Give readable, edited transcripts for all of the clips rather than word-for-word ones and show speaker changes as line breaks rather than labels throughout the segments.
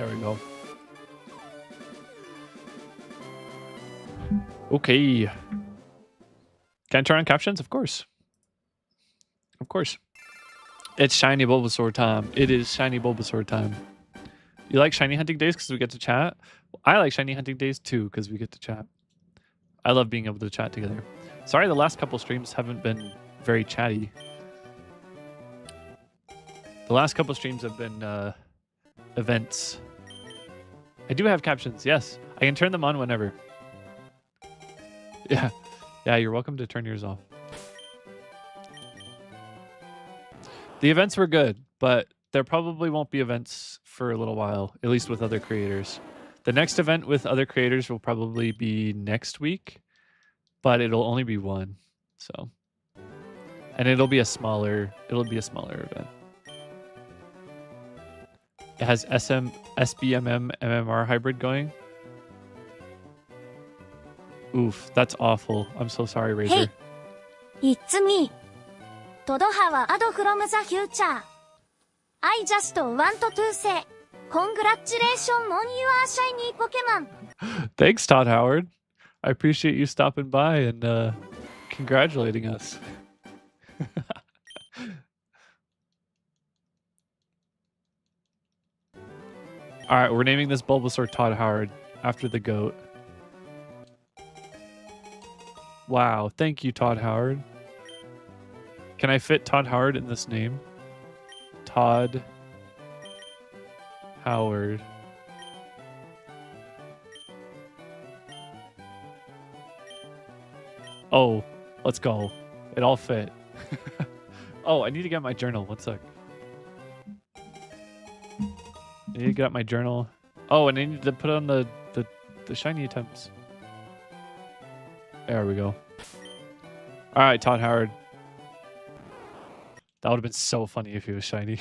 There we go. Okay. Can I turn on captions? Of course. Of course. It's shiny Bulbasaur time. It is shiny Bulbasaur time. You like shiny hunting days because we get to chat? I like shiny hunting days too because we get to chat. I love being able to chat together. Sorry the last couple streams haven't been very chatty. The last couple streams have been events. I do have captions, yes. I can turn them on whenever. Yeah. Yeah, you're welcome to turn yours off. The events were good, but there probably won't be events for a little while, at least with other creators. The next event with other creators will probably be next week, but it'll only be one. So, and it'll be a smaller event. It has SBMM MMR hybrid going. Oof, that's awful. I'm so sorry, Razor.
Hey, it's me. Todohawa Ado from the future. I just want to say, congratulations on your shiny Pokemon.
Thanks, Todd Howard. I appreciate you stopping by and congratulating us. All right, we're naming this Bulbasaur Todd Howard after the GOAT. Wow, thank you, Todd Howard. Can I fit Todd Howard in this name? Todd Howard. Oh, let's go. It all fit. Oh, I need to get my journal. One sec. I need to get out my journal. Oh, and I need to put on the shiny attempts. There we go. All right, Todd Howard. That would have been so funny if he was shiny.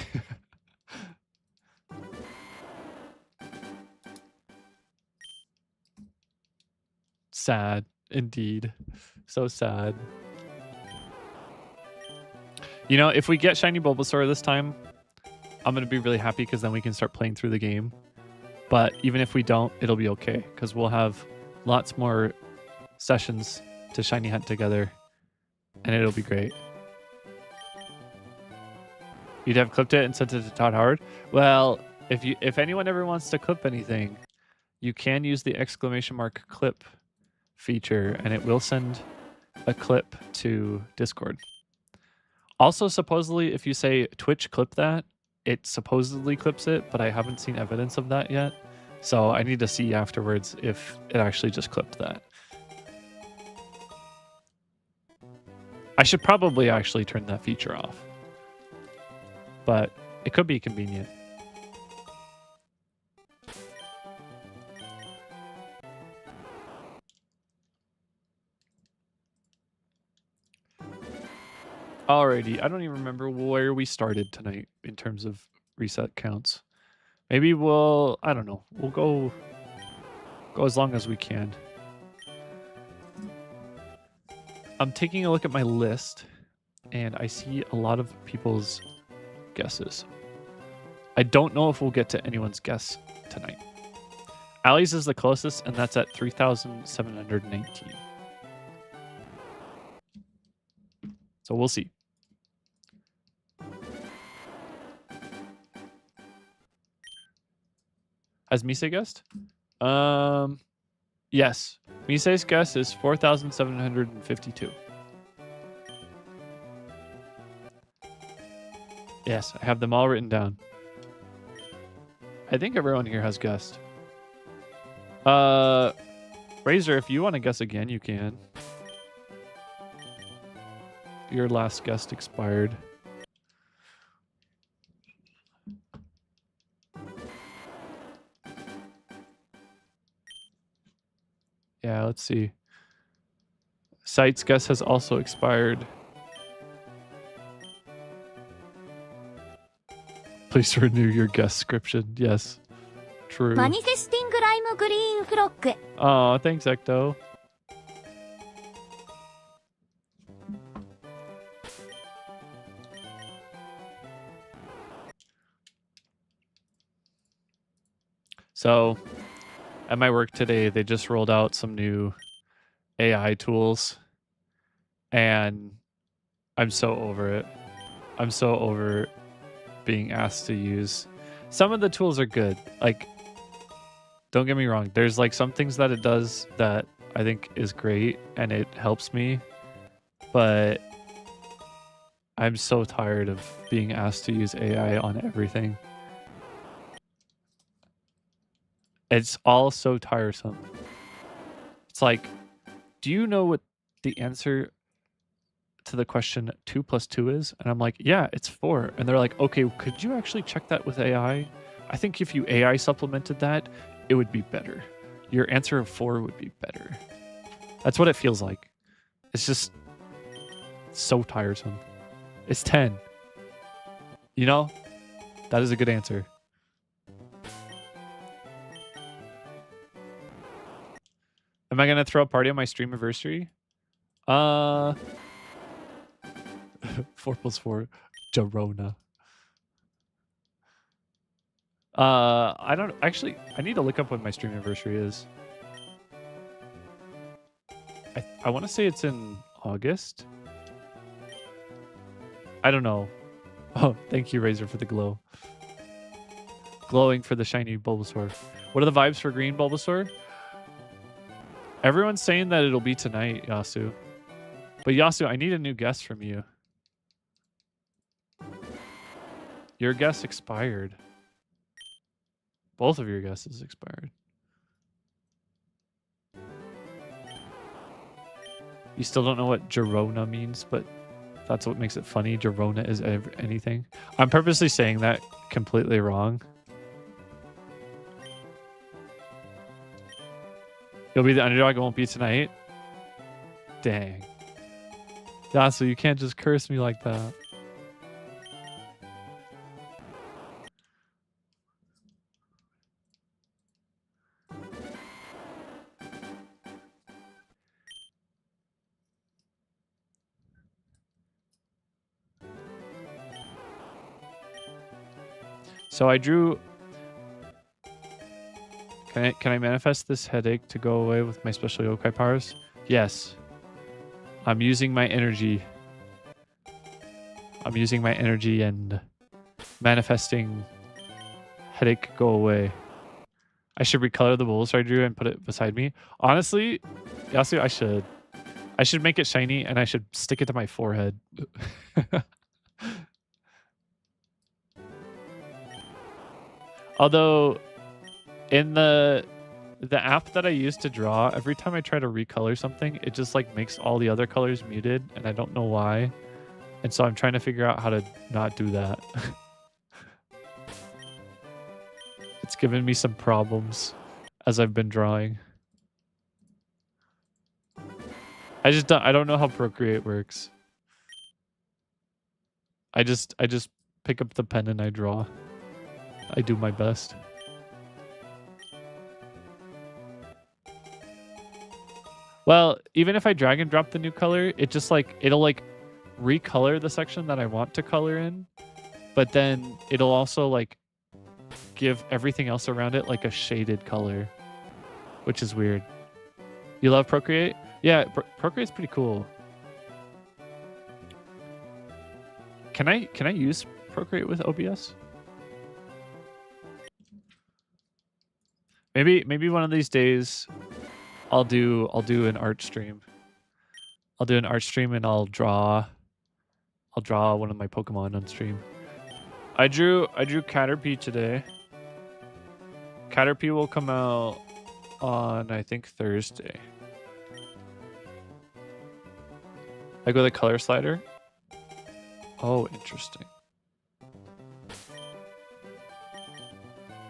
Sad, indeed. So sad. You know, if we get shiny Bulbasaur this time, I'm going to be really happy because then we can start playing through the game. But even if we don't, it'll be okay because we'll have lots more sessions to shiny hunt together and it'll be great. You'd have clipped it and sent it to Todd Howard? Well, if anyone ever wants to clip anything, you can use the ! clip feature and it will send a clip to Discord. Also, supposedly, if you say Twitch clip that, it supposedly clips it, but I haven't seen evidence of that yet. So I need to see afterwards if it actually just clipped that. I should probably actually turn that feature off. But it could be convenient. Alrighty, I don't even remember where we started tonight in terms of reset counts. Maybe we'll, I don't know, we'll go as long as we can. I'm taking a look at my list and I see a lot of people's guesses. I don't know if we'll get to anyone's guess tonight. Allie's is the closest and that's at 3,719. So we'll see. Has Mise guessed? Yes. Mise's guess is 4,752. Yes, I have them all written down. I think everyone here has guessed. Razor, if you want to guess again, you can. Your last guess expired. Yeah, let's see. Sight's guess has also expired. Please renew your guest description. Yes. True.
Manifesting Lime Green Frog.
Aw, thanks, Ecto. So at my work today, they just rolled out some new AI tools, and I'm so over it. I'm so over being asked to use. Some of the tools are good. Like, don't get me wrong. There's like some things that it does that I think is great and it helps me, but I'm so tired of being asked to use AI on everything. It's all so tiresome. It's like, do you know what the answer to the question 2 + 2 is? And I'm like, yeah, it's 4. And they're like, okay, could you actually check that with AI? I think if you AI supplemented that, it would be better. Your answer of 4 would be better. That's what it feels like. It's just so tiresome. It's 10. You know? That is a good answer. Am I gonna throw a party on my stream anniversary? 4 + 4. Jarona. I don't actually. I need to look up when my stream anniversary is. I want to say it's in August. I don't know. Oh, thank you, Razor, for the glow. Glowing for the shiny Bulbasaur. What are the vibes for green Bulbasaur? Everyone's saying that it'll be tonight, Yasu. But Yasu, I need a new guess from you. Your guess expired. Both of your guesses expired. You still don't know what Jarona means, but that's what makes it funny. Jarona is anything. I'm purposely saying that completely wrong. You'll be the underdog, it won't be tonight. Dang. Yasu, you can't just curse me like that. So I drew... Can I manifest this headache to go away with my special yokai powers? Yes. I'm using my energy. I'm using my energy and manifesting headache go away. I should recolor the Bulbasaur I drew and put it beside me. Honestly, Yasu, I should. I should make it shiny and I should stick it to my forehead. Although, in the app that I use to draw, every time I try to recolor something, it just like makes all the other colors muted, and I don't know why. And so I'm trying to figure out how to not do that. It's given me some problems as I've been drawing. I don't know how Procreate works. I just pick up the pen and I draw. I do my best. Well, even if I drag and drop the new color, it just like, it'll like recolor the section that I want to color in, but then it'll also like give everything else around it like a shaded color, which is weird. You love Procreate? Yeah, Procreate's pretty cool. Can I use Procreate with OBS? Maybe one of these days I'll do an art stream. I'll do an art stream and I'll draw one of my Pokemon on stream. I drew Caterpie today. Caterpie will come out on, I think, Thursday. Like with a color slider. Oh, interesting.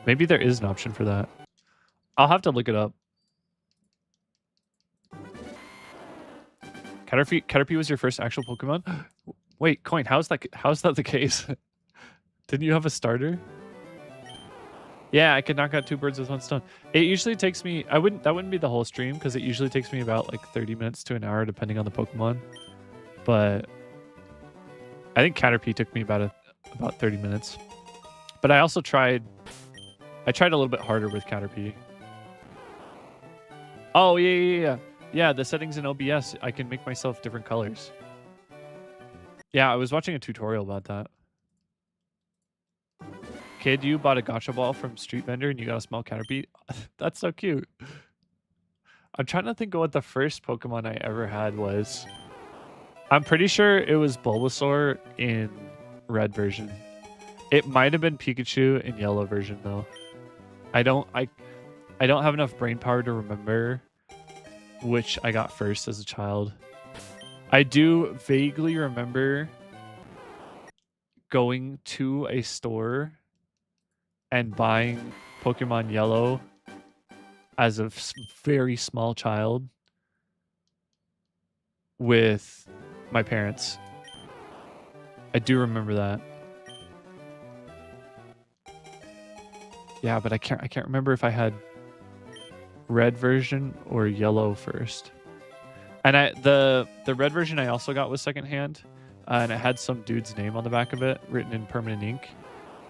Maybe there is an option for that. I'll have to look it up. Caterpie was your first actual Pokemon? Wait, Coin, how's that the case? Didn't you have a starter? Yeah, I could knock out 2 birds with 1 stone. It usually takes me, that wouldn't be the whole stream, because it usually takes me about like 30 minutes to an hour depending on the Pokemon. But I think Caterpie took me about 30 minutes. But I I tried a little bit harder with Caterpie. Oh, yeah. Yeah, the settings in OBS, I can make myself different colors. Yeah, I was watching a tutorial about that. Kid, you bought a gacha ball from Street Vendor and you got a small Caterpie? That's so cute. I'm trying to think of what the first Pokemon I ever had was. I'm pretty sure it was Bulbasaur in red version. It might have been Pikachu in yellow version though. I don't have enough brain power to remember which I got first as a child. I do vaguely remember going to a store and buying Pokemon Yellow as a very small child with my parents. I do remember that. Yeah, but I can't remember if I had red version or yellow first. And the red version I also got was secondhand, and it had some dude's name on the back of it written in permanent ink.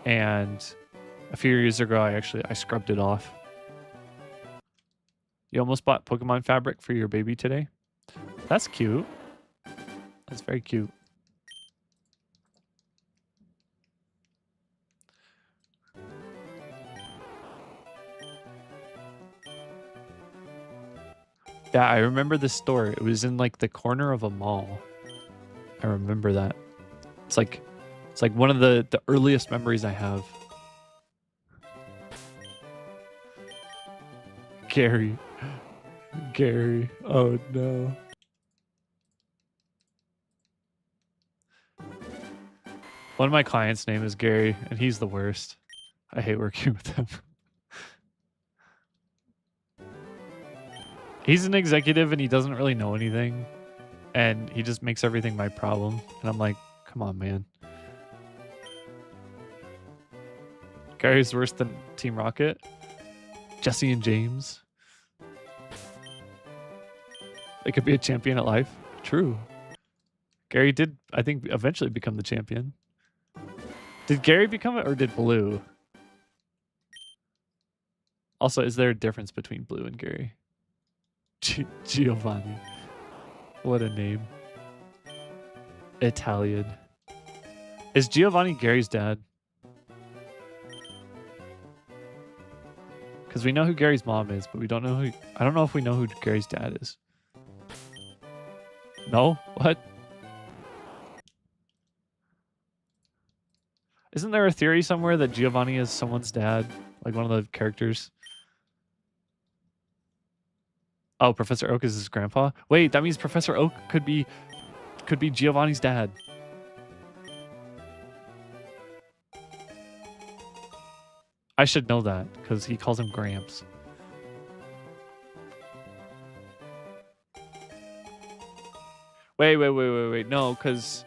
And a few years ago, I scrubbed it off. You almost bought Pokemon fabric for your baby today? That's cute. That's very cute. Yeah, I remember the store. It was in like the corner of a mall. I remember that. It's like one of the earliest memories I have. Gary. Oh no. One of my clients' name is Gary, and he's the worst. I hate working with him. He's an executive and he doesn't really know anything. And he just makes everything my problem. And I'm like, come on, man. Gary's worse than Team Rocket. Jesse and James. They could be a champion at life. True. Gary did, I think, eventually become the champion. Did Gary become it or did Blue? Also, is there a difference between Blue and Gary? Giovanni. What a name. Italian. Is Giovanni Gary's dad? Because we know who Gary's mom is, but we don't know who... I don't know if we know who Gary's dad is. No? What? Isn't there a theory somewhere that Giovanni is someone's dad? Like one of the characters? Oh, Professor Oak is his grandpa? Wait, that means Professor Oak could be Giovanni's dad. I should know that, because he calls him Gramps. Wait. No, because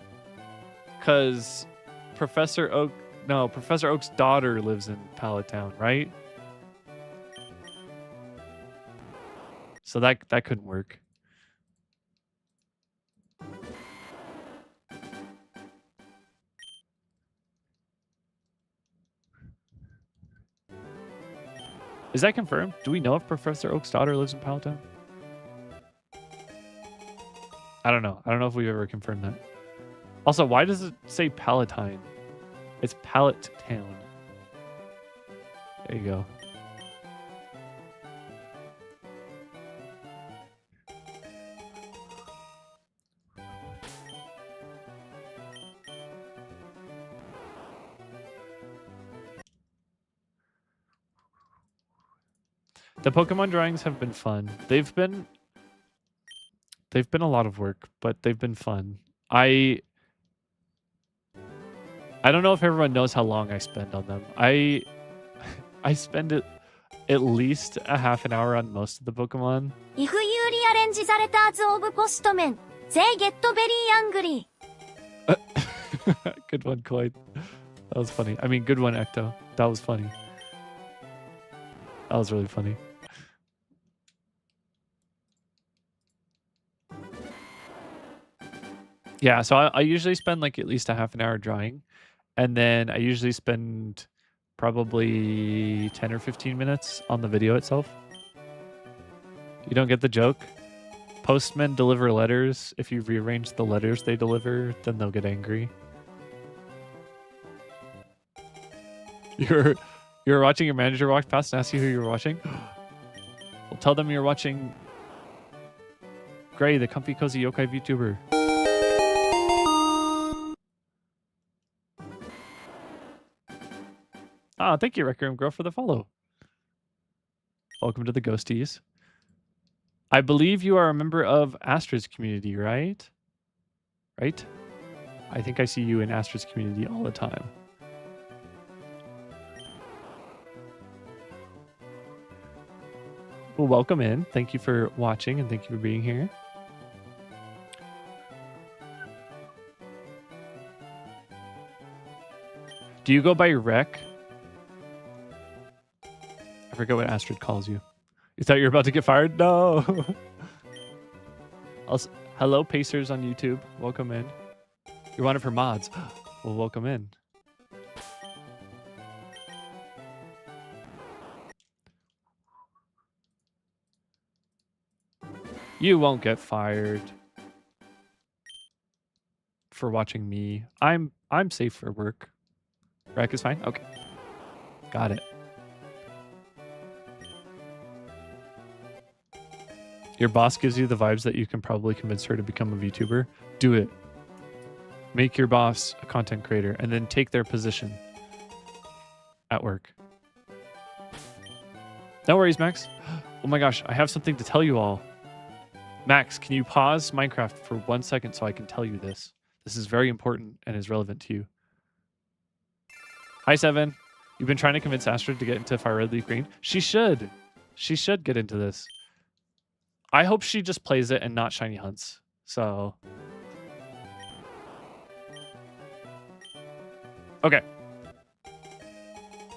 Professor Oak's daughter lives in Pallet-Town, right? So that couldn't work. Is that confirmed? Do we know if Professor Oak's daughter lives in Pallet-Town? I don't know. I don't know if we've ever confirmed that. Also, why does it say Palatine? It's Pallet-Town. There you go. The Pokemon drawings have been fun. They've been a lot of work, but they've been fun. I don't know if everyone knows how long I spend on them. I spend it at least a half an hour on most of the Pokemon.
イフユーリアレンジされたアズオブポストメン、They get very angry.
Good one, Coin. That was funny. I mean, good one, Ecto. That was funny. That was really funny. Yeah, so I usually spend like at least a half an hour drawing. And then I usually spend probably 10 or 15 minutes on the video itself. You don't get the joke? Postmen deliver letters. If you rearrange the letters they deliver, then they'll get angry. You're watching your manager walk past and ask you who you're watching? Well, tell them you're watching Gray, the comfy cozy yokai VTuber. Ah, thank you, Rec Room Girl, for the follow. Welcome to the Ghosties. I believe you are a member of Astra's community, right? Right? I think I see you in Astra's community all the time. Well, welcome in. Thank you for watching and thank you for being here. Do you go by Rec? I forget what Astrid calls you. You thought you were about to get fired? No. Also, hello, Pacers on YouTube. Welcome in. You're one of her mods. Well, welcome in. You won't get fired for watching me. I'm safe for work. Rec is fine? Okay. Got it. Your boss gives you the vibes that you can probably convince her to become a VTuber. Do it. Make your boss a content creator and then take their position at work. No worries, Max. Oh my gosh, I have something to tell you all. Max, can you pause Minecraft for 1 second so I can tell you this? This is very important and is relevant to you. Hi, Seven. You've been trying to convince Astrid to get into Fire Red Leaf Green. She should. She should get into this. I hope she just plays it and not Shiny Hunts. So... Okay.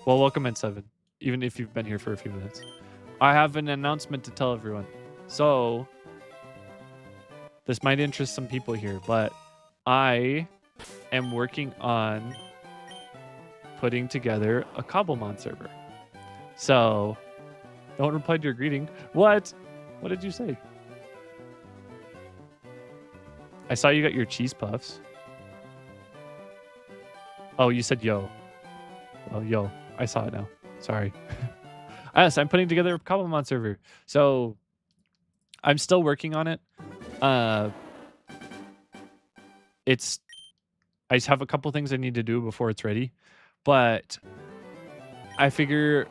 Well, welcome in, Seven. Even if you've been here for a few minutes. I have an announcement to tell everyone. So... this might interest some people here, but I am working on putting together a Cobblemon server. So, don't reply to your greeting. What? What did you say? I saw you got your cheese puffs. Oh, you said yo. Well, yo. I saw it now. Sorry. Yes, I'm putting together a Cobblemon server. So, I'm still working on it. I just have a couple things I need to do before it's ready, but I figure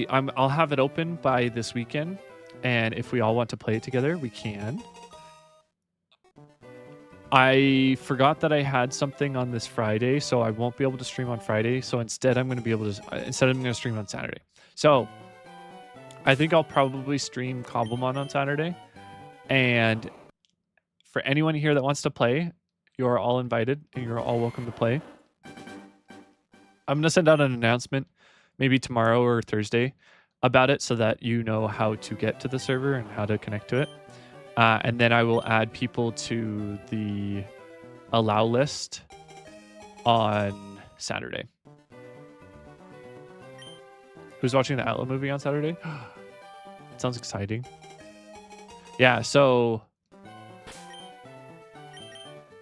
I'll have it open by this weekend, and if we all want to play it together, we can. I forgot that I had something on this Friday, so I won't be able to stream on Friday. So instead, I'm going to stream on Saturday. So I think I'll probably stream Cobblemon on Saturday. And for anyone here that wants to play, you're all invited and you're all welcome to play. I'm going to send out an announcement maybe tomorrow or Thursday about it so that you know how to get to the server and how to connect to it. And then I will add people to the allow list on Saturday. Who's watching the Outlaw movie on Saturday? It sounds exciting. Yeah, so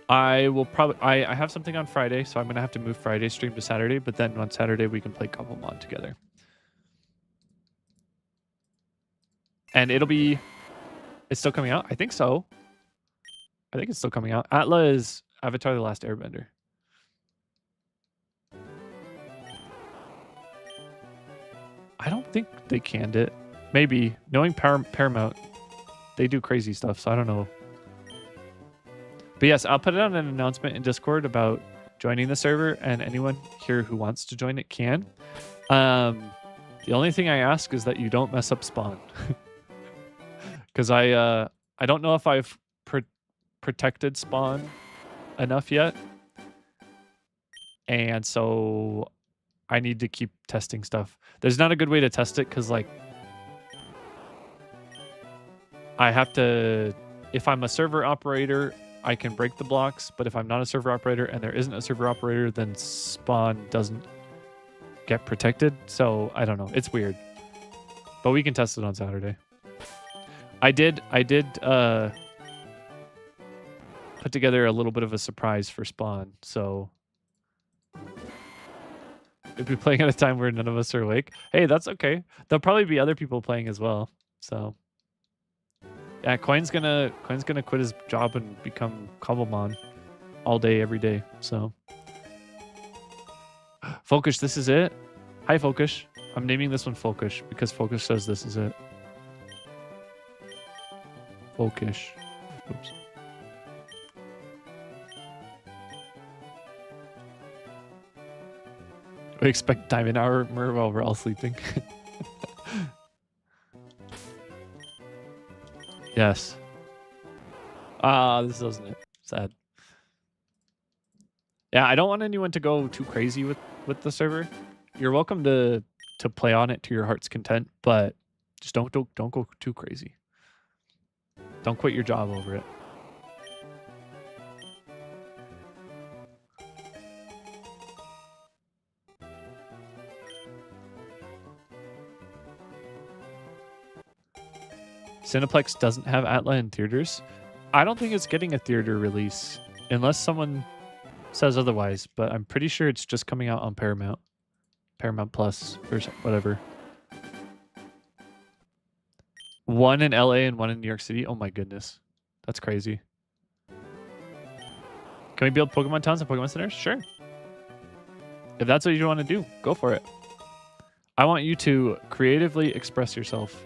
I will probably... I have something on Friday, so I'm going to have to move Friday stream to Saturday, but then on Saturday we can play Cobblemon together. And it'll be... It's still coming out? I think so. I think it's still coming out. Atla is Avatar: The Last Airbender. I don't think they canned it. Maybe. Knowing Paramount, they do crazy stuff, so I don't know. But yes, I'll put it on an announcement in Discord about joining the server, and anyone here who wants to join it can. The only thing I ask is that you don't mess up spawn. Because I don't know if I've protected spawn enough yet. And so I need to keep testing stuff. There's not a good way to test it because, like, I have to... If I'm a server operator, I can break the blocks. But if I'm not a server operator and there isn't a server operator, then spawn doesn't get protected. So I don't know. It's weird. But we can test it on Saturday. I did put together a little bit of a surprise for Spawn. So if we're playing at a time where none of us are awake, hey, that's okay. There'll probably be other people playing as well. So yeah, Coin's gonna quit his job and become Cobblemon all day, every day. So Focus, this is it. Hi, Focus. I'm naming this one Focus because Focus says this is it. Focus. Oops. We expect time and hour while we're all sleeping. Yes. Ah, this doesn't it. Sad. Yeah, I don't want anyone to go too crazy with the server. You're welcome to play on it to your heart's content, but just don't go too crazy. Don't quit your job over it. Cineplex doesn't have Atla in theaters. I don't think it's getting a theater release unless someone says otherwise, but I'm pretty sure it's just coming out on Paramount Plus or whatever. One in LA and one in New York City. Oh my goodness. That's crazy. Can we build Pokemon towns and Pokemon centers? Sure. If that's what you want to do, go for it. I want you to creatively express yourself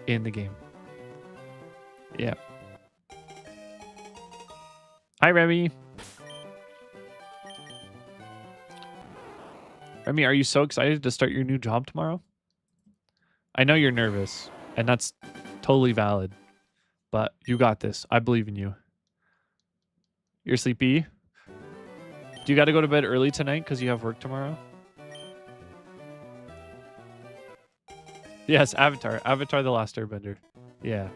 in the game. Yeah. Hi, Remy. Remy, are you so excited to start your new job tomorrow? I know you're nervous, and that's totally valid, but you got this. I believe in you. You're sleepy? Do you got to go to bed early tonight because you have work tomorrow? Yes, Avatar. Avatar the Last Airbender. Yeah.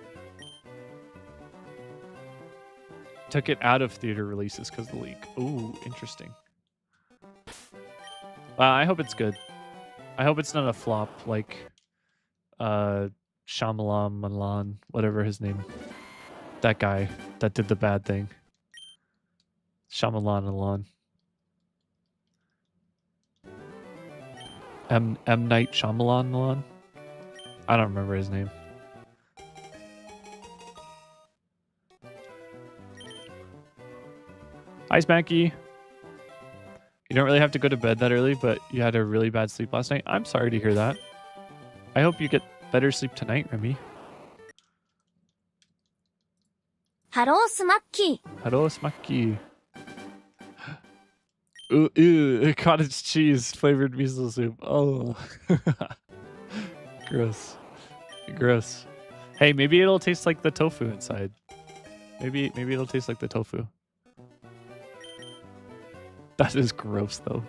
Took it out of theater releases because of the leak. Ooh, interesting. I hope it's good. I hope it's not a flop like Shyamalan Malan, whatever his name. That guy that did the bad thing. Shyamalan Malan. M. Night Shyamalan Malan? I don't remember his name. Hi, Smacky. You don't really have to go to bed that early, but you had a really bad sleep last night. I'm sorry to hear that. I hope you get better sleep tonight, Remy.
Hello, Smacky.
Hello, Smacky. Ooh, cottage cheese flavored miso soup. Oh. Gross. Gross. Hey, maybe it'll taste like the tofu inside. Maybe it'll taste like the tofu. That is gross, though.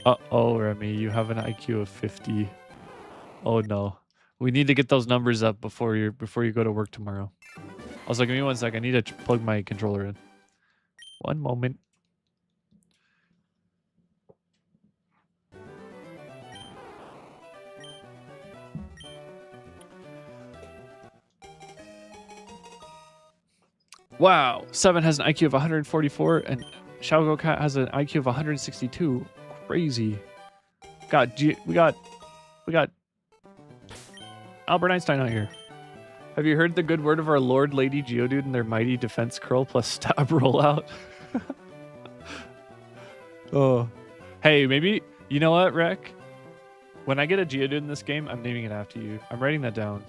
Uh-oh, Remy, you have an IQ of 50. Oh, no. We need to get those numbers up before you go to work tomorrow. Also, give me 1 sec. I need to plug my controller in. One moment. Wow, 7 has an IQ of 144, and Xiaogo Cat has an IQ of 162. Crazy. We got Albert Einstein out here. Have you heard the good word of our Lord Lady Geodude and their mighty defense curl plus stab rollout? Oh. Hey, maybe, you know what, Rek? When I get a Geodude in this game, I'm naming it after you. I'm writing that down.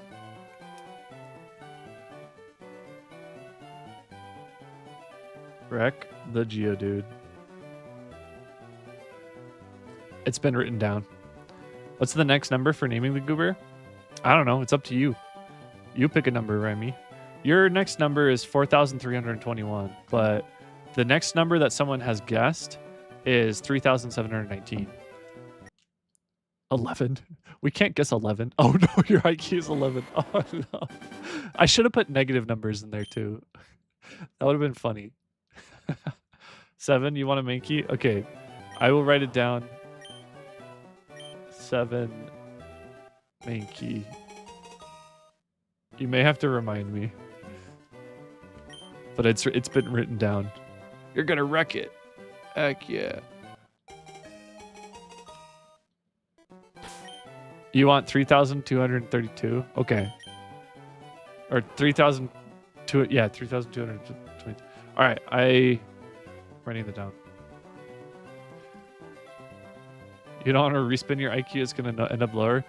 Rek the Geodude. It's been written down. What's the next number for naming the goober? I don't know. It's up to you. You pick a number, Remy. Your next number is 4,321, but the next number that someone has guessed is 3,719. 11. We can't guess 11. Oh no, your IQ is 11. Oh no. I should have put negative numbers in there too. That would have been funny. 7, you want a Mankey? Okay. I will write it down. 7 Mankey. You may have to remind me. But it's been written down. You're gonna wreck it. Heck yeah. You want 3,232? Okay. Or 3,002, yeah, 3,220. All right, writing that down. You don't want to respin your IQ, it's going to end up lower.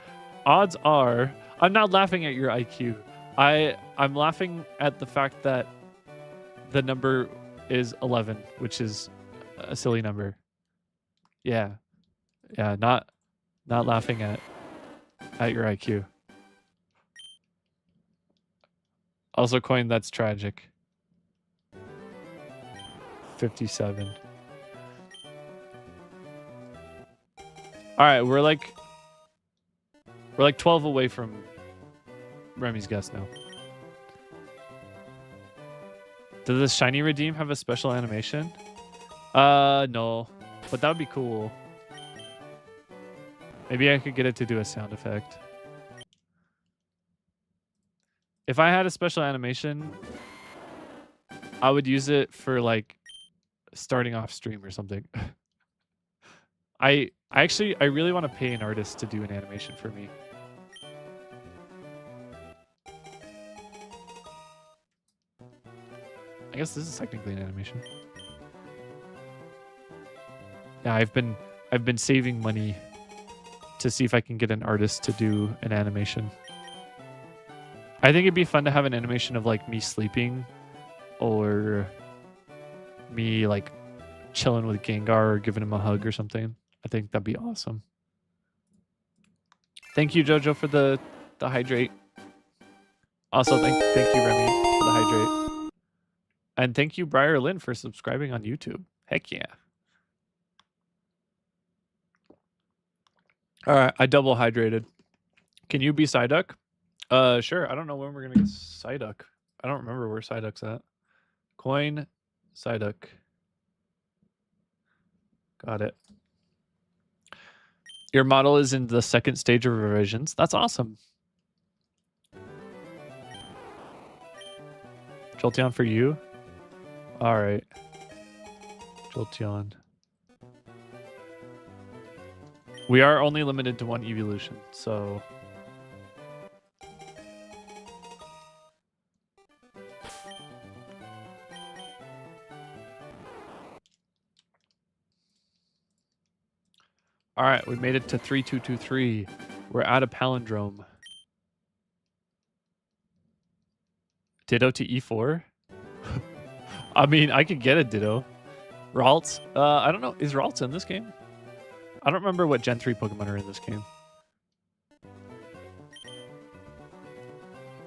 Odds are, I'm not laughing at your IQ. I'm laughing at the fact that the number is 11, which is a silly number. Yeah. Yeah, not laughing at your IQ. Also coin, that's tragic. 57. All right, we're like 12 away from Remy's guess now. Does this shiny redeem have a special animation? No, but that would be cool. Maybe I could get it to do a sound effect. If I had a special animation, I would use it for like starting off stream or something. I really want to pay an artist to do an animation for me. I guess this is technically an animation. Yeah, I've been saving money to see if I can get an artist to do an animation. I think it'd be fun to have an animation of like me sleeping or me like chilling with Gengar or giving him a hug or something. I think that'd be awesome. Thank you, Jojo, for the hydrate. Also, thank you, Remy, for the hydrate. And thank you, Briar Lynn, for subscribing on YouTube. Heck yeah. All right, I double hydrated. Can you be Psyduck? Sure. I don't know when we're gonna get Psyduck. I don't remember where Psyduck's at. Coin, Psyduck. Got it. Your model is in the second stage of revisions. That's awesome. Jolteon for you? All right. Jolteon. We are only limited to one evolution, so... All right, we made it to 3223. We're at a palindrome. Ditto to E4? I mean, I could get a Ditto. Ralts? I don't know. Is Ralts in this game? I don't remember what Gen 3 Pokemon are in this game.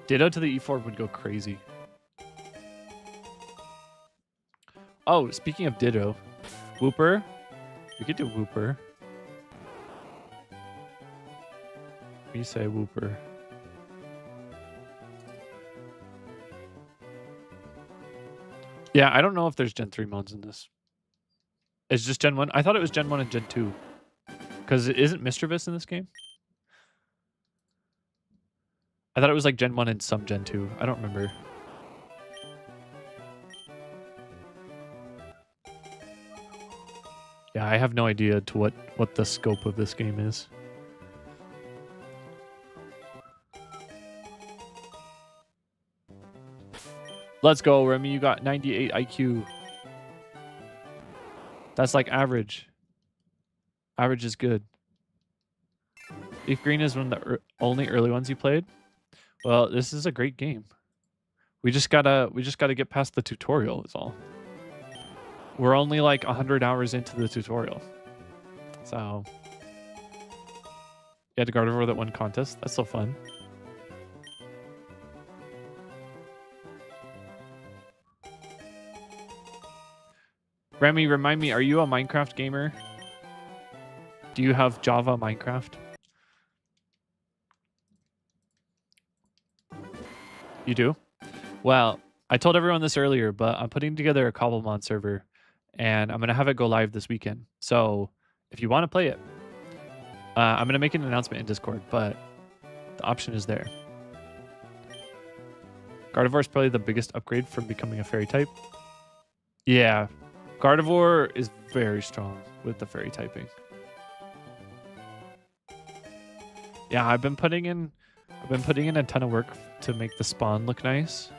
Ditto to the E4 would go crazy. Oh, speaking of Ditto. Wooper? We could do Wooper. Me say Wooper. Yeah, I don't know if there's Gen 3 mods in this. It's just Gen 1. I thought it was Gen 1 and Gen 2. Because it isn't Mischievous in this game? I thought it was like Gen 1 and some Gen 2. I don't remember. Yeah, I have no idea to what the scope of this game is. Let's go, Remy. You got 98 IQ. That's like average. Average is good. LeafGreen is one of the only early ones you played. Well, this is a great game. We just gotta get past the tutorial. Is all. We're only like 100 hours into the tutorial, so you had to guard over that one contest. That's so fun. Remy, remind me, are you a Minecraft gamer? Do you have Java Minecraft? You do? Well, I told everyone this earlier, but I'm putting together a Cobblemon server, and I'm gonna have it go live this weekend. So if you want to play it, I'm gonna make an announcement in Discord, but the option is there. Gardevoir is probably the biggest upgrade from becoming a fairy type. Yeah, Gardevoir is very strong with the fairy typing. Yeah, I've been putting in a ton of work to make the spawn look nice.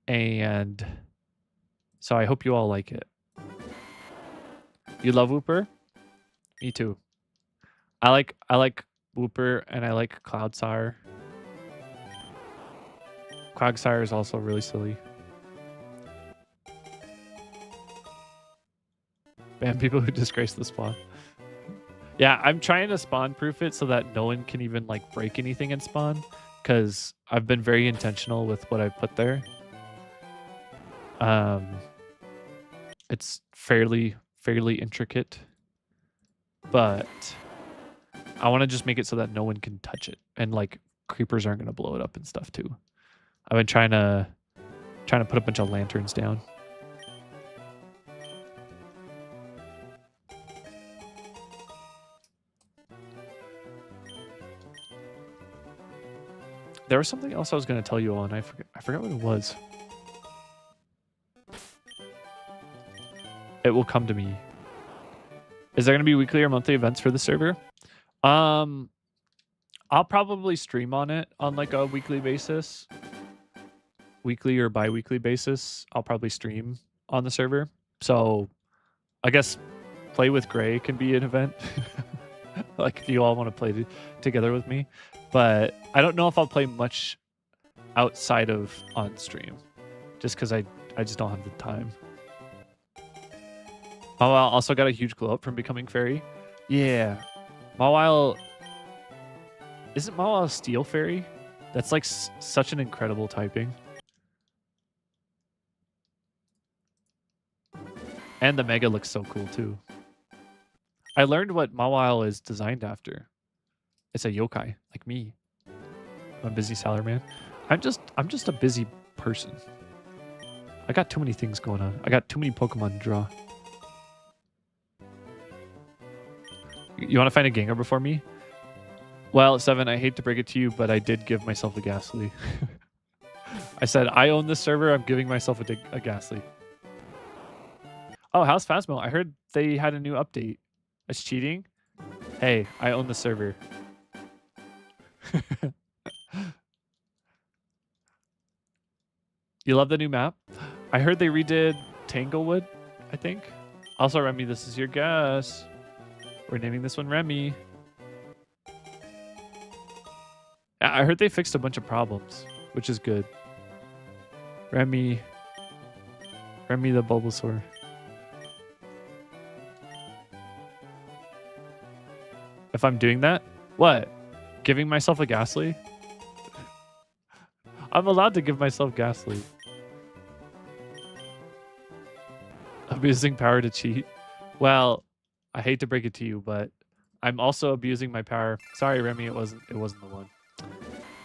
And so I hope you all like it. You love Wooper? Me too. I like Wooper and I like Cloudsire. Quagsire is also really silly. Ban people who disgrace the spawn. Yeah, I'm trying to spawn proof it so that no one can even like break anything in spawn, because I've been very intentional with what I put there. It's fairly intricate, but I want to just make it so that no one can touch it, and like creepers aren't going to blow it up and stuff too. I've been trying to put a bunch of lanterns down. There was something else I was going to tell you all, and I forgot what it was. It will come to me. Is there going to be weekly or monthly events for the server? I'll probably stream on it on like a weekly basis. Weekly or bi-weekly basis. I'll probably stream on the server. So I guess Play with Gray can be an event. Like if you all want to play together with me. But I don't know if I'll play much outside of on stream. Just because I just don't have the time. Mawile also got a huge glow up from becoming fairy. Yeah. Mawile... Isn't Mawile a steel fairy? That's like such an incredible typing. And the Mega looks so cool too. I learned what Mawile is designed after. It's a yokai, like me. I'm a busy salaryman. I'm just a busy person. I got too many things going on. I got too many Pokemon to draw. You want to find a Gengar before me? Well, Seven, I hate to break it to you, but I did give myself a Ghastly. I said, I own this server, I'm giving myself a Ghastly. Oh, how's Phasmo? I heard they had a new update. It's cheating? Hey, I own the server. You love the new map? I heard they redid Tanglewood, I think. Also, Remy, this is your guess. We're naming this one Remy. I heard they fixed a bunch of problems, which is good. Remy the Bulbasaur. If I'm doing that? What? Giving myself a Ghastly? I'm allowed to give myself Ghastly. Abusing power to cheat? Well, I hate to break it to you, but I'm also abusing my power. Sorry, Remy, it wasn't the one.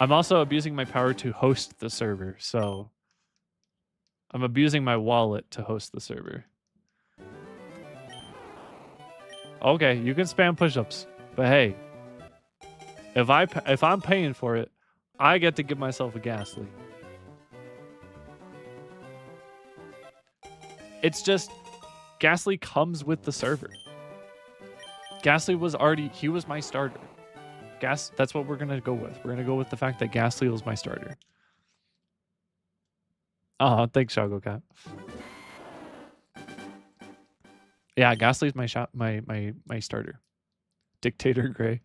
I'm also abusing my power to host the server, so I'm abusing my wallet to host the server. Okay, you can spam push-ups, but hey, if I'm paying for it, I get to give myself a Ghastly. It's just Ghastly comes with the server. Ghastly was he was my starter. That's what we're gonna go with. We're gonna go with the fact that Ghastly was my starter. Oh, thanks, Shago Cat. Yeah, Ghastly's my starter. Dictator Gray.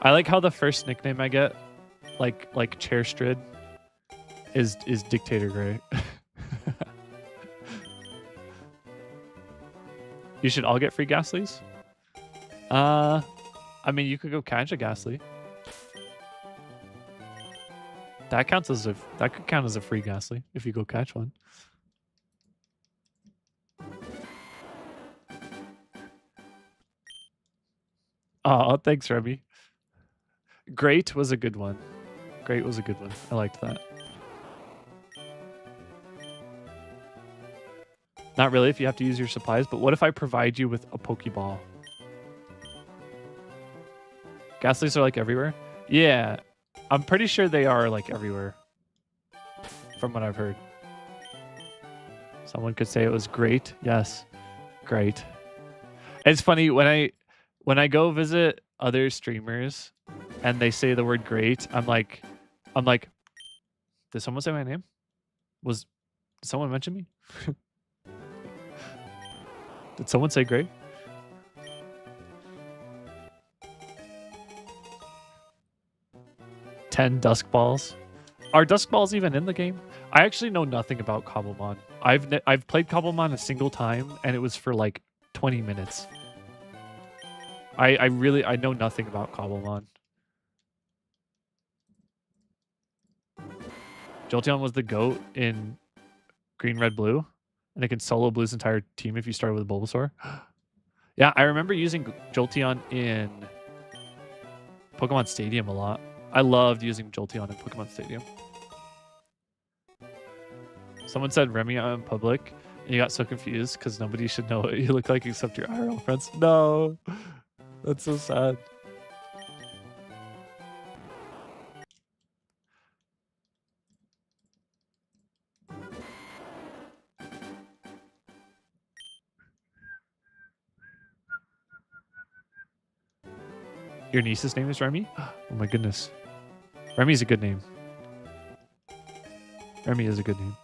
I like how the first nickname I get, like Chair Strid, is Dictator Gray. You should all get free Ghastlies. I mean, you could go catch a Ghastly. That could count as a free Ghastly if you go catch one. Oh, thanks, Remy. Great was a good one. Great was a good one. I liked that. Not really if you have to use your supplies, but what if I provide you with a Pokeball? Ghastlies are like everywhere? Yeah, I'm pretty sure they are like everywhere. From what I've heard. Someone could say it was great. Yes, great. It's funny when I go visit other streamers and they say the word great, I'm like, did someone say my name? Did someone mention me? Did someone say great? "10 dusk balls." Are dusk balls even in the game? I actually know nothing about Cobblemon. I've played Cobblemon a single time, and it was for like 20 minutes. I know nothing about Cobblemon. Jolteon was the GOAT in Green, Red, Blue, and it can solo Blue's entire team if you start with Bulbasaur. Yeah, I remember using Jolteon in Pokemon Stadium a lot. I loved using Jolteon in Pokemon Stadium. Someone said Remy out in public, and you got so confused because nobody should know what you look like except your IRL friends. No, that's so sad. Your niece's name is Remy? Oh my goodness. Remy's a good name. Remy is a good name.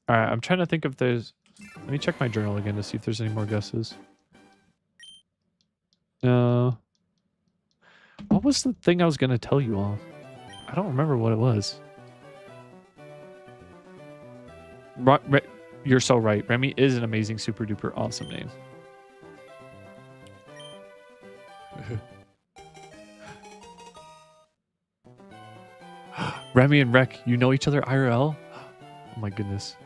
All right, I'm trying to think if there's... Let me check my journal again to see if there's any more guesses. No. What was the thing I was going to tell you all? I don't remember what it was. You're so right. Remy is an amazing, super duper awesome name. Remy and Rek, you know each other IRL? Oh my goodness.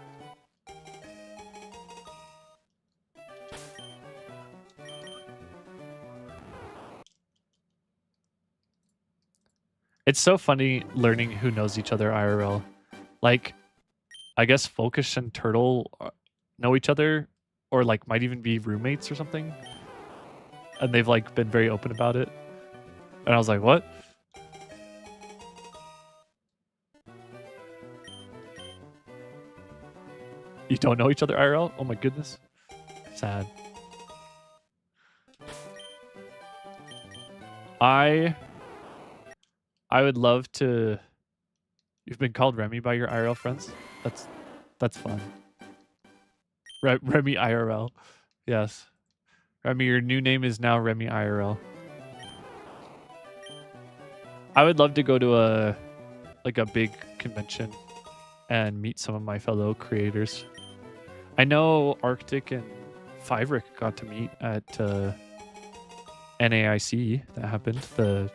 It's so funny learning who knows each other IRL. Like, I guess Folkish and Turtle know each other, or like might even be roommates or something. And they've like been very open about it. And I was like, what? You don't know each other IRL? Oh my goodness. Sad. I would love to... You've been called Remy by your IRL friends? That's fun. Remy IRL. Yes. Remy, your new name is now Remy IRL. I would love to go to a big convention and meet some of my fellow creators. I know Arctic and Fiverick got to meet at NAIC. That happened. The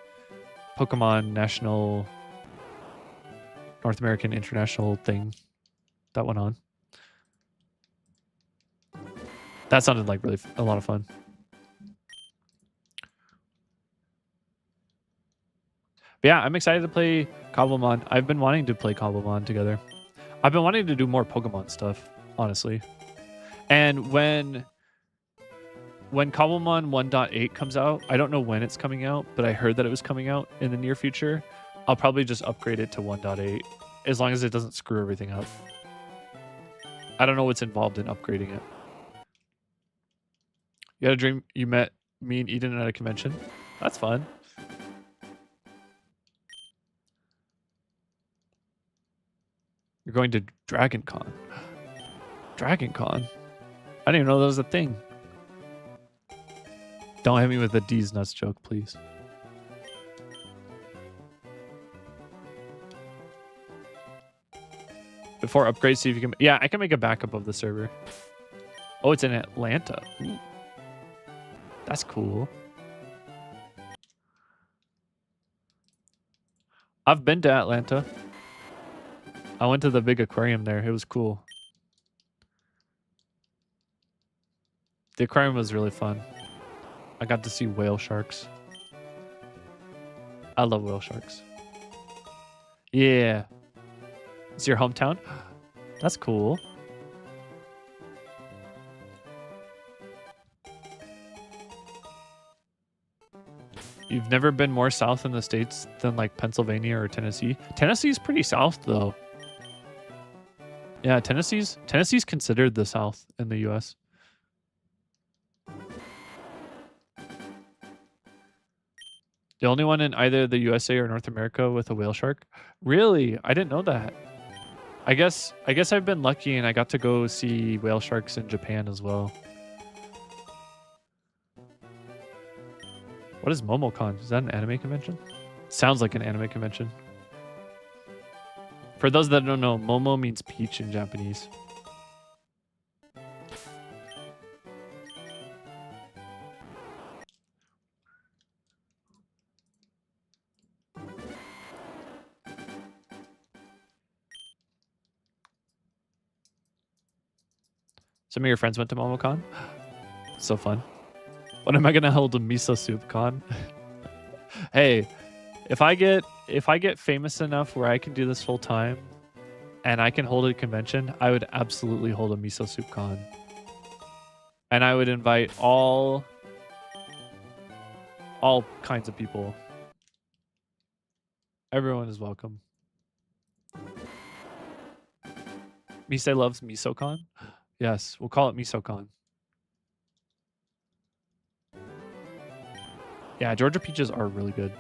Pokemon National North American International thing that went on. That sounded like really a lot of fun. But yeah, I'm excited to play Cobblemon. I've been wanting to play Cobblemon together. I've been wanting to do more Pokemon stuff, honestly. And when Cobblemon 1.8 comes out, I don't know when it's coming out, but I heard that it was coming out in the near future. I'll probably just upgrade it to 1.8 as long as it doesn't screw everything up. I don't know what's involved in upgrading it. You had a dream you met me and Eden at a convention? That's fun. You're going to Dragon Con. Dragon Con? I didn't even know that was a thing. Don't hit me with a D's nuts joke, please. Before upgrade, see if you can... Yeah, I can make a backup of the server. Oh, it's in Atlanta. Ooh. That's cool. I've been to Atlanta. I went to the big aquarium there. It was cool. The aquarium was really fun. I got to see whale sharks. I love whale sharks. Yeah. It's your hometown? That's cool. You've never been more south in the States than like Pennsylvania or Tennessee? Tennessee's pretty south though. Yeah, Tennessee's considered the South in the US. The only one in either the USA or North America with a whale shark? Really? I didn't know that. I guess I've been lucky and I got to go see whale sharks in Japan as well. What is MomoCon? Is that an anime convention? Sounds like an anime convention. For those that don't know, Momo means peach in Japanese. Some of your friends went to MomoCon? So fun. When am I gonna hold a miso soup con? Hey, if I get famous enough where I can do this full time and I can hold a convention, I would absolutely hold a miso soup con. And I would invite all kinds of people. Everyone is welcome. Mise loves MisoCon? Yes, we'll call it MisoCon. Yeah, Georgia peaches are really good.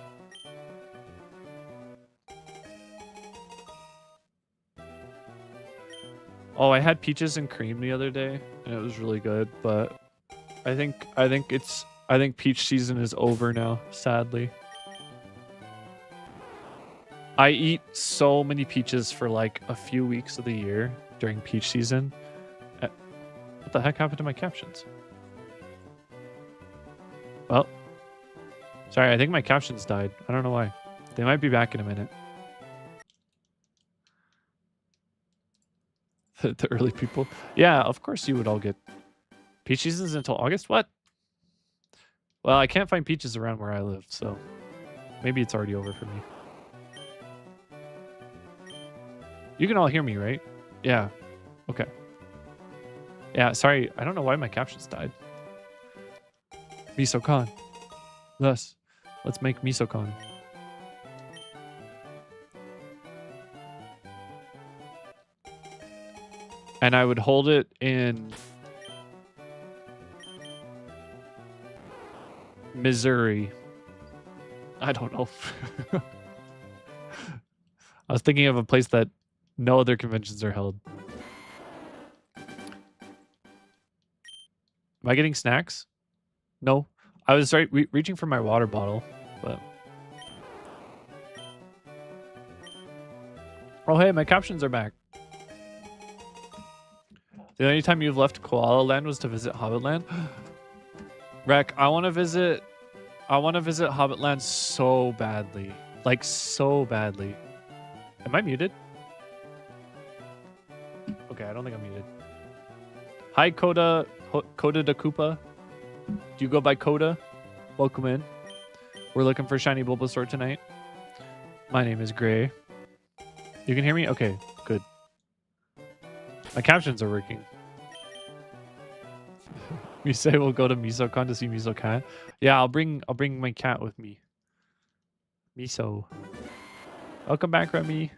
Oh, I had peaches and cream the other day, and it was really good. But I think peach season is over now. Sadly, I eat so many peaches for like a few weeks of the year during peach season. What the heck happened to my captions? Well, sorry, I think my captions died. I don't know why. They might be back in a minute. The early people. Yeah, of course you would all get peach seasons until August. What? Well, I can't find peaches around where I live, so maybe it's already over for me. You can all hear me, right? Yeah. Okay. Yeah, sorry. I don't know why my captions died. MisoCon. Thus, let's make MisoCon. And I would hold it in Missouri. I don't know. I was thinking of a place that no other conventions are held. Am I getting snacks? No. I was reaching for my water bottle, but... Oh, hey, my captions are back. The only time you've left Koala Land was to visit Hobbit Land? Rek, I want to visit Hobbit Land so badly. Like, so badly. Am I muted? Okay, I don't think I'm muted. Hi, Coda da Koopa. Do you go by Coda? Welcome in. We're looking for shiny Bulbasaur tonight. My name is Gray. You can hear me? Okay, good. My captions are working. We say we'll go to MisoCon to see Miso Cat. Yeah, I'll bring my cat with me. Miso. Welcome back, Remy.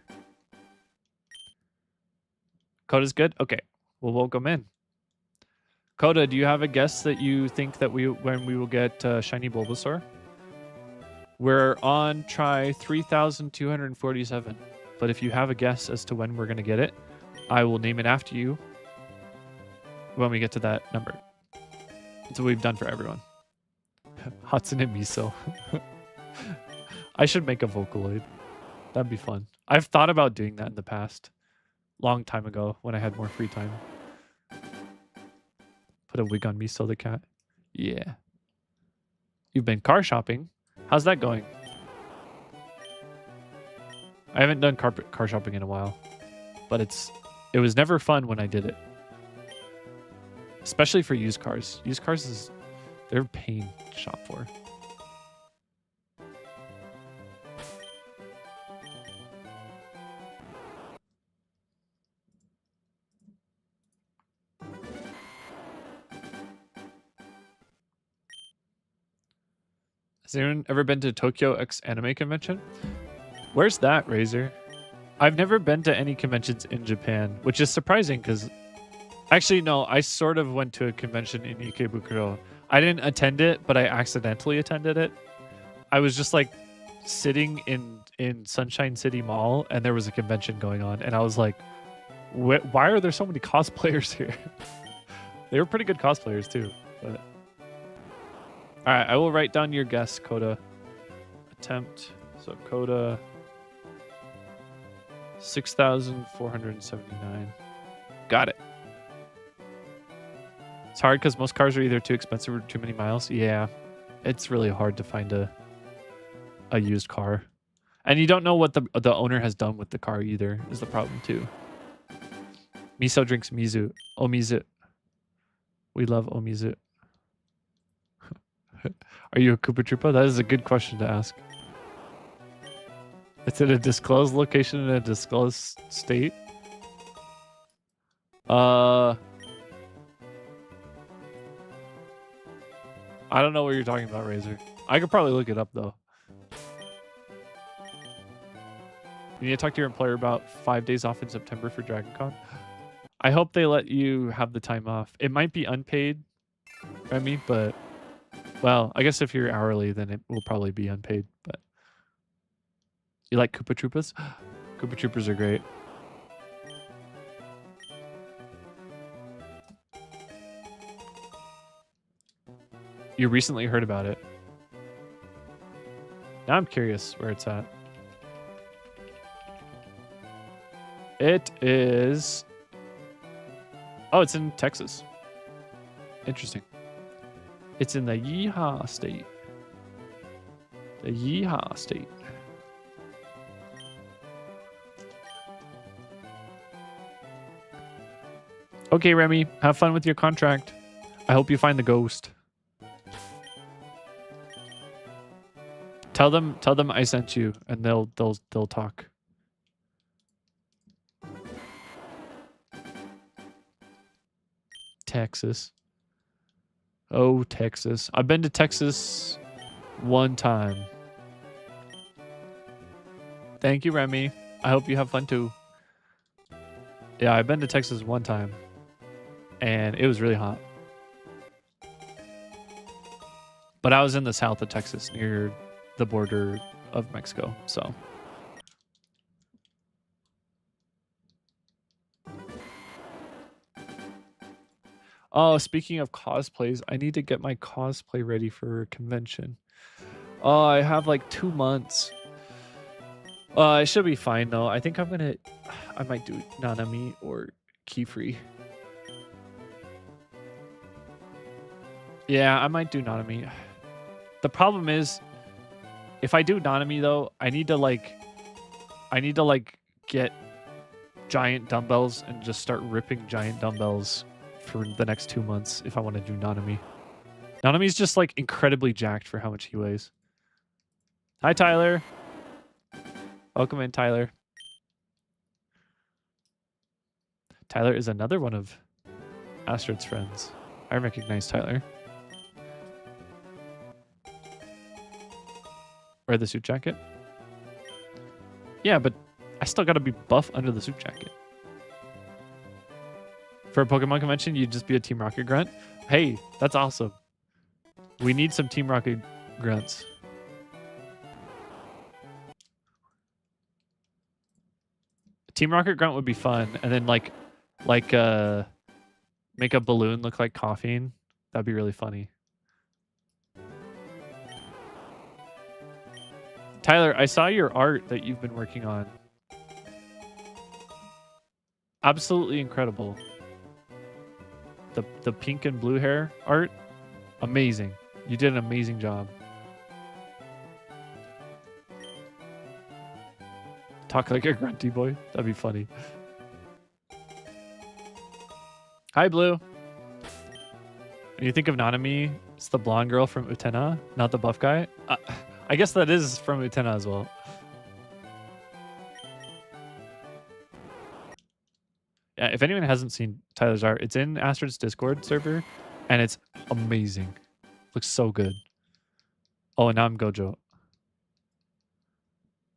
Coda's good? Okay. We'll welcome in. Coda, do you have a guess that you think that when we will get shiny Bulbasaur? We're on try 3,247. But if you have a guess as to when we're going to get it, I will name it after you when we get to that number. That's what we've done for everyone. Hatsune Miso. I should make a Vocaloid. That'd be fun. I've thought about doing that in the past. Long time ago when I had more free time. Put a wig on Miso the cat. Yeah. You've been car shopping? How's that going? I haven't done car shopping in a while. But it was never fun when I did it. especially for used cars. Used cars is they're a pain to shop for. Has anyone ever been to Tokyo X Anime Convention? Where's that, Razor? I've never been to any conventions in Japan, which is surprising because actually, no, I sort of went to a convention in Ikebukuro. I didn't attend it, but I accidentally attended it. I was just like sitting in Sunshine City Mall and there was a convention going on. And I was like, why are there so many cosplayers here? They were pretty good cosplayers too. But all right, I will write down your guess, Coda. Attempt. So Coda 6,479. Got it. It's hard because most cars are either too expensive or too many miles. Yeah, it's really hard to find a used car. And you don't know what the owner has done with the car either is the problem too. Miso drinks Mizu. Omizu. We love Omizu. Are you a Koopa Troopa? That is a good question to ask. It's in a disclosed location in a disclosed state. I don't know what you're talking about, Razor. I could probably look it up though. You need to talk to your employer about 5 days off in September for DragonCon. I hope they let you have the time off. It might be unpaid, Remy, but well, I guess if you're hourly, then it will probably be unpaid. But you like Koopa Troopas? Koopa Troopers are great. You recently heard about it. Now I'm curious where it's at. It is... Oh, it's in Texas. Interesting. It's in the Yeehaw State. The Yeehaw State. Okay, Remy. Have fun with your contract. I hope you find the ghost. Tell them I sent you, and they'll talk. Texas. Oh, Texas. I've been to Texas one time. Thank you, Remy. I hope you have fun too. Yeah, I've been to Texas one time, and it was really hot. But I was in the south of Texas, near the border of Mexico, so. Oh, speaking of cosplays, I need to get my cosplay ready for a convention. Oh, I have like 2 months. It should be fine though. I think I might do Nanami or Keyfree. Yeah, I might do Nanami. The problem is, if I do Nanami though, I need to get giant dumbbells and just start ripping giant dumbbells for the next 2 months if I want to do Nanami. Nanami's just like incredibly jacked for how much he weighs. Hi, Tyler. Welcome in, Tyler. Tyler is another one of Astrid's friends. I recognize Tyler. Wear the suit jacket? Yeah, but I still gotta be buff under the suit jacket. For a Pokemon convention, you'd just be a Team Rocket grunt? Hey, that's awesome. We need some Team Rocket grunts. Team Rocket grunt would be fun, and then make a balloon look like coughing. That'd be really funny. Tyler, I saw your art that you've been working on. Absolutely incredible. The pink and blue hair art, amazing. You did an amazing job. Talk like a grunty boy. That'd be funny. Hi, Blue. When you think of Nanami, it's the blonde girl from Utena, not the buff guy. I guess that is from Utena as well. Yeah, if anyone hasn't seen Tyler's art, it's in Astrid's Discord server, and it's amazing. Looks so good. Oh, and now I'm Gojo.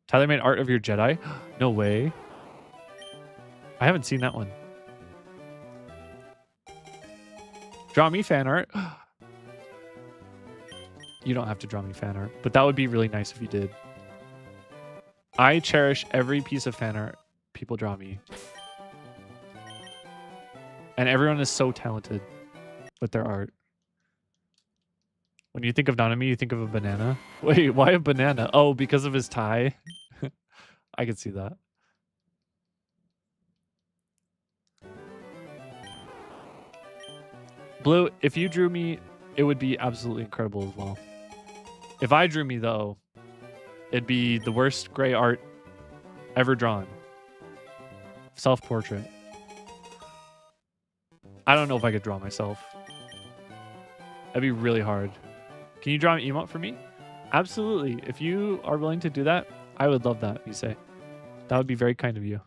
Tyler made art of your Jedi? No way. I haven't seen that one. Draw me fan art. You don't have to draw me fan art, but that would be really nice if you did. I cherish every piece of fan art people draw me. And everyone is so talented with their art. When you think of Nanami, you think of a banana. Wait, why a banana? Oh, because of his tie? I could see that. Blue, if you drew me, it would be absolutely incredible as well. If I drew me, though, it'd be the worst gray art ever drawn. Self-portrait. I don't know if I could draw myself. That'd be really hard. Can you draw an emote for me? Absolutely. If you are willing to do that, I would love that, you say. That would be very kind of you.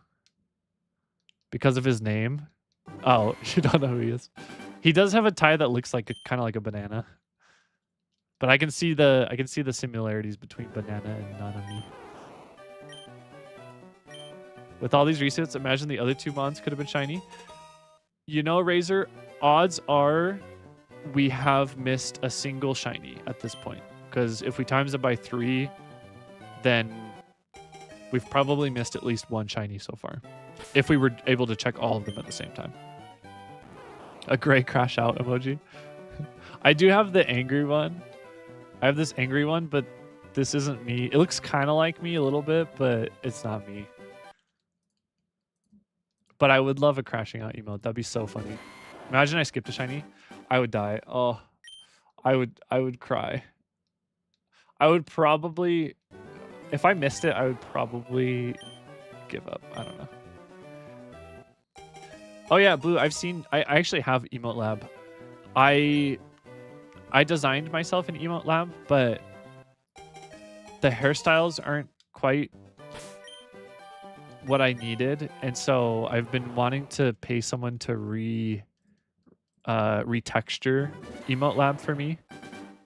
Because of his name? Oh, you don't know who he is. He does have a tie that looks like kind of like a banana. But I can see the similarities between banana and Nanami. With all these resets, imagine the other two mons could have been shiny. You know, Razor, odds are we have missed a single shiny at this point. Because if we times it by 3, then we've probably missed at least one shiny so far. If we were able to check all of them at the same time. A gray crash out emoji. I do have the angry one. I have this angry one, but this isn't me. It looks kind of like me a little bit, but it's not me. But I would love a crashing out emote. That'd be so funny. Imagine I skipped a shiny. I would die. Oh, I would cry. I would probably, if I missed it, I would probably give up. I don't know. Oh yeah, Blue, I actually have Emote Lab. I designed myself an Emote Lab, but the hairstyles aren't quite what I needed, and so I've been wanting to pay someone to retexture Emote Lab for me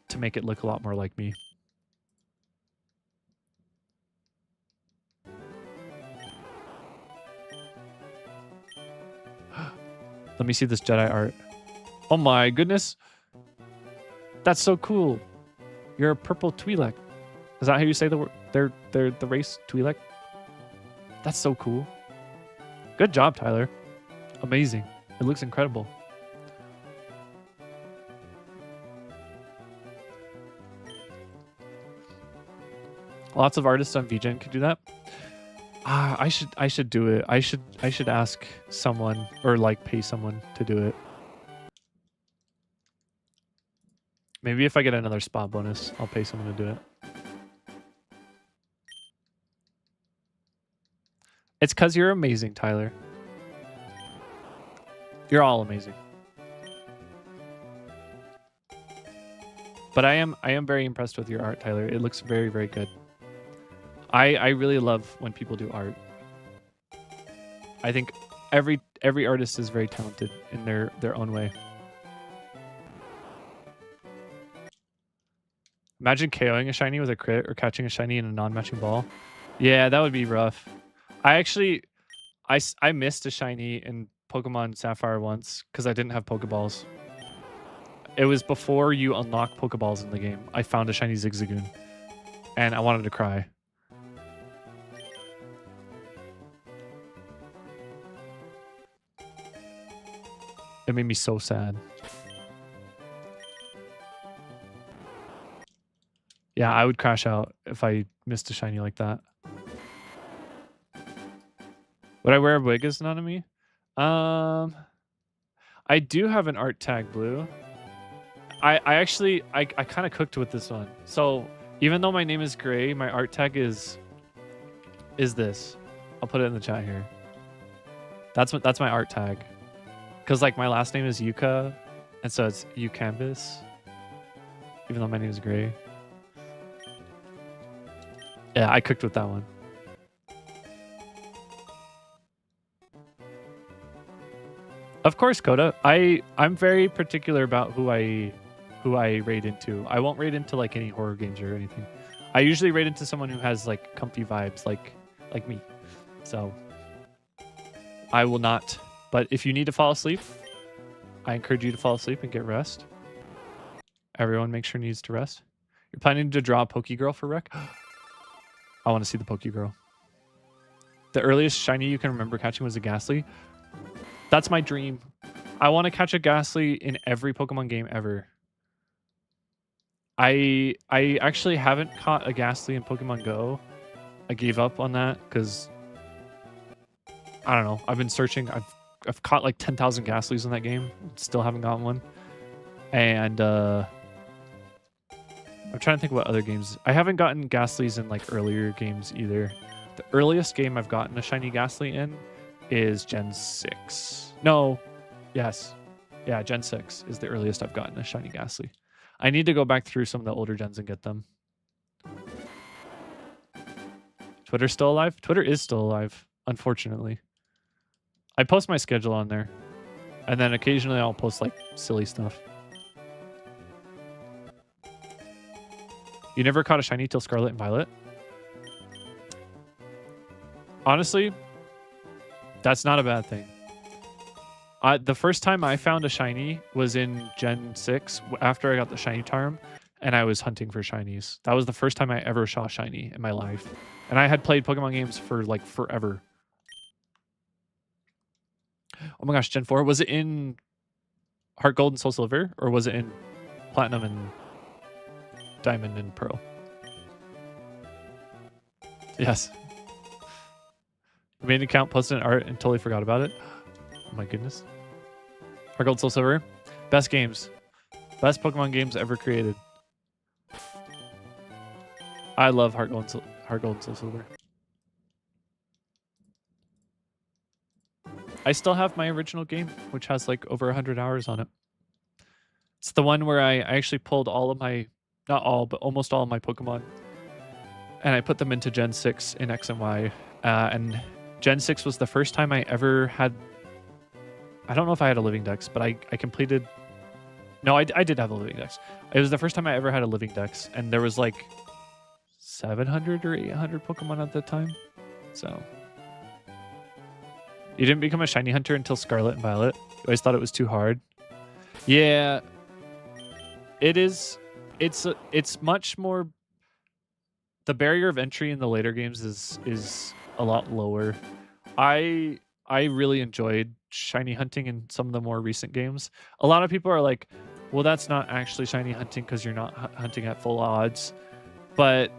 to make it look a lot more like me. Let me see this Jedi art. Oh my goodness. That's so cool. You're a purple Twi'lek. Is that how you say the word? They're the race Twi'lek? That's so cool. Good job, Tyler. Amazing. It looks incredible. Lots of artists on VGen could do that. I should do it. I should ask someone or like pay someone to do it. Maybe if I get another spot bonus, I'll pay someone to do it. It's because you're amazing, Tyler. You're all amazing. But I am very impressed with your art, Tyler. It looks very, very good. I really love when people do art. I think every artist is very talented in their own way. Imagine KOing a shiny with a crit or catching a shiny in a non-matching ball. Yeah, that would be rough. I missed a shiny in Pokemon Sapphire once because I didn't have Pokeballs. It was before you unlock Pokeballs in the game. I found a shiny Zigzagoon and I wanted to cry. It made me so sad. Yeah, I would crash out if I missed a shiny like that. Would I wear a wig as Nanami? I do have an art tag, Blue. I kind of cooked with this one. So even though my name is Gray, my art tag is this. I'll put it in the chat here. That's my art tag. Because like my last name is Yuka, And so it's you canvas, even though my name is Gray. Yeah, I cooked with that one. Of course, Coda. I'm very particular about who I raid into. I won't raid into like any horror games or anything. I usually raid into someone who has like comfy vibes, like me. So I will not. But if you need to fall asleep, I encourage you to fall asleep and get rest. Everyone make sure needs to rest. You're planning to draw a Pokegirl for Rec? I want to see the Pokegirl. The earliest shiny you can remember catching was a Ghastly. That's my dream. I want to catch a Ghastly in every Pokemon game ever. I actually haven't caught a Ghastly in Pokemon Go. I gave up on that because I don't know. I've been searching. I've caught like 10,000 Ghastlies in that game. Still haven't gotten one. And I'm trying to think what other games. I haven't gotten Ghastlies in like earlier games either. The earliest game I've gotten a shiny Ghastly in is Gen 6. No. Yes. Yeah, Gen 6 is the earliest I've gotten a shiny Ghastly. I need to go back through some of the older gens and get them. Twitter's still alive? Twitter is still alive, unfortunately. I post my schedule on there. And then occasionally I'll post like silly stuff. You never caught a shiny till Scarlet and Violet? Honestly, that's not a bad thing. The first time I found a shiny was in Gen 6 after I got the shiny charm and I was hunting for shinies. That was the first time I ever saw a shiny in my life. And I had played Pokemon games for like forever. Oh my gosh, Gen 4. Was it in Heart Gold and Soul Silver? Or was it in Platinum and Diamond and Pearl? Yes. I made an account, posted an art, and totally forgot about it. Oh my goodness. Heart Gold, Soul Silver. Best games. Best Pokemon games ever created. I love Heart Gold and Soul Silver. I still have my original game, which has like over 100 hours on it. It's the one where I actually pulled all of my, not all, but almost all of my Pokemon. And I put them into Gen 6 in X and Y. And Gen 6 was the first time I ever had, I don't know if I had a living dex, but I completed, no, I did have a living dex. It was the first time I ever had a living dex. And there was like 700 or 800 Pokemon at the time. So you didn't become a shiny hunter until Scarlet and Violet. You always thought it was too hard. Yeah, it is. It's much more. The barrier of entry in the later games is a lot lower. I really enjoyed shiny hunting in some of the more recent games. A lot of people are like, well, that's not actually shiny hunting because you're not hunting at full odds. But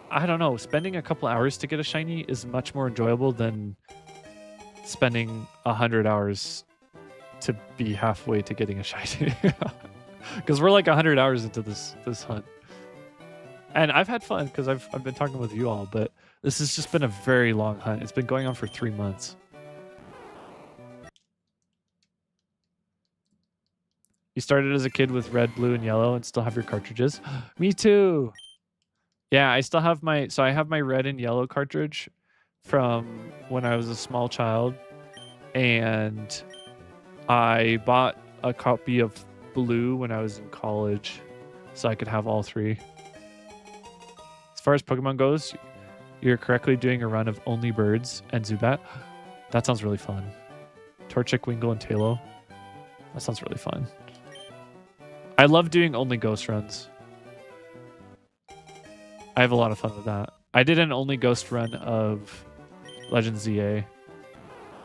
I don't know. Spending a couple hours to get a shiny is much more enjoyable than spending 100 hours to be halfway to getting a shiny. Because we're like 100 hours into this hunt. And I've had fun because I've been talking with you all, but this has just been a very long hunt. It's been going on for 3 months. You started as a kid with red, blue, and yellow and still have your cartridges? Me too! Yeah, I still have my... So I have my red and yellow cartridge from when I was a small child. And I bought a copy of blue when I was in college so I could have all three. As far as Pokemon goes, you're correctly doing a run of only birds and Zubat. That sounds really fun. Torchic, Wingull, and Tailo. That sounds really fun. I love doing only ghost runs. I have a lot of fun with that. I did an only ghost run of Legends ZA.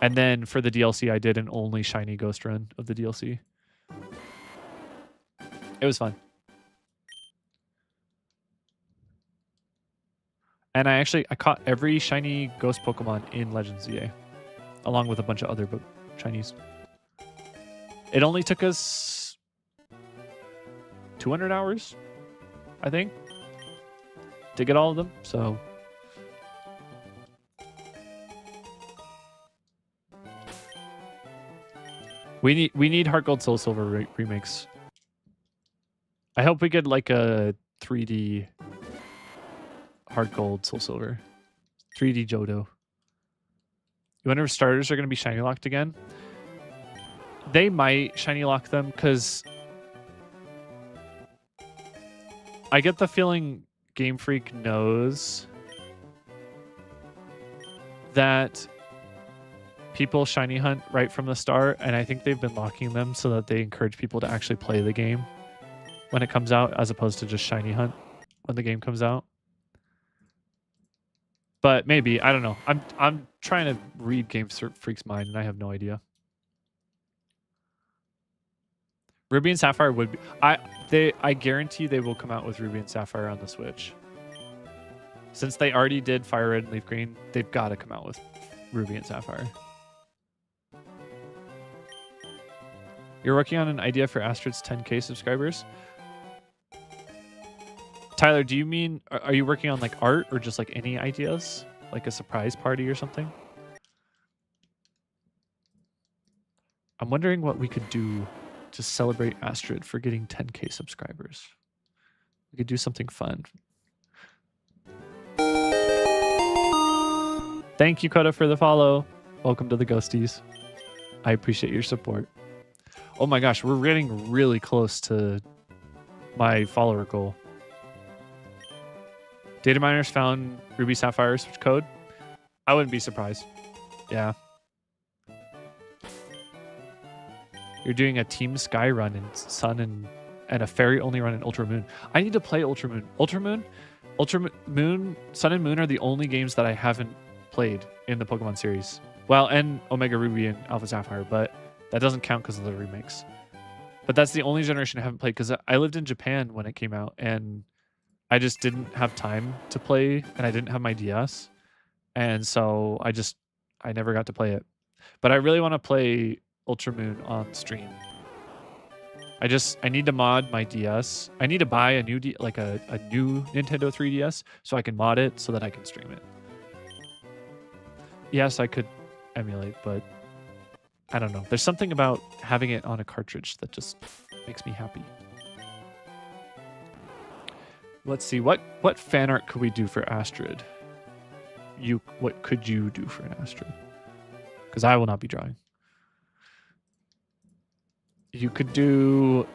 And then for the DLC, I did an only shiny ghost run of the DLC. It was fun. And I caught every shiny ghost Pokemon in Legends ZA, along with a bunch of other shinies. It only took us 200 hours, I think, to get all of them. So We need Heart Gold Soul Silver remakes. I hope we get like a 3D Heart Gold Soul Silver. 3D Johto. You wonder if starters are going to be shiny locked again? They might shiny lock them because I get the feeling Game Freak knows that people shiny hunt right from the start, and I think they've been locking them so that they encourage people to actually play the game when it comes out, as opposed to just shiny hunt when the game comes out. But maybe, I don't know. I'm trying to read Game Freak's mind, and I have no idea. Ruby and Sapphire would be... I guarantee they will come out with Ruby and Sapphire on the Switch. Since they already did Fire Red and Leaf Green, they've got to come out with Ruby and Sapphire. You're working on an idea for Astrid's 10K subscribers? Tyler, do you mean... Are you working on like art or just like any ideas? Like a surprise party or something? I'm wondering what we could do to celebrate Astrid for getting 10K subscribers. We could do something fun. Thank you, Coda, for the follow. Welcome to the Ghosties. I appreciate your support. Oh my gosh, we're getting really close to my follower goal. Data miners found Ruby Sapphire switch code. I wouldn't be surprised. Yeah. You're doing a Team Sky run in Sun and a Fairy only run in Ultra Moon. I need to play Ultra Moon. Ultra Moon, Sun and Moon are the only games that I haven't played in the Pokemon series. Well, and Omega Ruby and Alpha Sapphire, but that doesn't count because of the remakes. But that's the only generation I haven't played because I lived in Japan when it came out, and I just didn't have time to play, and I didn't have my DS, and so I never got to play it. But I really want to play Ultra Moon on stream. I need to mod my DS. I need to buy a new a new Nintendo 3DS so I can mod it so that I can stream it. Yes, I could emulate, but I don't know. There's something about having it on a cartridge that just makes me happy. Let's see, what fan art could we do for Astrid? What could you do for an Astrid? Because I will not be drawing. You could do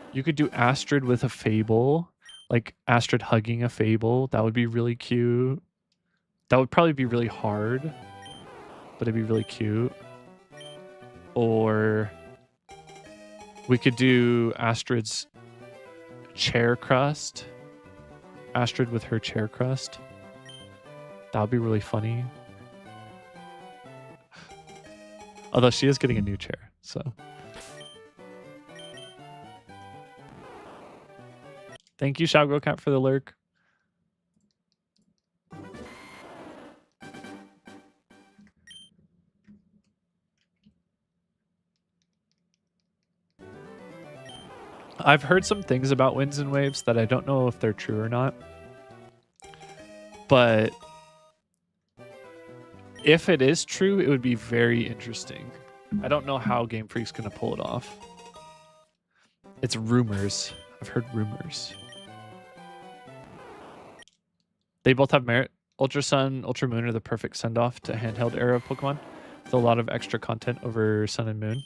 Astrid with a Fable, like Astrid hugging a Fable. That would be really cute. That would probably be really hard, but it'd be really cute. Or we could do Astrid's chair crust. Astrid with her chair crust. That would be really funny. Although she is getting a new chair, so. Thank you, Showgirl Cat, for the lurk. I've heard some things about Winds and Waves that I don't know if they're true or not. But if it is true, it would be very interesting. I don't know how Game Freak's going to pull it off. It's rumors. I've heard rumors. They both have merit. Ultra Sun, Ultra Moon are the perfect send-off to handheld era of Pokemon, with a lot of extra content over Sun and Moon.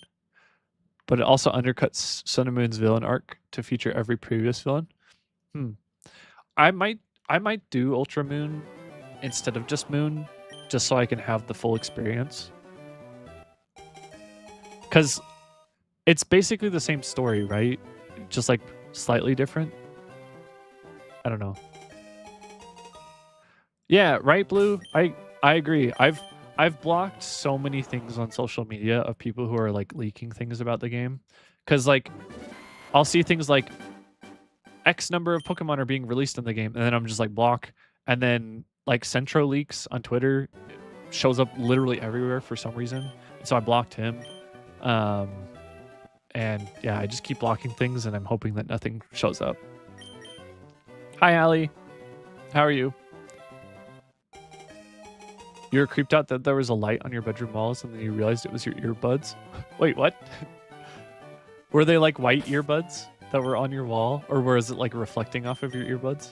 But it also undercuts Sun and Moon's villain arc to feature every previous villain. I might do Ultra Moon instead of just Moon, just so I can have the full experience. Because it's basically the same story, right? Just like slightly different. I don't know. Yeah, right, Blue? I agree. I've blocked so many things on social media of people who are like leaking things about the game. Because like I'll see things like X number of Pokemon are being released in the game, and then I'm just like block. And then like Centro Leaks on Twitter shows up literally everywhere for some reason. So I blocked him. And yeah, I just keep blocking things and I'm hoping that nothing shows up. Hi, Allie. How are you? You were creeped out that there was a light on your bedroom walls and then you realized it was your earbuds? Wait, what? Were they like white earbuds that were on your wall? Or was it like reflecting off of your earbuds?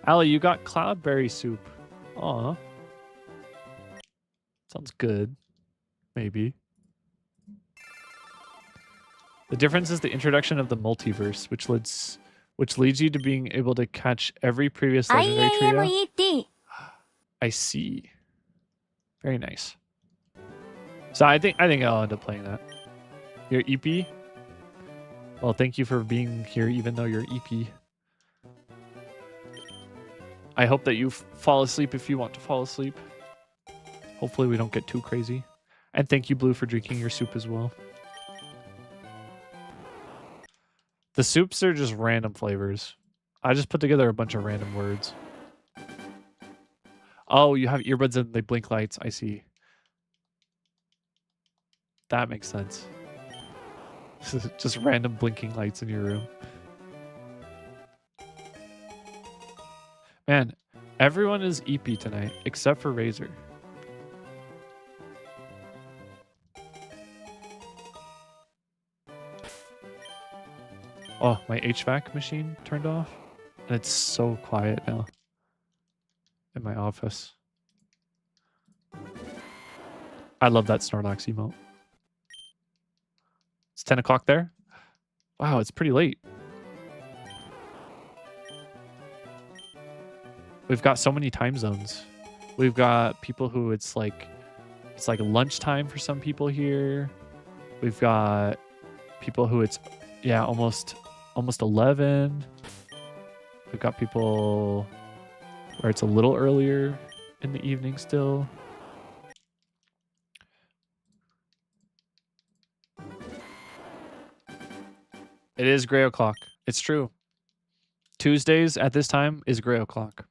Allie, you got cloudberry soup. Aw. Sounds good. Maybe. The difference is the introduction of the multiverse, which leads you to being able to catch every previous legendary trio.
IAMET.
I see. Very nice. So I think I'll end up playing that. Your EP? Well, thank you for being here even though you're EP. I hope that you fall asleep if you want to fall asleep. Hopefully we don't get too crazy. And thank you, Blue, for drinking your soup as well. The soups are just random flavors. I just put together a bunch of random words. Oh, you have earbuds and they blink lights. I see. That makes sense. Just random blinking lights in your room. Man, everyone is EP tonight except for Razor. Oh, my HVAC machine turned off. And it's so quiet now in my office. I love that Snorlax emote. It's 10 o'clock there. Wow, it's pretty late. We've got so many time zones. We've got people who it's like lunchtime for some people here. We've got people who it's almost 11. We've got people where it's a little earlier in the evening still. It is gray o'clock. It's true. Tuesdays at this time is gray o'clock.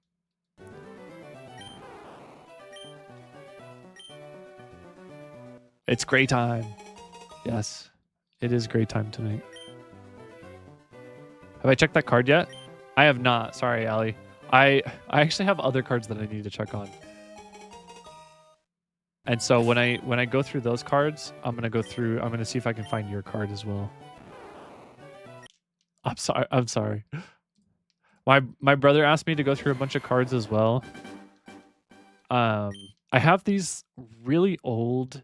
It's gray time. Yes, it is gray time tonight. Have I checked that card yet? I have not. Sorry, Allie. I actually have other cards that I need to check on. And so when I go through those cards, I'm gonna see if I can find your card as well. I'm sorry. My brother asked me to go through a bunch of cards as well. I have these really old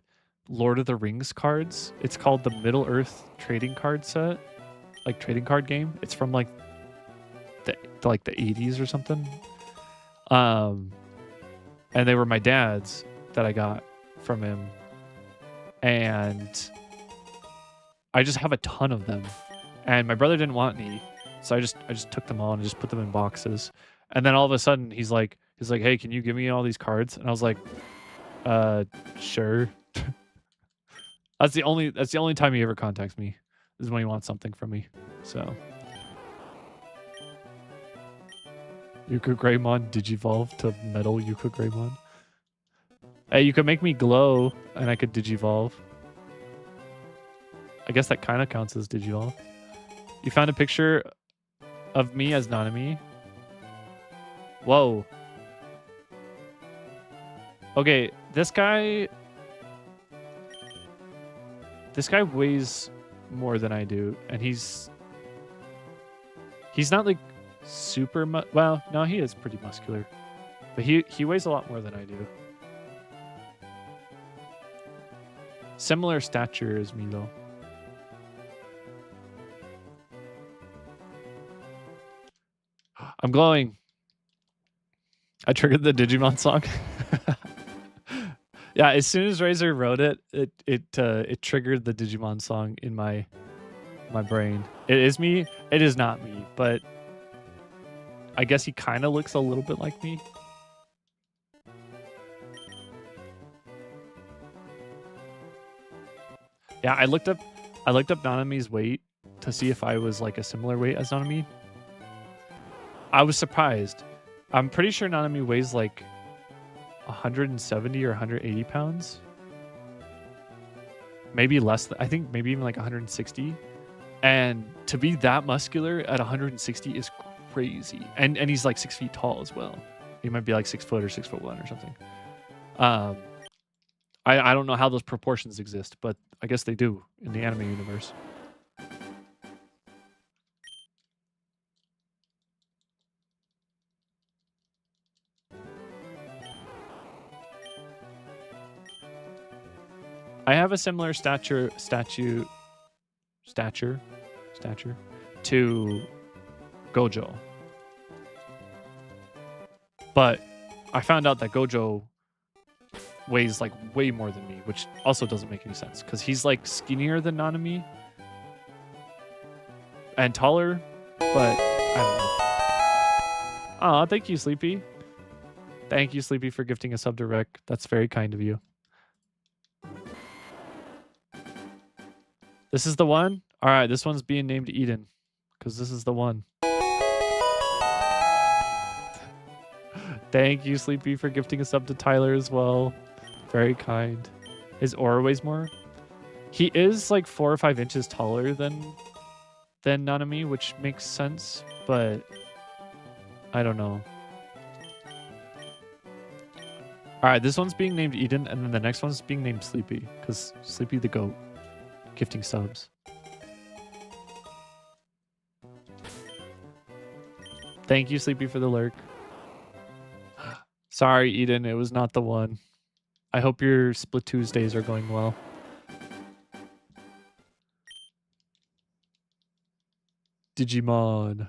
Lord of the Rings cards. It's called the Middle Earth trading card set, like trading card game. It's from like the 80s or something. And they were my dad's that I got from him. And I just have a ton of them. And my brother didn't want any, so I just took them all and just put them in boxes. And then all of a sudden he's like, "Hey, can you give me all these cards?" And I was like, sure." That's the only time he ever contacts me, is when he wants something from me. So Yuka Greymon Digivolve to Metal Yuka Greymon. Hey, you could make me glow and I could Digivolve. I guess that kind of counts as Digivolve. You found a picture of me as Nanami? Whoa. Okay, this guy weighs more than I do, and he's not like super well, no, he is pretty muscular. But he weighs a lot more than I do. Similar stature as me though. I'm glowing. I triggered the Digimon song. Yeah, as soon as Razor wrote it, it triggered the Digimon song in my brain. It is me. It is not me, but I guess he kind of looks a little bit like me. Yeah, I looked up Nanami's weight to see if I was like a similar weight as Nanami. I was surprised. I'm pretty sure Nanami weighs like 170 or 180 pounds. Maybe less. I think maybe even like 160. And to be that muscular at 160 is crazy. And he's like 6 feet tall as well. He might be like 6 foot or 6'1" or something. I don't know how those proportions exist, but I guess they do in the anime universe. I have a similar stature to Gojo. But I found out that Gojo weighs like way more than me, which also doesn't make any sense because he's like skinnier than Nanami and taller, but I don't know. Aw, thank you, Sleepy. Thank you, Sleepy, for gifting a sub to Rick. That's very kind of you. This is the one? All right, this one's being named Eden because this is the one. Thank you, Sleepy, for gifting a sub to Tyler as well. Very kind. His aura weighs more. He is like 4 or 5 inches taller than Nanami, which makes sense, but I don't know. All right, this one's being named Eden, and then the next one's being named Sleepy because Sleepy the goat gifting subs. Thank you, Sleepy, for the lurk. Sorry, Eden, it was not the one. I hope your Split Tuesdays are going well. Digimon.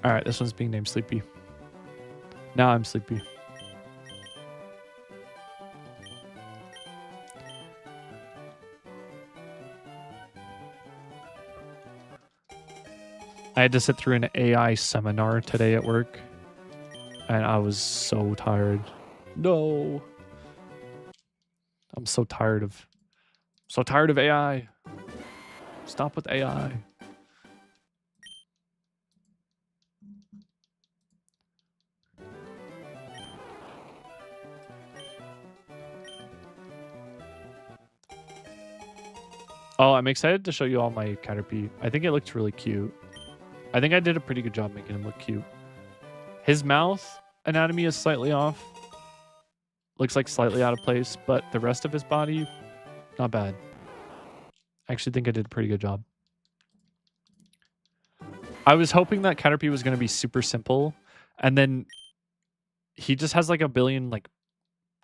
All right, this one's being named Sleepy. Now I'm sleepy. I had to sit through an AI seminar today at work, and I was so tired. No. I'm so tired of AI. Stop with AI. Oh, I'm excited to show you all my Caterpie. I think it looks really cute. I think I did a pretty good job making him look cute. His mouth anatomy is slightly off. Looks like slightly out of place, but the rest of his body, not bad. I actually think I did a pretty good job. I was hoping that Caterpie was going to be super simple, and then he just has like a billion like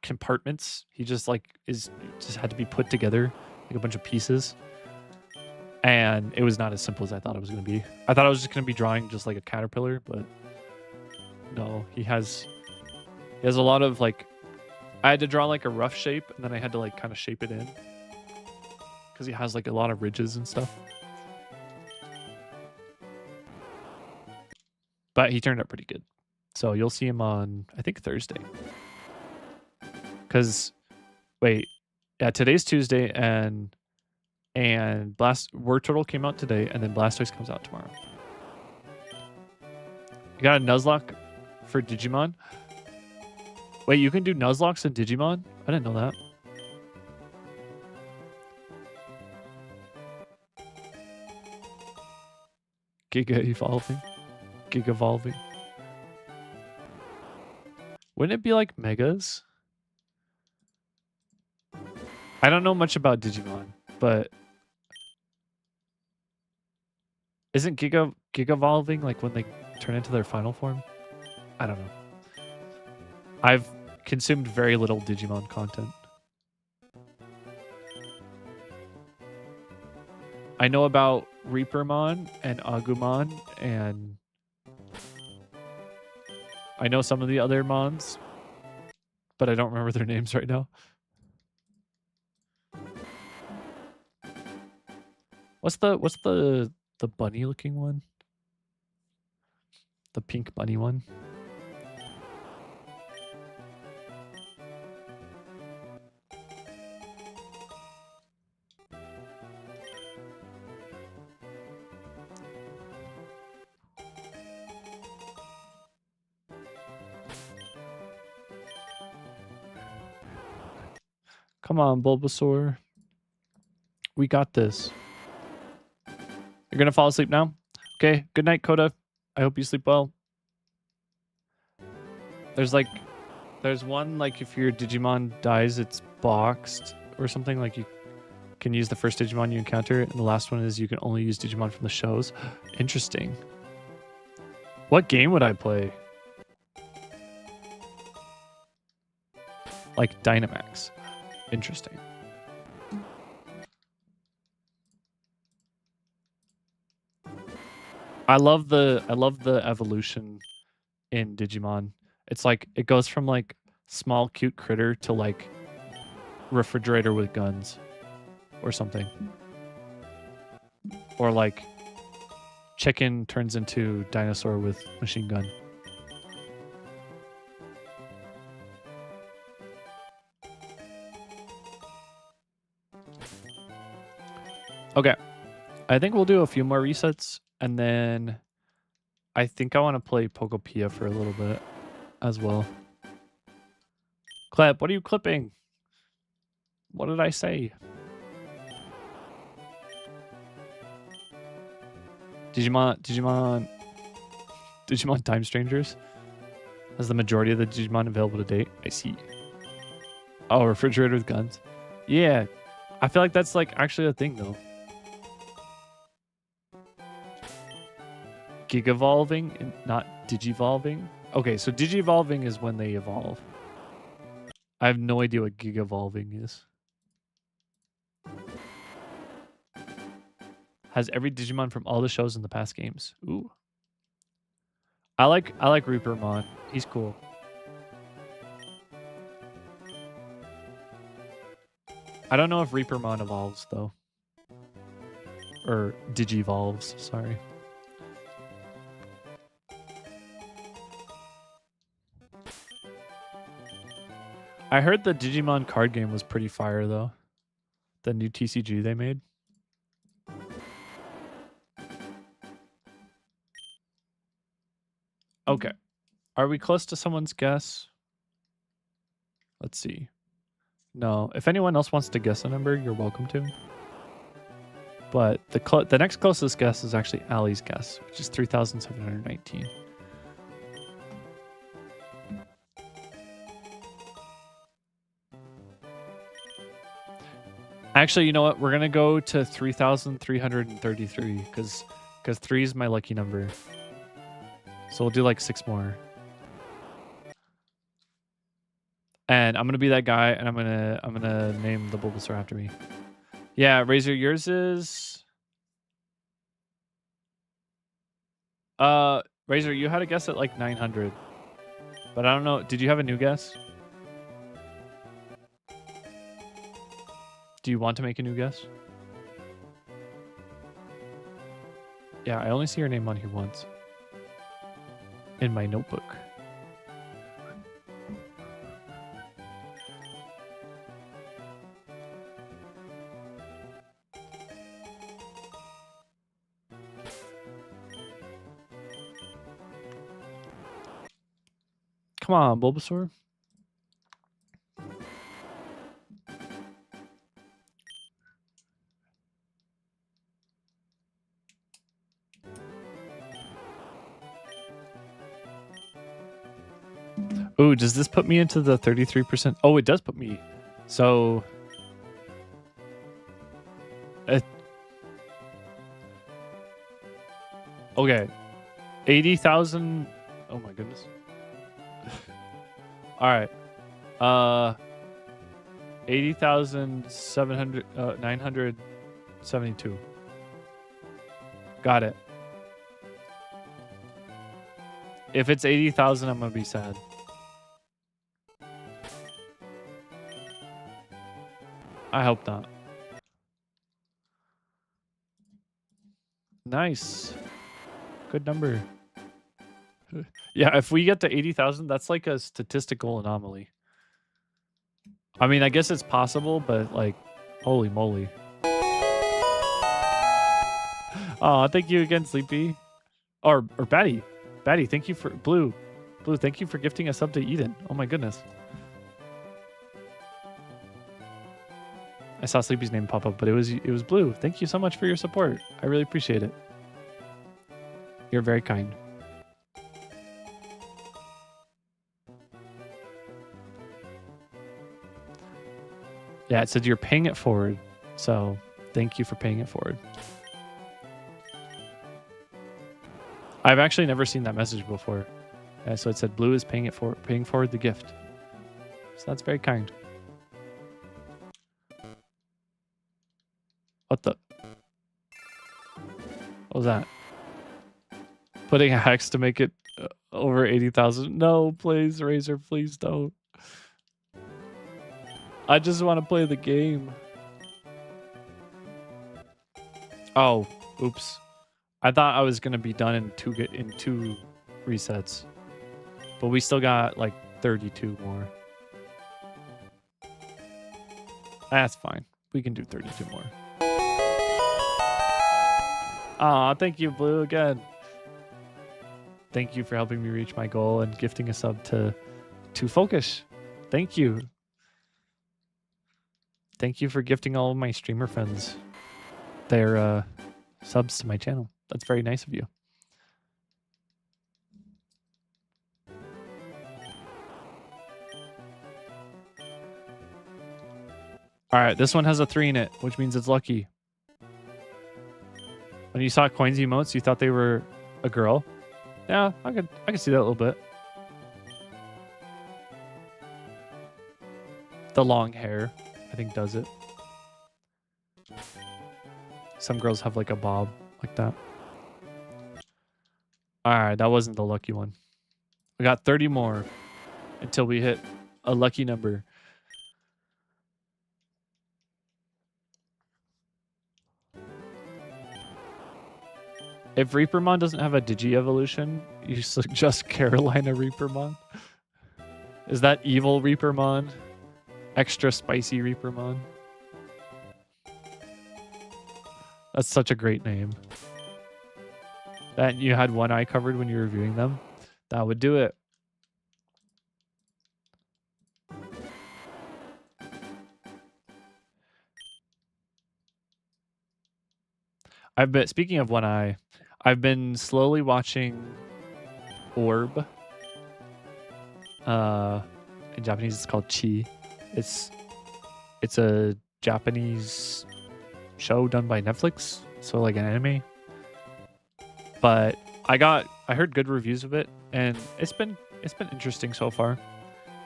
compartments. He just like just had to be put together like a bunch of pieces. And it was not as simple as I thought it was going to be. I thought I was just going to be drawing just like a caterpillar, but no, he has a lot of like, I had to draw like a rough shape and then I had to like kind of shape it in because he has like a lot of ridges and stuff. But he turned out pretty good. So you'll see him on, I think, Thursday. Because, wait, yeah, today's Tuesday and Word Turtle came out today, and then Blastoise comes out tomorrow. You got a Nuzlocke for Digimon? Wait, you can do Nuzlocks in Digimon? I didn't know that. Giga evolving. Giga evolving. Wouldn't it be like Megas? I don't know much about Digimon, but isn't Giga evolving like when they turn into their final form? I don't know. I've consumed very little Digimon content. I know about Reapermon and Agumon, and I know some of the other Mons, but I don't remember their names right now. What's the bunny looking one? The pink bunny one? Come on, Bulbasaur. We got this. You're gonna fall asleep now? Okay, good night, Coda. I hope you sleep well. There's one, like, if your Digimon dies, it's boxed or something. Like, you can use the first Digimon you encounter, and the last one is you can only use Digimon from the shows. Interesting. What game would I play? Like Dynamax. Interesting. I love the evolution in Digimon. It's like it goes from like small cute critter to like refrigerator with guns or something. Or like chicken turns into dinosaur with machine gun. Okay. I think we'll do a few more resets, and then I think I want to play Pokopia for a little bit as well. Clip, what are you clipping? What did I say? Digimon Time Strangers has the majority of the Digimon available to date. I see. Oh, refrigerator with guns. Yeah, I feel like that's like actually a thing though. Gigavolving and not Digivolving. Okay, so Digivolving is when they evolve. I have no idea what Gigavolving is. Has every Digimon from all the shows in the past games. Ooh. I like Reapermon. He's cool. I don't know if Reapermon evolves though. Or Digivolves, sorry. I heard the Digimon card game was pretty fire though. The new TCG they made. Okay. Are we close to someone's guess? Let's see. No. If anyone else wants to guess a number, you're welcome to. But the next closest guess is actually Allie's guess, which is 3,719. Actually, you know what? We're going to go to 3,333 because 3 is my lucky number. So we'll do like 6 more. And I'm going to be that guy, and I'm going to name the Bulbasaur after me. Yeah, Razor, yours is Razor, you had a guess at like 900. But I don't know. Did you have a new guess? Do you want to make a new guess? Yeah, I only see your name on here once. In my notebook. Come on, Bulbasaur. Ooh, does this put me into the 33%? Oh, it does put me. So... okay. 80,000... Oh my goodness. Alright. 972. Got it. If it's 80,000, I'm gonna be sad. I hope not. Nice. Good number. Yeah, if we get to 80,000, that's like a statistical anomaly. I mean, I guess it's possible, but like, holy moly. Oh, thank you again, Sleepy. Or Batty. Batty, thank you for... Blue, thank you for gifting a sub to Eden. Oh my goodness. I saw Sleepy's name pop up, but it was Blue. Thank you so much for your support. I really appreciate it. You're very kind. Yeah, it said you're paying it forward. So thank you for paying it forward. I've actually never seen that message before. So it said Blue is paying forward the gift. So that's very kind. What the? What was that? Putting a hex to make it over 80,000. No, please, Razor, please don't. I just want to play the game. Oh, oops. I thought I was gonna be done in two resets, but we still got like 32 more. That's fine. We can do 32 more. Aw, thank you, Blue, again. Thank you for helping me reach my goal and gifting a sub to Focus. Thank you. Thank you for gifting all of my streamer friends their subs to my channel. That's very nice of you. All right, this one has a 3 in it, which means it's lucky. When you saw coins emotes, you thought they were a girl? Yeah, I could see that a little bit. The long hair, I think, does it. Some girls have like a bob like that. All right, that wasn't the lucky one. We got 30 more until we hit a lucky number. If Reapermon doesn't have a Digi-evolution, you suggest Carolina Reapermon? Is that evil Reapermon? Extra spicy Reapermon? That's such a great name. That you had one eye covered when you were reviewing them? That would do it. Speaking of one eye, I've been slowly watching Orb. In Japanese, it's called Chi. It's a Japanese show done by Netflix, so like an anime. But I heard good reviews of it, and it's been interesting so far.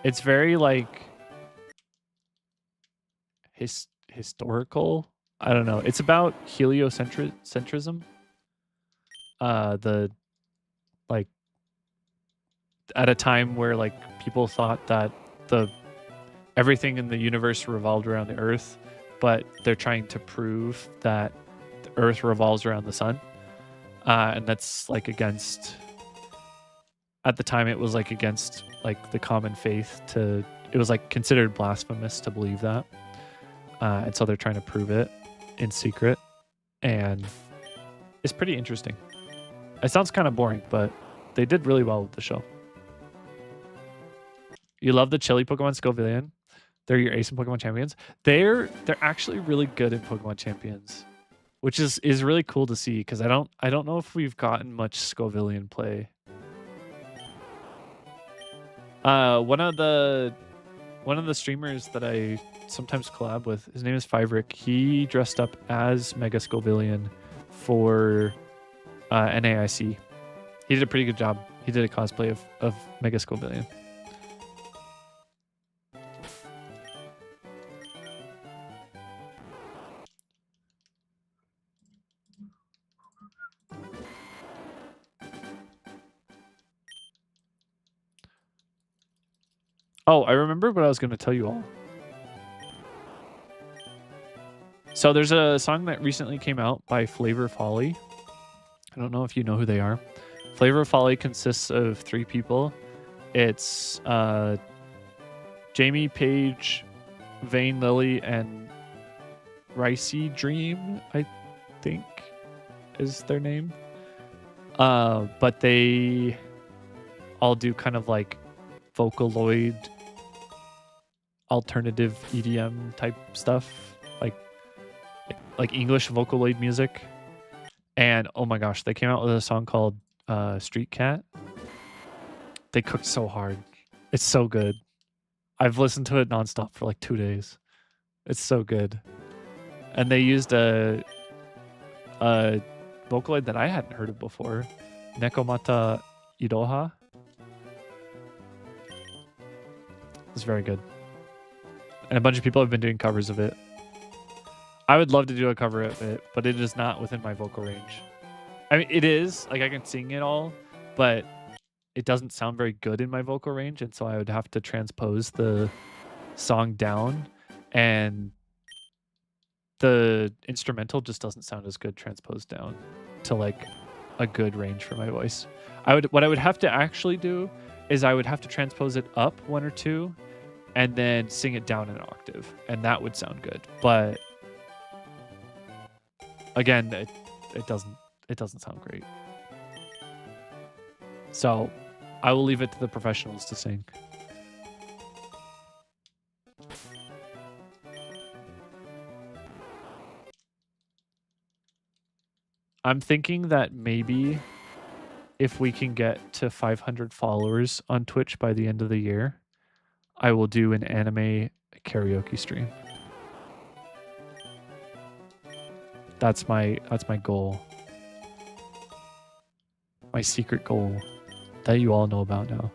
It's very like historical. I don't know. It's about heliocentrism. The like at a time where like people thought that everything in the universe revolved around the Earth, but they're trying to prove that the Earth revolves around the sun, and that's like against. At the time, it was like against like the common faith to. It was like considered blasphemous to believe that, and so they're trying to prove it in secret, and it's pretty interesting. It sounds kind of boring, but they did really well with the show. You love the chili Pokemon Scovillian? They're your ace in Pokemon Champions. They're actually really good in Pokemon Champions, which is really cool to see because I don't know if we've gotten much Scovillian play. One of the streamers that I sometimes collab with, his name is Fiverick. He dressed up as Mega Scovillian for NAIC. He did a pretty good job. He did a cosplay of Mega Scovillian. Oh, I remember what I was going to tell you all. So there's a song that recently came out by Flavor Folly. I don't know if you know who they are. Flavor Folly consists of 3 people. It's Jamie, Page, Vane Lily, and Ricey Dream, I think is their name. But they all do kind of like Vocaloid alternative EDM type stuff, like English Vocaloid music. And oh my gosh, they came out with a song called Street Cat. They cooked so hard. It's so good. I've listened to it nonstop for like 2 days. It's so good. And they used a Vocaloid that I hadn't heard of before. Nekomata Iroha. It's very good. And a bunch of people have been doing covers of it. I would love to do a cover of it, but it is not within my vocal range. I mean, it is. Like, I can sing it all, but it doesn't sound very good in my vocal range, and so I would have to transpose the song down, and the instrumental just doesn't sound as good transposed down to like a good range for my voice. What I would have to actually do is I would have to transpose it up 1 or 2 and then sing it down an octave, and that would sound good. But again, it doesn't sound great. So I will leave it to the professionals to sing. I'm thinking that maybe if we can get to 500 followers on Twitch by the end of the year, I will do an anime karaoke stream. That's my goal. My secret goal that you all know about now.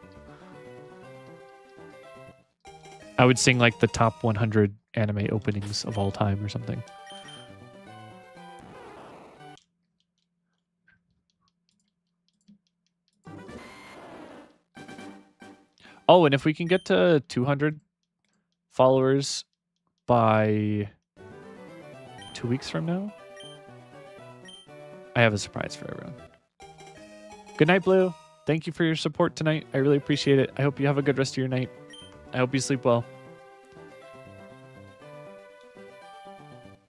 I would sing like the top 100 anime openings of all time or something. Oh, and if we can get to 200 followers by 2 weeks from now, I have a surprise for everyone. Good night, Blue. Thank you for your support tonight. I really appreciate it. I hope you have a good rest of your night. I hope you sleep well.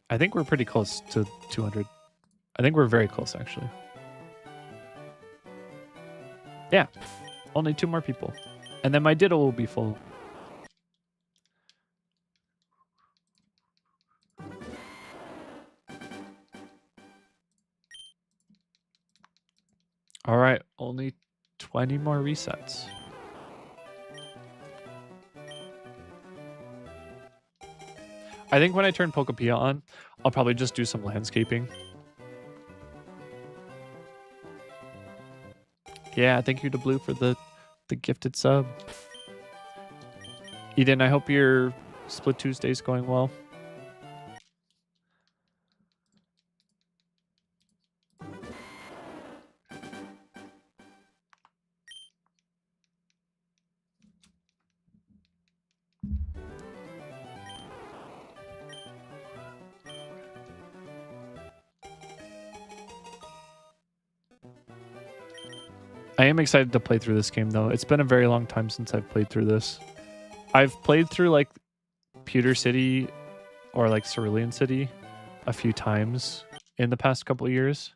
I think we're pretty close to 200. I think we're very close, actually. Yeah, only 2 more people. And then my Ditto will be full. All right, only 20 more resets. I think when I turn Pokepia on, I'll probably just do some landscaping. Yeah, thank you to Blue for the gifted sub. Eden, I hope your Split Tuesday's going well. I am excited to play through this game, though. It's been a very long time since I've played through this. I've played through, like, Pewter City or, like, Cerulean City a few times in the past couple of years,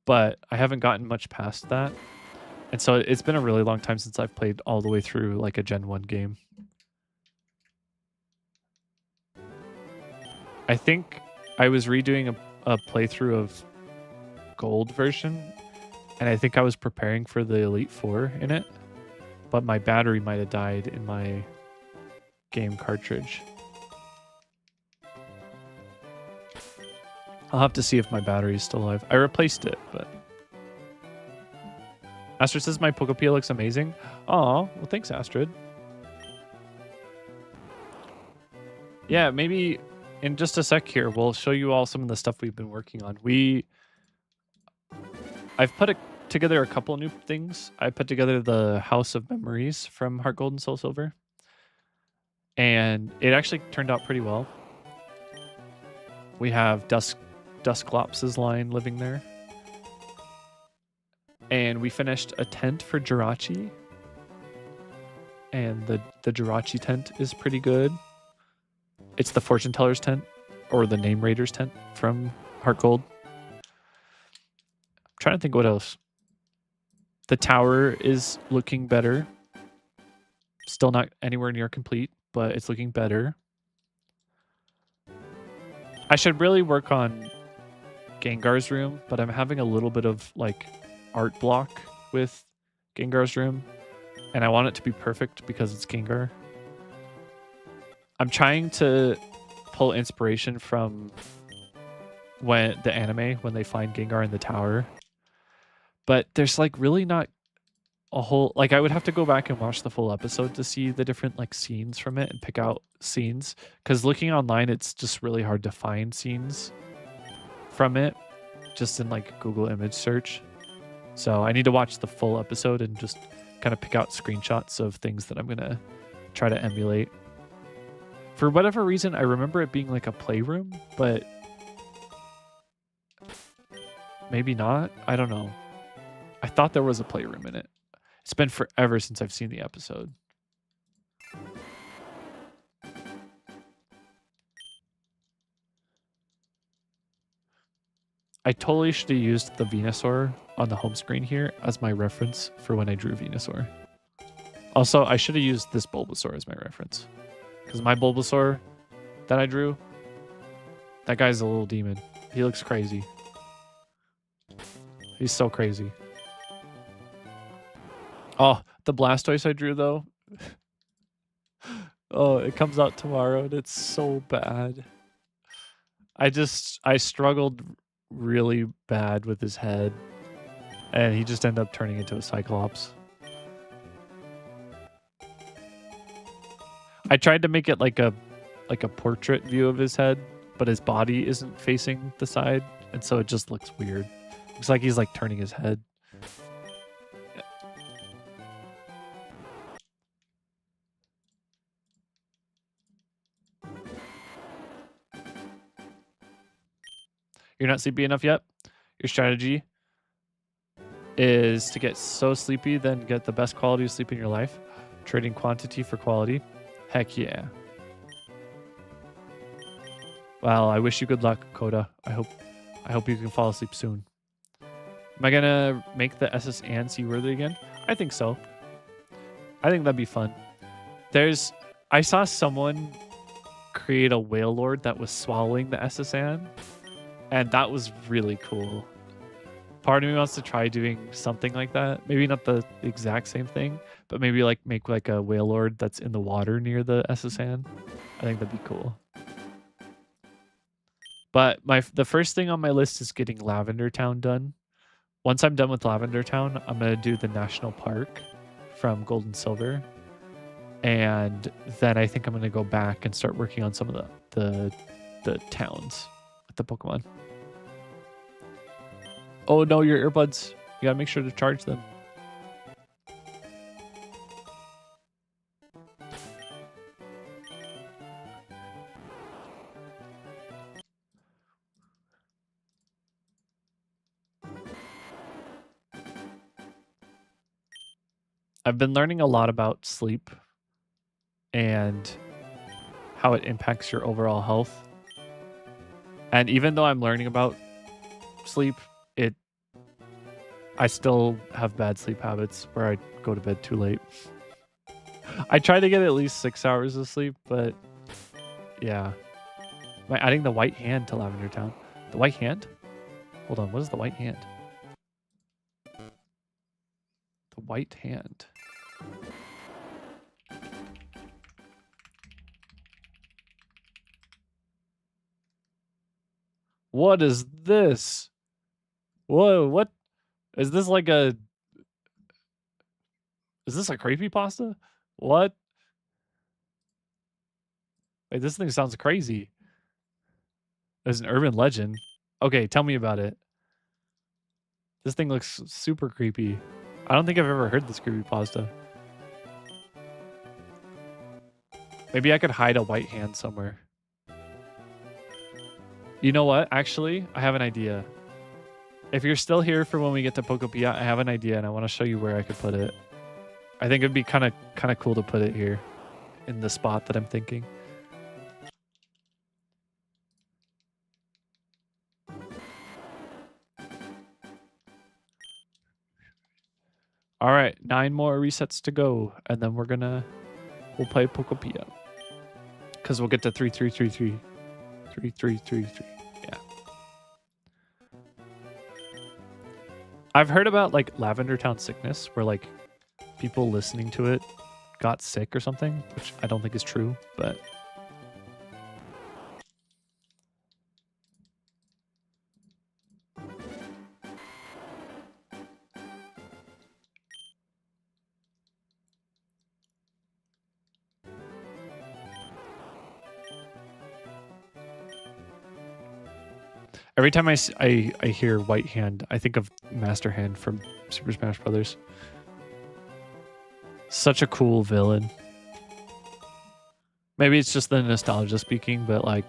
but I haven't gotten much past that. And so it's been a really long time since I've played all the way through, like, a Gen 1 game. I think I was redoing a playthrough of Gold version, and I think I was preparing for the Elite Four in it, but my battery might have died in my game cartridge. I'll have to see if my battery is still alive. I replaced it, but... Astrid says my Pokepia looks amazing. Aw, well thanks, Astrid. Yeah, maybe in just a sec here, we'll show you all some of the stuff we've been working on. I've put together a couple new things. I put together the House of Memories from Heart Gold and Soul Silver, and it actually turned out pretty well. We have Dusclops' line living there, and we finished a tent for Jirachi, and the Jirachi tent is pretty good. It's the Fortune Teller's tent, or the Name Raider's tent from Heart Gold. I'm trying to think what else. The tower is looking better. Still not anywhere near complete, but it's looking better. I should really work on Gengar's room, but I'm having a little bit of like art block with Gengar's room, and I want it to be perfect because it's Gengar. I'm trying to pull inspiration from when the anime when they find Gengar in the tower. But there's like really not a whole like I would have to go back and watch the full episode to see the different like scenes from it and pick out scenes, because looking online it's just really hard to find scenes from it just in like Google image search. So I need to watch the full episode and just kind of pick out screenshots of things that I'm gonna try to emulate. For whatever reason, I remember it being like a playroom, but maybe not. I don't know. I thought there was a playroom in it. It's been forever since I've seen the episode. I totally should have used the Venusaur on the home screen here as my reference for when I drew Venusaur. Also, I should have used this Bulbasaur as my reference, because my Bulbasaur that I drew, that guy's a little demon. He looks crazy. He's so crazy. Oh, the Blastoise I drew though. Oh, it comes out tomorrow and it's so bad. I struggled really bad with his head, and he just ended up turning into a Cyclops. I tried to make it like a portrait view of his head, but his body isn't facing the side, and so it just looks weird. Looks like he's like turning his head. You're not sleepy enough yet? Your strategy is to get so sleepy, then get the best quality of sleep in your life. Trading quantity for quality. Heck yeah. Well, I wish you good luck, Coda. I hope you can fall asleep soon. Am I gonna make the SS and seaworthy again? I think so. I think that'd be fun. I saw someone create a whale lord that was swallowing the SS and that was really cool. Part of me wants to try doing something like that. Maybe not the exact same thing, but maybe like make like a whale lord that's in the water near the SS. I think that'd be cool. But the first thing on my list is getting Lavender Town done. Once I'm done with Lavender Town, I'm gonna do the national park from Gold and Silver, and then I think I'm gonna go back and start working on some of the towns with the Pokemon. Oh no, your earbuds! You gotta make sure to charge them. I've been learning a lot about sleep and how it impacts your overall health. And even though I'm learning about sleep, I still have bad sleep habits where I go to bed too late. I try to get at least 6 hours of sleep, but yeah. Am I adding the white hand to Lavender Town? The white hand? Hold on, what is the white hand? The white hand. What is this? Whoa, what? Is this like a... Is this a creepypasta? What? Wait, this thing sounds crazy. There's an urban legend. Okay, tell me about it. This thing looks super creepy. I don't think I've ever heard this creepypasta. Maybe I could hide a white hand somewhere. You know what? Actually, I have an idea. If you're still here for when we get to Pokopia, I have an idea and I want to show you where I could put it. I think it'd be kind of cool to put it here in the spot that I'm thinking. All right, 9 more resets to go, and then we'll play Pokopia. Because we'll get to 3333. 3333. Yeah. I've heard about like Lavender Town sickness, where like people listening to it got sick or something, which I don't think is true, but Every time I hear White Hand, I think of Master Hand from Super Smash Brothers. Such a cool villain. Maybe it's just the nostalgia speaking, but like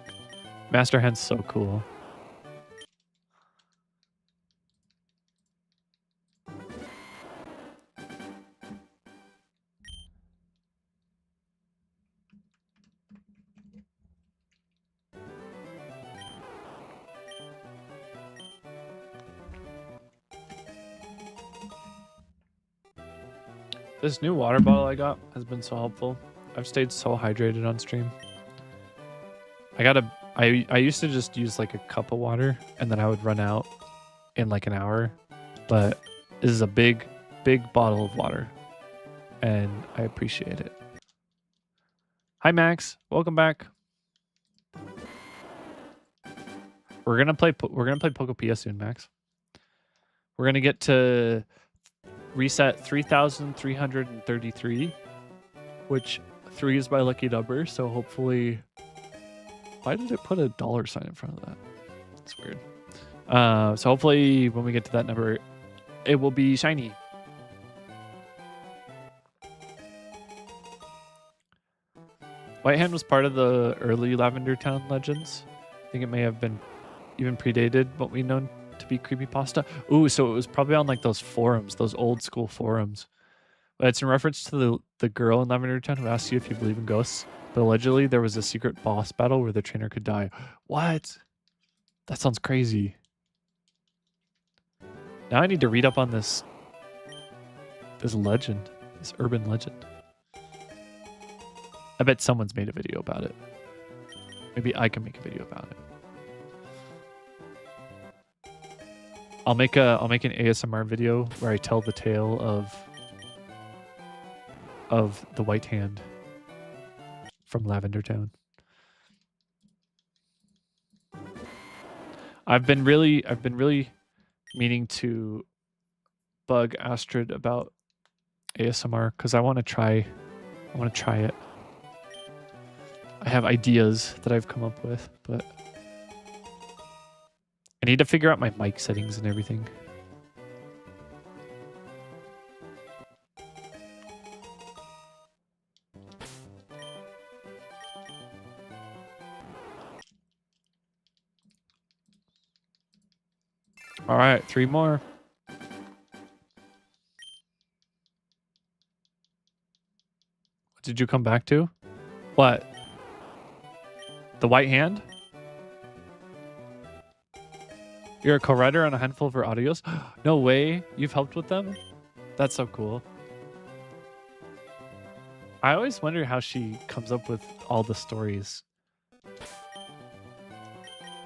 Master Hand's so cool. This new water bottle I got has been so helpful. I've stayed so hydrated on stream. I used to just use like a cup of water and then I would run out in like an hour. But this is a big bottle of water and I appreciate it. Hi Max, welcome back. We're gonna play Pokopia soon, Max. We're gonna get to reset 3,333, which 3 is my lucky number. So hopefully, why did it put a dollar sign in front of that? It's weird. So hopefully, when we get to that number, it will be shiny. Whitehand was part of the early Lavender Town legends. I think it may have been even predated what we know to be creepypasta. Ooh, so it was probably on like those forums, those old school forums. But it's in reference to the girl in Lavender Town who asks you if you believe in ghosts. But allegedly there was a secret boss battle where the trainer could die. What? That sounds crazy. Now I need to read up on this legend, this urban legend. I bet someone's made a video about it. Maybe I can make a video about it. I'll make an ASMR video where I tell the tale of the White Hand from Lavender Town. I've been really meaning to bug Astrid about ASMR because I want to try it. I have ideas that I've come up with, but I need to figure out my mic settings and everything. All right, 3 more. What did you come back to? What? The White Hand? You're a co-writer on a handful of her audios? No way. You've helped with them? That's so cool. I always wonder how she comes up with all the stories.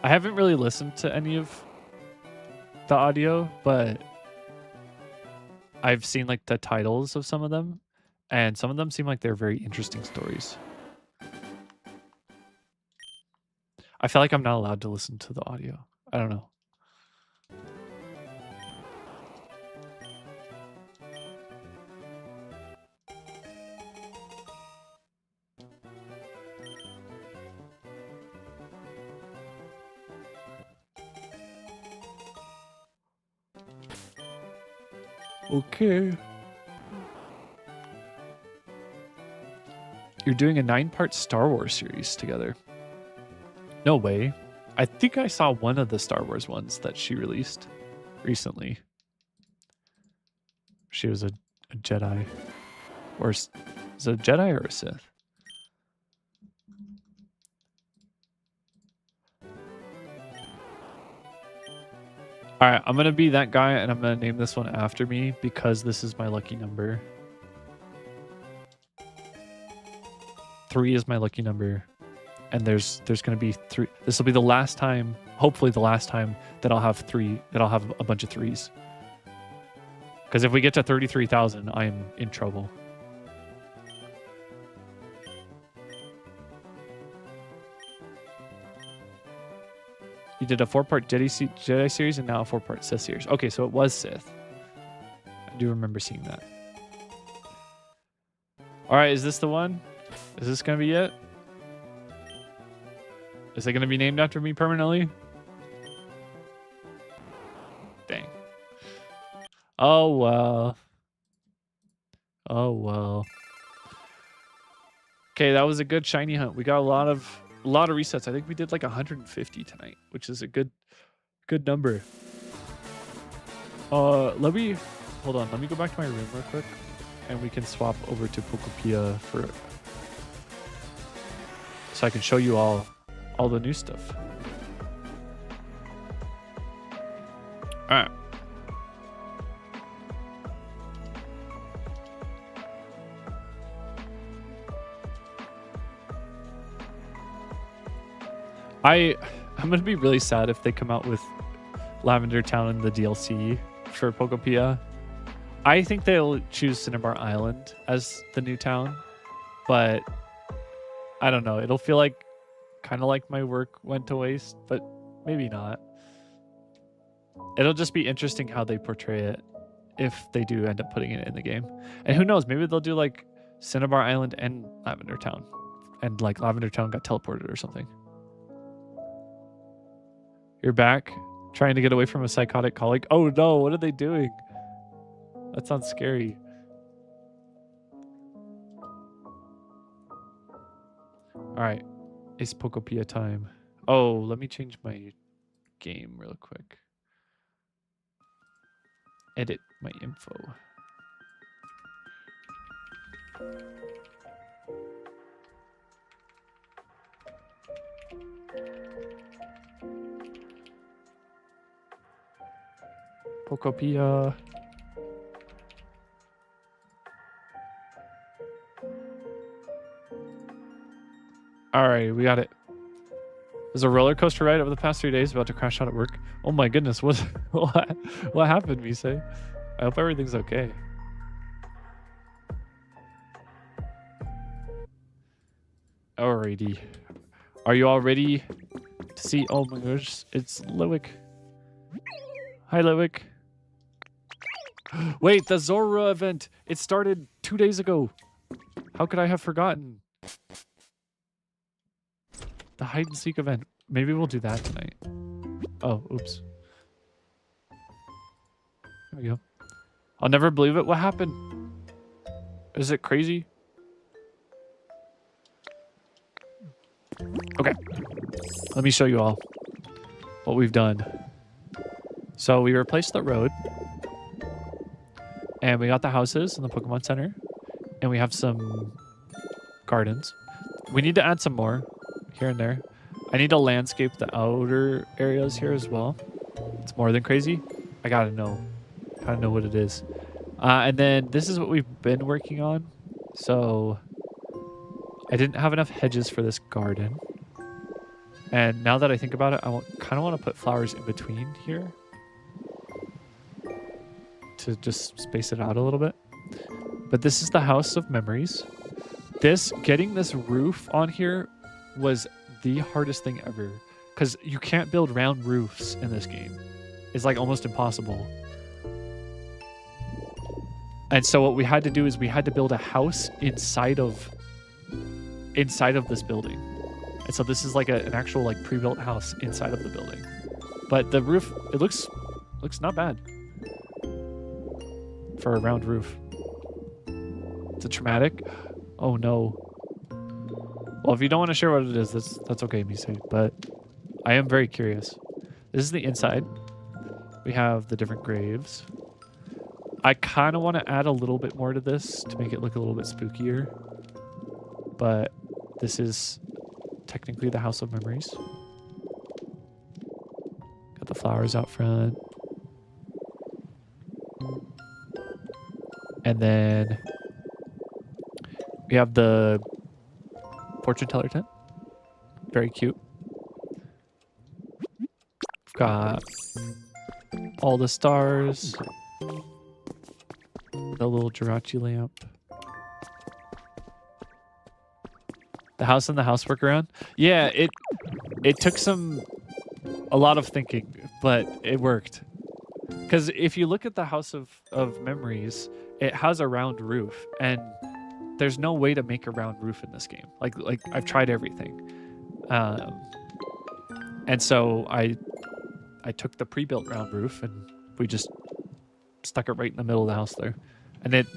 I haven't really listened to any of the audio, but I've seen like the titles of some of them, and some of them seem like they're very interesting stories. I feel like I'm not allowed to listen to the audio. I don't know. Okay. You're doing a 9-part Star Wars series together. No way. I think I saw one of the Star Wars ones that she released recently. She was a Jedi. Or is it a Jedi or a Sith? All right, I'm going to be that guy and I'm going to name this one after me because this is my lucky number. 3 is my lucky number. And there's going to be 3. This will be the last time, hopefully the last time that I'll have a bunch of 3s. Because if we get to 33,000, I'm in trouble. You did a 4-part Jedi series and now a 4-part Sith series. Okay, so it was Sith. I do remember seeing that. All right, is this the one? Is this going to be it? Is it going to be named after me permanently? Oh, well. Oh, well. Okay, that was a good shiny hunt. We got a lot of resets. I think we did like 150 tonight, which is a good number. Let me hold on. Let me go back to my room real quick, and we can swap over to Pokopia so I can show you all the new stuff. All right. I'm gonna be really sad if they come out with Lavender Town in the DLC for Pokopia. I think they'll choose Cinnabar Island as the new town, but I don't know. It'll feel like kind of like my work went to waste, but maybe not. It'll just be interesting how they portray it if they do end up putting it in the game. And who knows, maybe they'll do like Cinnabar Island and Lavender Town, and like Lavender Town got teleported or something. You're back trying to get away from a psychotic colleague. Oh no, what are they doing? That sounds scary. All right, it's Pokopia time. Oh, let me change my game real quick. Edit my info. Pokopia. All right, we got it. There's a roller coaster ride over the past 3 days about to crash out at work. Oh my goodness, what happened, Misei? I hope everything's okay. Alrighty. Are you all ready to see? Oh my gosh, it's Lewick. Hi, Lewick. Wait, the Zora event. It started 2 days ago. How could I have forgotten? The hide and seek event. Maybe we'll do that tonight. Oh, oops. There we go. I'll never believe it. What happened? Is it crazy? Okay. Let me show you all what we've done. So we replaced the road. And we got the houses in the Pokemon Center. And we have some gardens. We need to add some more here and there. I need to landscape the outer areas here as well. It's more than crazy. I gotta know. Gotta know what it is. And then this is what we've been working on. So I didn't have enough hedges for this garden. And now that I think about it, I kind of want to put flowers in between here to just space it out a little bit. But this is the House of Memories. Getting this roof on here was the hardest thing ever, because you can't build round roofs in this game. It's like almost impossible. And so what we had to do is we had to build a house inside of this building. And so this is like an actual like pre-built house inside of the building. But the roof, it looks not bad for a round roof. Is it traumatic? Oh no. Well, if you don't want to share what it is, that's okay, Misei. But I am very curious. This is the inside. We have the different graves. I kind of want to add a little bit more to this to make it look a little bit spookier. But this is technically the House of Memories. Got the flowers out front. And then we have the fortune teller tent. Very cute. We've got all the stars. The little Jirachi lamp. The house and the housework around. Yeah, it took a lot of thinking, but it worked. Because if you look at the House of Memories, it has a round roof, and there's no way to make a round roof in this game. Like I've tried everything. And so I took the pre-built round roof and we just stuck it right in the middle of the house there. And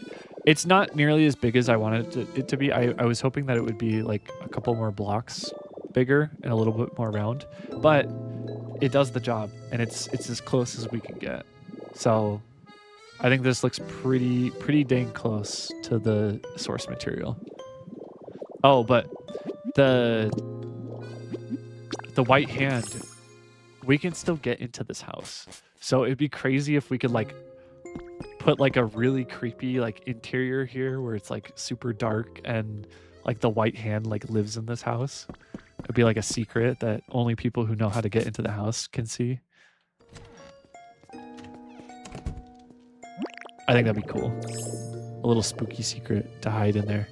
it's not nearly as big as I wanted it to be. I was hoping that it would be like a couple more blocks bigger and a little bit more round, but it does the job, and it's as close as we can get. So I think this looks pretty dang close to the source material. Oh, but the white hand, we can still get into this house. So it'd be crazy if we could like put like a really creepy like interior here where it's like super dark and like the white hand like lives in this house. It'd be like a secret that only people who know how to get into the house can see. I think that'd be cool. A little spooky secret to hide in there.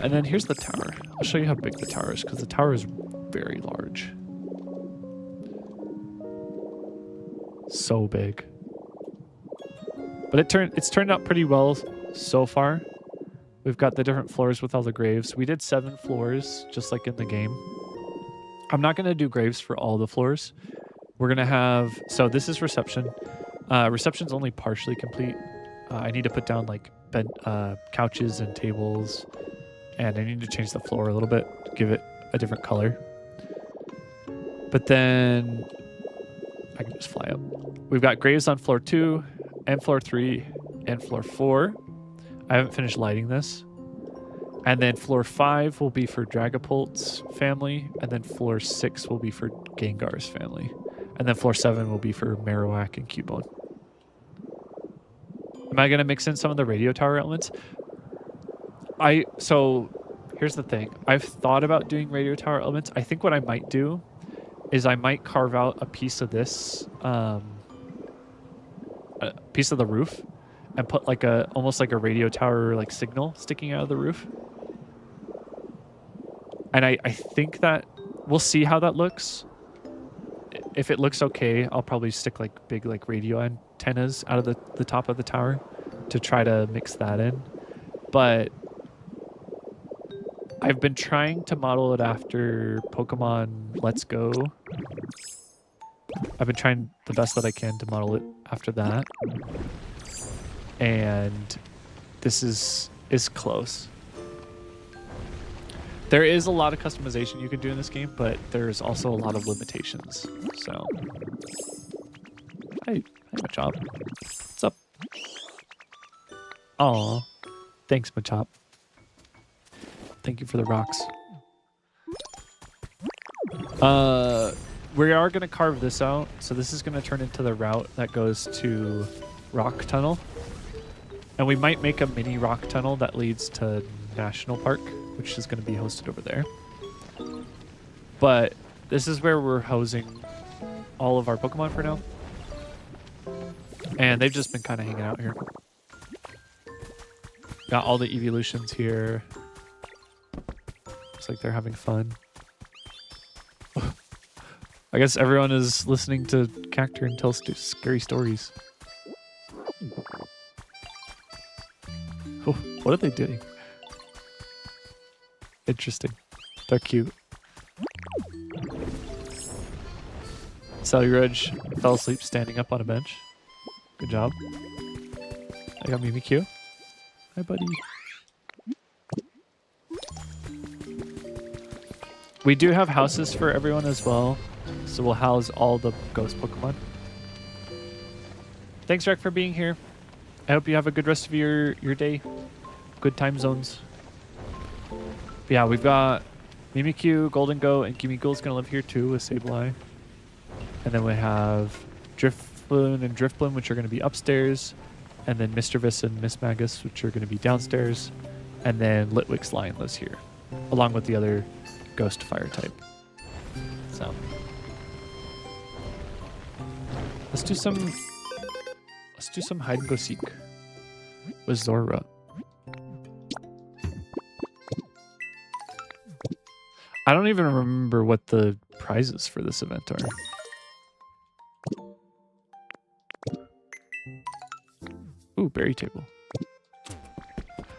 And then here's the tower. I'll show you how big the tower is, because the tower is very large. So big. But it's turned out pretty well so far. We've got the different floors with all the graves. We did 7 floors, just like in the game. I'm not going to do graves for all the floors. We're going to have... So this is reception. Reception's only partially complete. I need to put down like couches and tables. And I need to change the floor a little bit to give it a different color. But then I can just fly up. We've got graves on floor 2 and floor 3 and floor 4. I haven't finished lighting this. And then floor 5 will be for Dragapult's family. And then floor 6 will be for Gengar's family. And then floor 7 will be for Marowak and Cubone. Am I going to mix in some of the radio tower elements? So here's the thing. I've thought about doing radio tower elements. I think what I might do is I might carve out a piece of this, a piece of the roof, and put like almost like a radio tower like signal sticking out of the roof. And I think that we'll see how that looks. If it looks okay, I'll probably stick like big like radio antennas out of the top of the tower to try to mix that in. But I've been trying to model it after Pokemon Let's Go. I've been trying the best that I can to model it after that. And this is close. There is a lot of customization you can do in this game, but there's also a lot of limitations. So, hey, Machop. What's up? Aw, thanks, Machop. Thank you for the rocks. We are going to carve this out. So this is going to turn into the route that goes to Rock Tunnel. And we might make a mini rock tunnel that leads to National Park, which is going to be hosted over there. But this is where we're housing all of our Pokemon for now. And they've just been kind of hanging out here. Got all the evolutions here. Looks like they're having fun. I guess everyone is listening to Cacturne tell scary stories. Oh, what are they doing? Interesting. They're cute. Celurudge fell asleep standing up on a bench. Good job. I got Mimikyu. Hi, buddy. We do have houses for everyone as well, so we'll house all the ghost Pokemon. Thanks, Rek, for being here. I hope you have a good rest of your day. Good time zones. But yeah, we've got Mimikyu, Golden Goat, and Gimighoul's gonna live here too with Sableye. And then we have Driftloon and Drifblim, which are gonna be upstairs. And then Mischievous and Miss Magus, which are gonna be downstairs. And then Litwick's Lion lives here, along with the other Ghost Fire type. So let's do some hide and go seek with Zora. I don't even remember what the prizes for this event are. Ooh, berry table.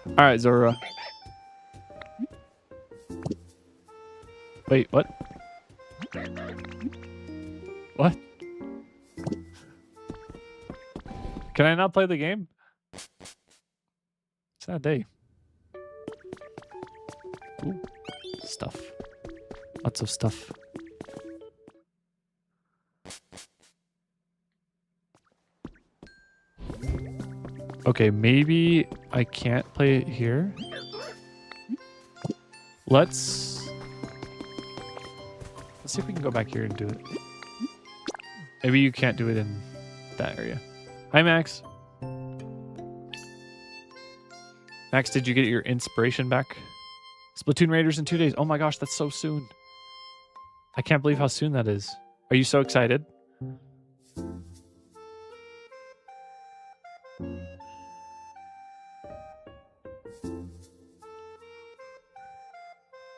All right, Zora. Wait, what? What? Can I not play the game? Sad day. Ooh, stuff. Lots of stuff. Okay, maybe I can't play it here. Let's see if we can go back here and do it. Maybe you can't do it in that area. Hi, Max. Max, did you get your inspiration back? Splatoon Raiders in 2 days. Oh my gosh, that's so soon. I can't believe how soon that is. Are you so excited?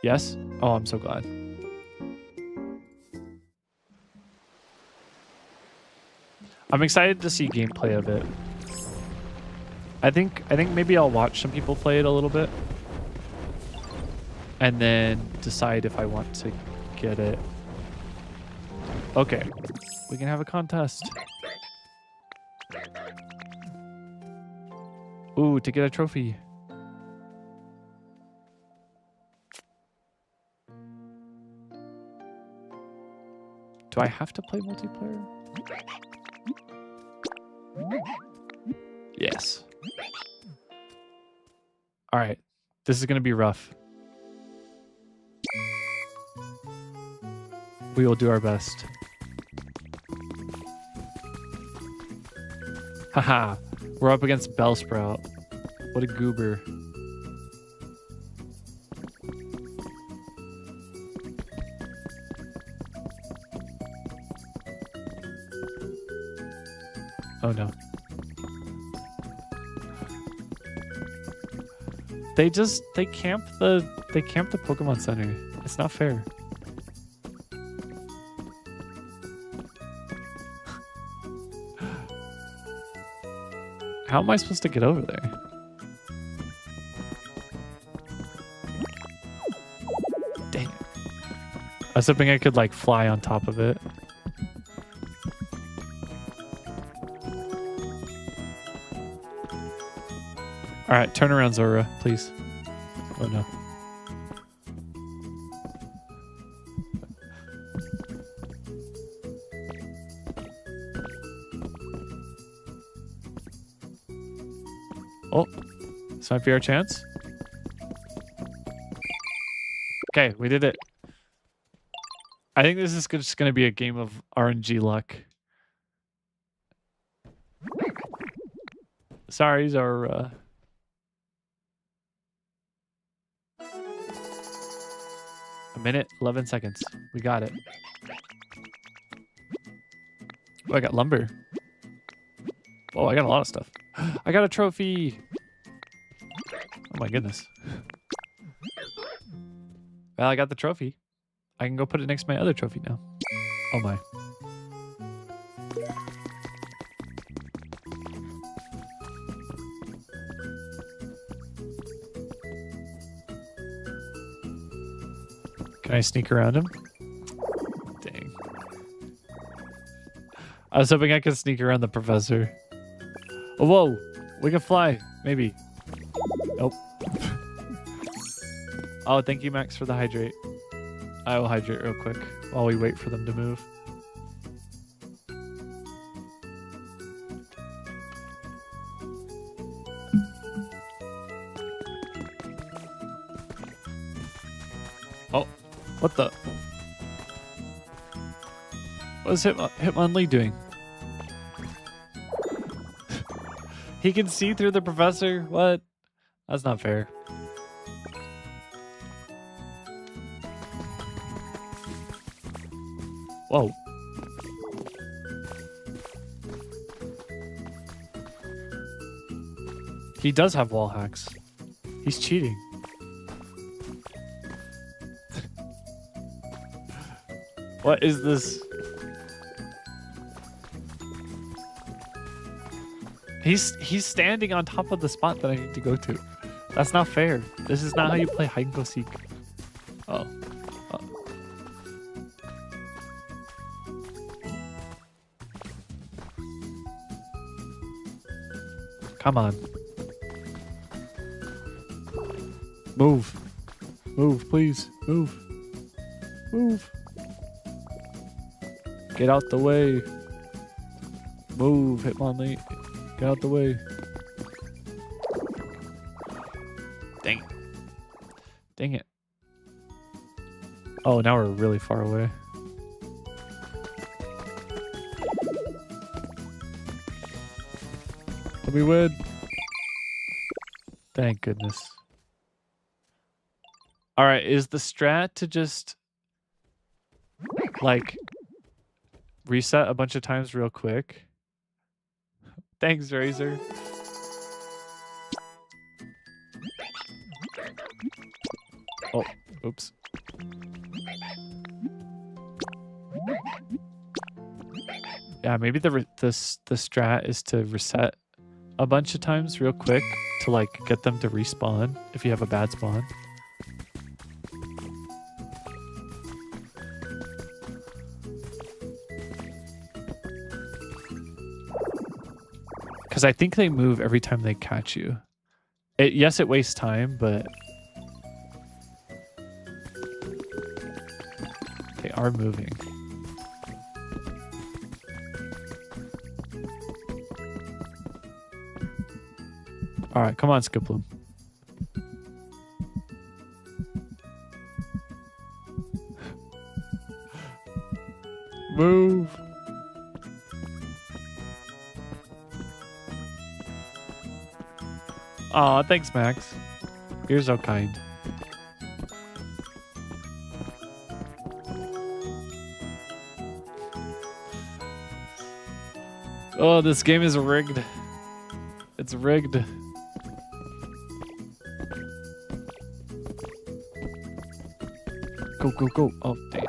Yes? Oh, I'm so glad. I'm excited to see gameplay of it. I think maybe I'll watch some people play it a little bit and then decide if I want to get it. Okay. We can have a contest. Ooh, to get a trophy. Do I have to play multiplayer? Yes. All right. This is going to be rough. We will do our best. Haha. We're up against Bellsprout. What a goober. Oh no. They camp the Pokemon Center. It's not fair. How am I supposed to get over there? Dang it. I was hoping I could like fly on top of it. All right, turn around, Zora, please. Oh no. Oh, this might be our chance. Okay, we did it. I think this is just going to be a game of RNG luck. Sorry, Zora. A minute, 11 seconds. We got it. Oh, I got lumber. Oh, I got a lot of stuff. I got a trophy. Oh my goodness. Well, I got the trophy. I can go put it next to my other trophy now. Oh my. Can I sneak around him? Dang. I was hoping I could sneak around the professor. Oh, whoa. We can fly. Maybe. Nope. Oh, thank you, Max, for the hydrate. I will hydrate real quick while we wait for them to move. Oh, what the? What is Hitmonlee doing? He can see through the professor? What? That's not fair. Whoa. He does have wall hacks. He's cheating. What is this? He's standing on top of the spot that I need to go to. That's not fair. This is not how you play hide and go seek. Oh. Come on. Move. Move, please. Move. Move. Get out the way. Move, Hitmonlee. Get out the way. Dang it. Dang it. Oh, now we're really far away. Let me win. Thank goodness. All right, is the strat to just like reset a bunch of times real quick? Thanks, Razor. Oh, oops. Yeah, maybe the strat is to reset a bunch of times real quick to like get them to respawn if you have a bad spawn. Because I think they move every time they catch you. Yes, it wastes time, but they are moving. All right, come on, Skiploom. Move. Aw, thanks, Max. You're so kind. Oh, this game is rigged. It's rigged. Go, go, go. Oh, damn.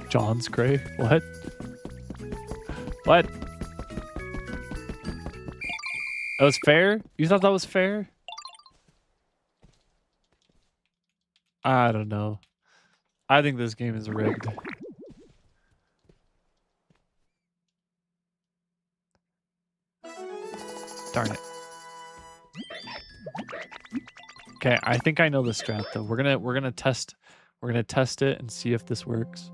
John's gray? What? What? That was fair? You thought that was fair? I don't know. I think this game is rigged. Darn it. Okay, I think I know the strat though. We're gonna test it and see if this works.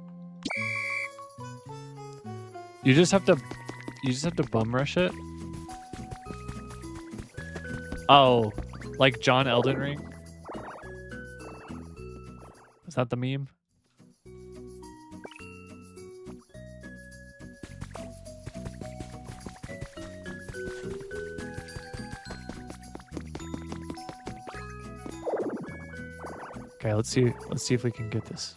You just have to bum rush it. Oh, like John Elden Ring? Is that the meme? Okay, let's see if we can get this.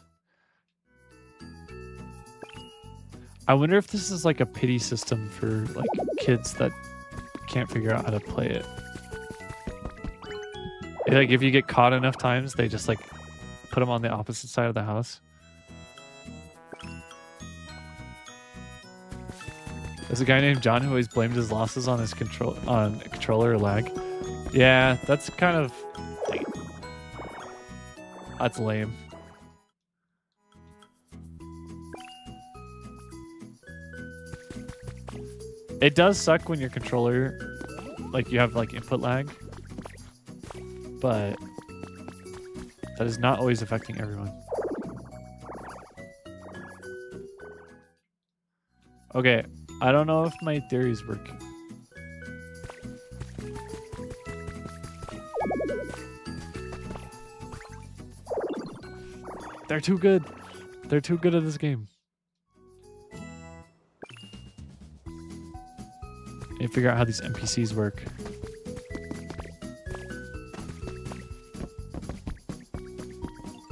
I wonder if this is like a pity system for like kids that can't figure out how to play it. Like if you get caught enough times, they just like put them on the opposite side of the house. There's a guy named John who always blamed his losses on his controller lag. Yeah, that's kind of that's lame. It does suck when your controller, like you have like input lag, but that is not always affecting everyone. Okay, I don't know if my theory is working. They're too good. They're too good at this game. And figure out how these NPCs work.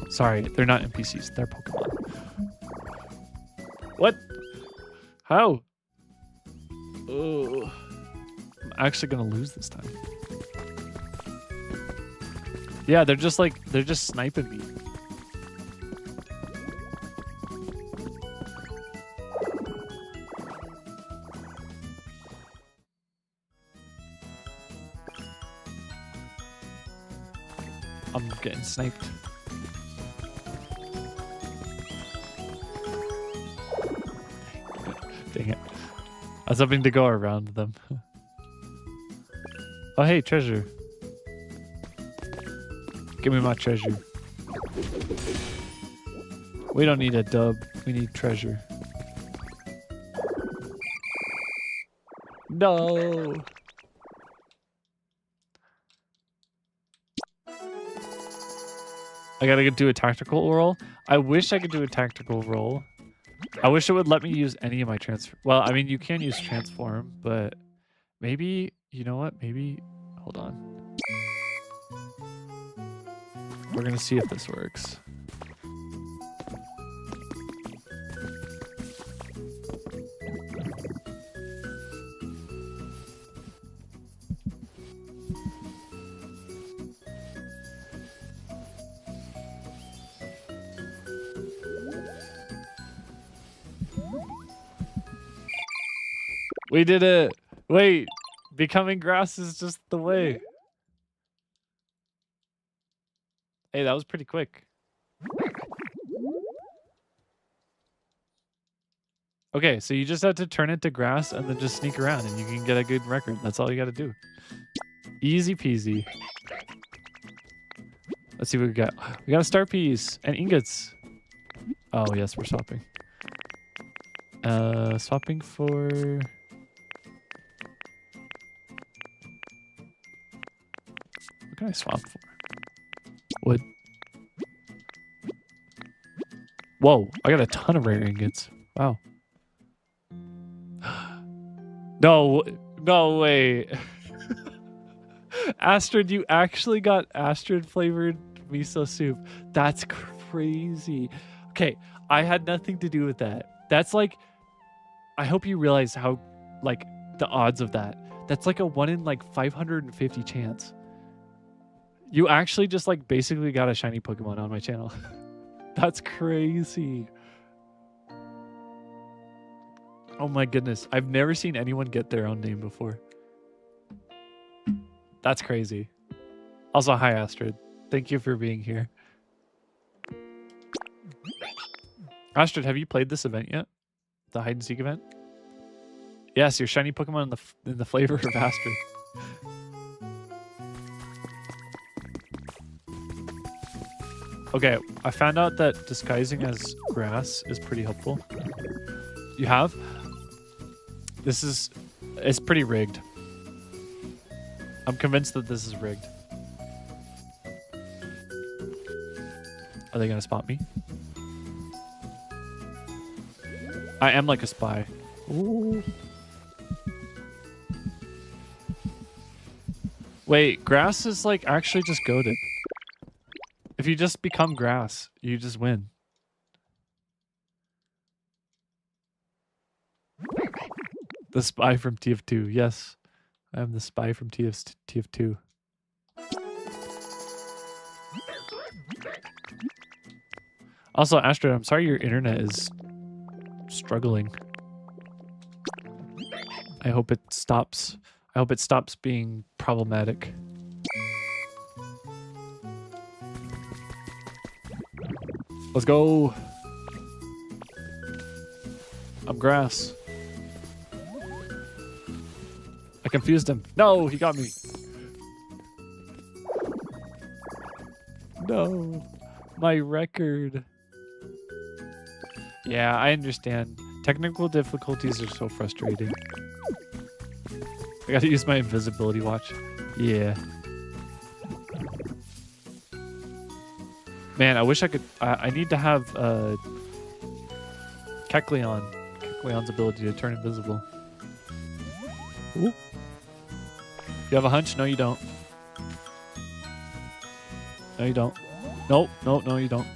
Sorry, they're not NPCs. They're Pokemon. What? How? Oh, I'm actually gonna lose this time. Yeah, they're just sniping me. I'm getting sniped. Dang it. I was hoping to go around them. Oh, hey, treasure. Give me my treasure. We don't need a dub. We need treasure. No. I gotta do a tactical roll. I wish I could do a tactical roll. I wish it would let me use any of my transfer. Well, I mean, you can use transform, but maybe, you know what? Maybe, hold on. We're gonna see if this works. We did it! Wait, becoming grass is just the way. Hey, that was pretty quick. Okay, so you just have to turn it to grass and then just sneak around and you can get a good record. That's all you gotta do. Easy peasy. Let's see what we got. We got a star piece and ingots. Oh, yes, we're swapping. Swapping for... What can I swap for? Wood. Whoa, I got a ton of rare ingots. Wow. No way. Astrid, you actually got Astrid flavored miso soup. That's crazy. Okay, I had nothing to do with that. That's like, I hope you realize how, like, the odds of that. That's like a 1 in like 550 chance. You actually just like basically got a shiny Pokemon on my channel. That's crazy. Oh my goodness. I've never seen anyone get their own name before. That's crazy. Also, hi Astrid. Thank you for being here. Astrid, have you played this event yet? The hide and seek event? Yes, your shiny Pokemon in the flavor of Astrid. Okay, I found out that disguising as grass is pretty helpful. You have? It's pretty rigged. I'm convinced that this is rigged. Are they gonna spot me? I am like a spy. Ooh. Wait, grass is like actually just goated. If you just become grass, you just win. The spy from TF2. Yes, I am the spy from TF2. Also, Astrid, I'm sorry your internet is struggling. I hope it stops. I hope it stops being problematic. Let's go. I'm grass. I confused him. No, he got me. No, my record. Yeah, I understand. Technical difficulties are so frustrating. I gotta use my invisibility watch. Yeah. Man, I wish I could... I need to have Kecleon's ability to turn invisible. Ooh. You have a hunch? No, you don't. No, you don't. Nope. No, you don't.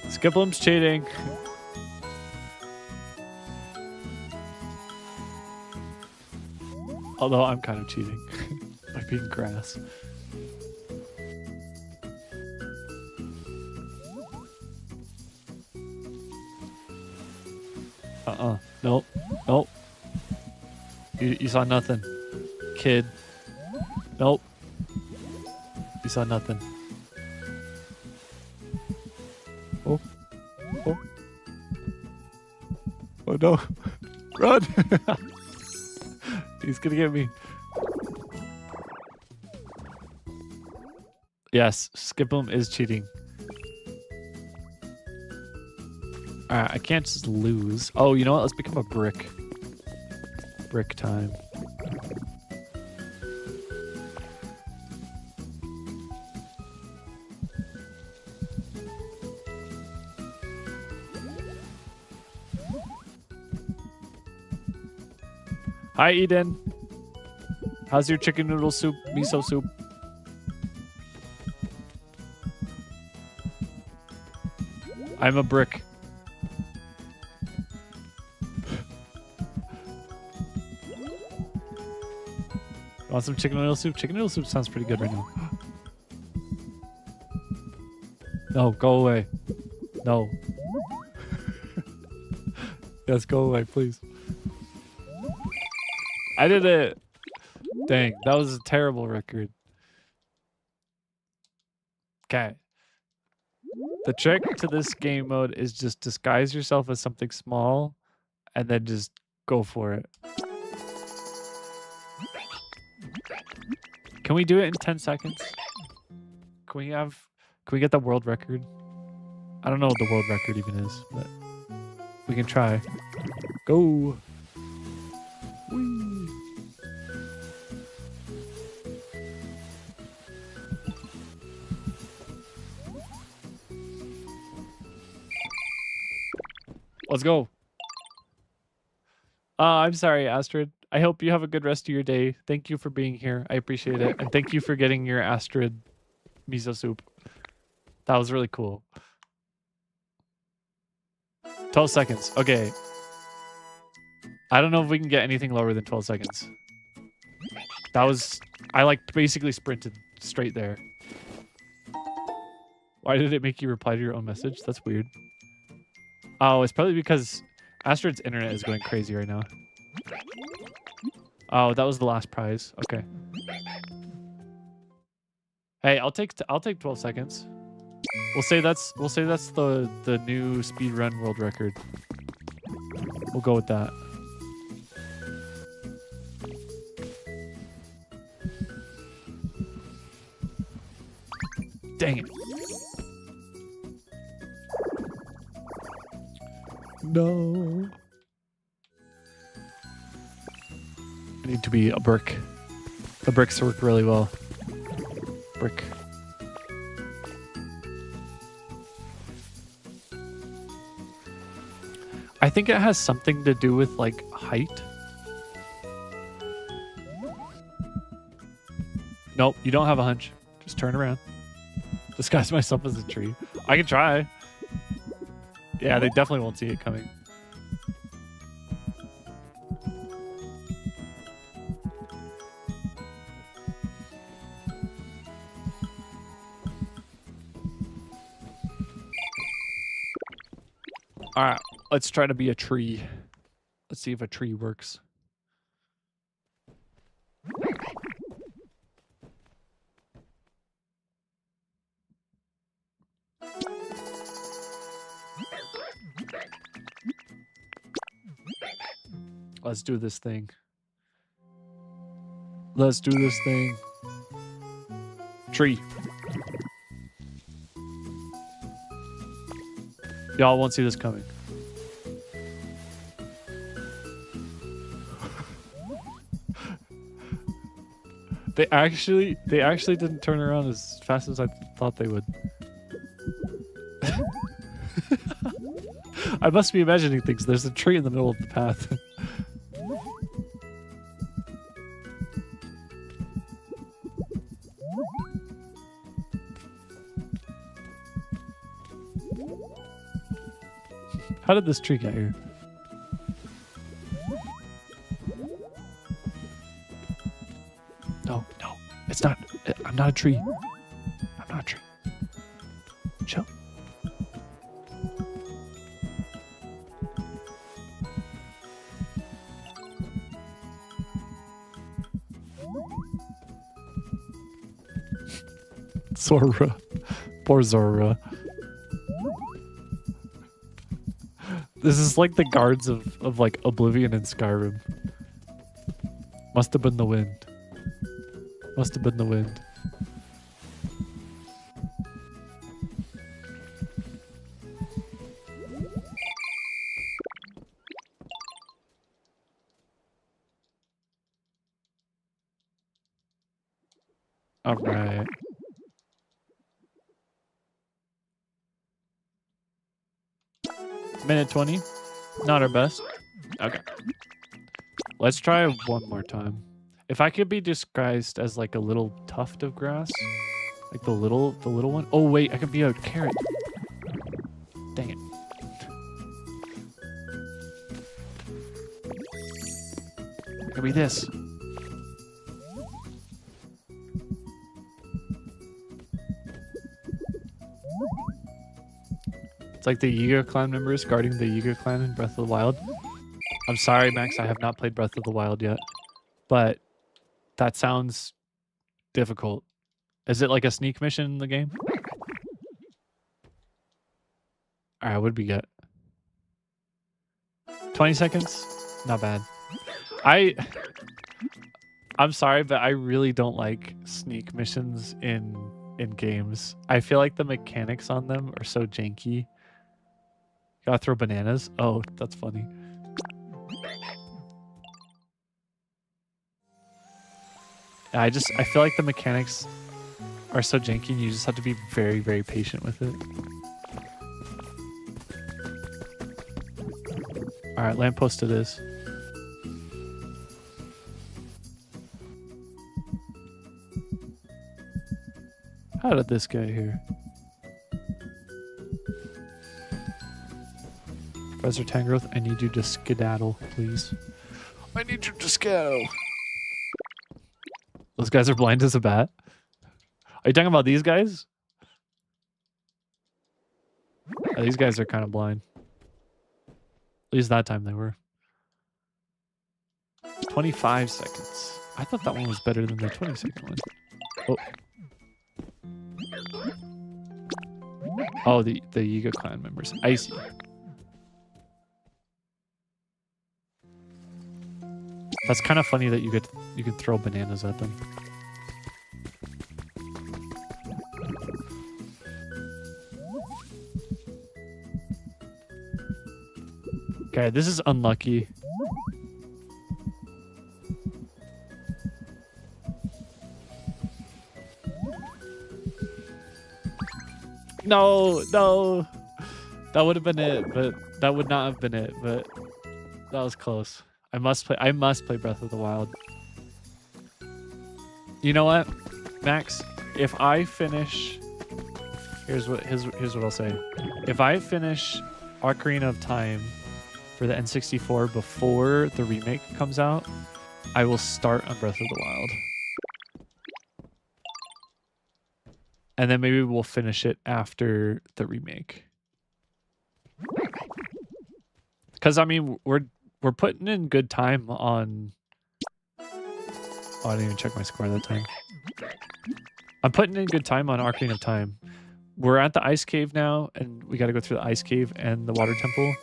Skiplim's cheating. Although I'm kind of cheating by being grass. Nope. You saw nothing. Kid. Nope. You saw nothing. Oh. Oh. Oh no. Run! He's gonna get me. Yes, skip him is cheating. Alright, I can't just lose. Oh, you know what? Let's become a brick. Brick time. Hi, Eden. How's your chicken noodle soup, miso soup? I'm a brick. Want some chicken noodle soup? Chicken noodle soup sounds pretty good right now. No, go away. No. Yes, go away, please. I did it. Dang, that was a terrible record. Okay. The trick to this game mode is just disguise yourself as something small and then just go for it. Can we do it in 10 seconds? Can we get the world record? I don't know what the world record even is, but we can try. Go. Whee. Let's go. I'm sorry, Astrid. I hope you have a good rest of your day. Thank you for being here. I appreciate it. And thank you for getting your Astrid miso soup. That was really cool. 12 seconds. Okay. I don't know if we can get anything lower than 12 seconds. That was... I like basically sprinted straight there. Why did it make you reply to your own message? That's weird. Oh, it's probably because Astrid's internet is going crazy right now. Oh, that was the last prize. Okay. Hey, I'll take 12 seconds. We'll say that's the new speedrun world record. We'll go with that. Dang it. No. I need to be a brick. The bricks work really well. Brick. I think it has something to do with like height. Nope, you don't have a hunch. Just turn around. Disguise myself as a tree. I can try. Yeah, they definitely won't see it coming. All right, let's try to be a tree. Let's see if a tree works. Let's do this thing. Let's do this thing. Tree. Y'all won't see this coming. They actually didn't turn around as fast as I thought they would. I must be imagining things. There's a tree in the middle of the path. How did this tree get here? No, it's not. I'm not a tree. I'm not a tree. Chill. Zora. Poor Zora. This is like the guards of like Oblivion and Skyrim. Must have been the wind. Must have been the wind. All right. Minute 20. Not our best. Okay. Let's try one more time. If I could be disguised as like a little tuft of grass, like the little one. Oh wait, I could be a carrot. Dang it. I could be this. It's like the Yiga clan members guarding the Yiga clan in Breath of the Wild. I'm sorry, Max, I have not played Breath of the Wild yet, but that sounds difficult. Is it like a sneak mission in the game? All right, what did we get? 20 seconds? Not bad. I'm sorry, but I really don't like sneak missions in games. I feel like the mechanics on them are so janky. Gotta throw bananas. Oh, that's funny. I feel like the mechanics are so janky and you just have to be very, very patient with it. Alright, lamppost it is. How did this guy here? Professor Tangrowth, I need you to skedaddle, please. I need you to skedaddle. Those guys are blind as a bat. Are you talking about these guys? Oh, these guys are kind of blind. At least that time they were. 25 seconds. I thought that one was better than the 20-second one. Oh. Oh, the Yiga clan members. I see. That's kind of funny that you can throw bananas at them. Okay, this is unlucky. No, no. That would have been it, but that would not have been it, but that was close. I must play Breath of the Wild. You know what, Max? If I finish, here's what I'll say. If I finish Ocarina of Time for the N64 before the remake comes out, I will start on Breath of the Wild. And then maybe we'll finish it after the remake. Because I mean, we're putting in good time on... Oh, I didn't even check my score that time. I'm putting in good time on Ocarina of Time. We're at the ice cave now, and we got to go through the ice cave and the water temple.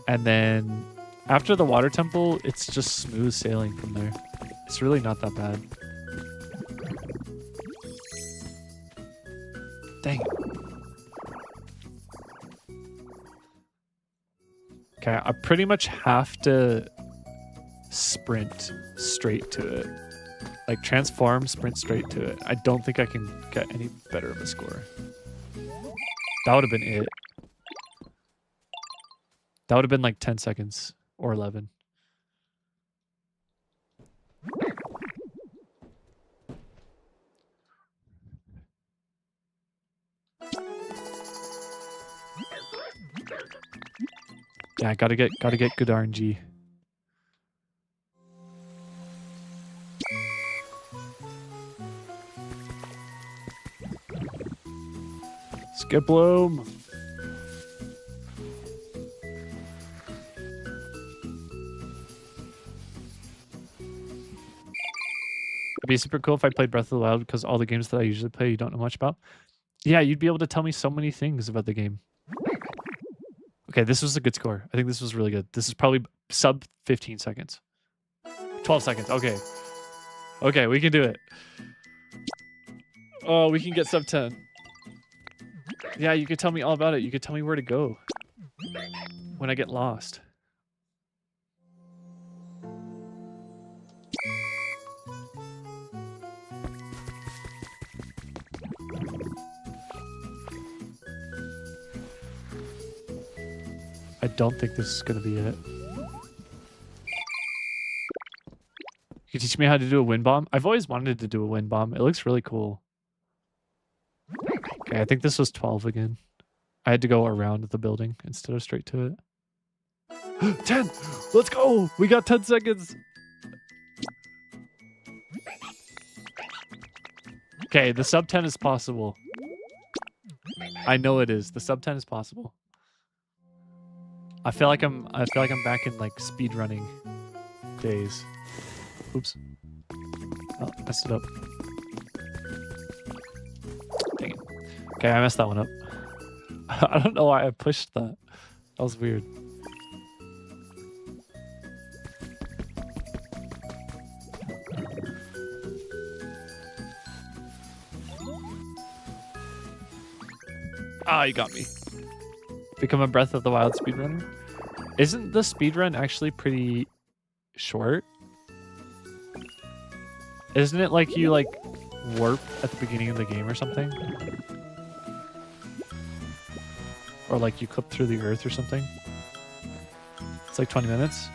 And then after the water temple, it's just smooth sailing from there. It's really not that bad. Dang. Okay, I pretty much have to sprint straight to it. Like transform, sprint straight to it. I don't think I can get any better of a score. That would have been it. That would have been like 10 seconds or 11. Yeah, gotta get good RNG. Skip bloom. It'd be super cool if I played Breath of the Wild because all the games that I usually play you don't know much about. Yeah, you'd be able to tell me so many things about the game. Okay, this was a good score. I think this was really good. This is probably sub 15 seconds. 12 seconds. Okay. Okay, we can do it. Oh, we can get sub 10. Yeah, you could tell me all about it. You could tell me where to go when I get lost. I don't think this is going to be it. You can teach me how to do a wind bomb? I've always wanted to do a wind bomb. It looks really cool. Okay, I think this was 12 again. I had to go around the building instead of straight to it. 10! Let's go! We got 10 seconds! Okay, the sub 10 is possible. I know it is. The sub 10 is possible. I feel like I'm back in like speed running days. Oops. Oh, messed it up. Dang it. Okay, I messed that one up. I don't know why I pushed that. That was weird. Ah, you got me. Become a Breath of the Wild speedrunner? Isn't the speedrun actually pretty short? Isn't it like you like warp at the beginning of the game or something? Or like you clip through the earth or something? It's like 20 minutes?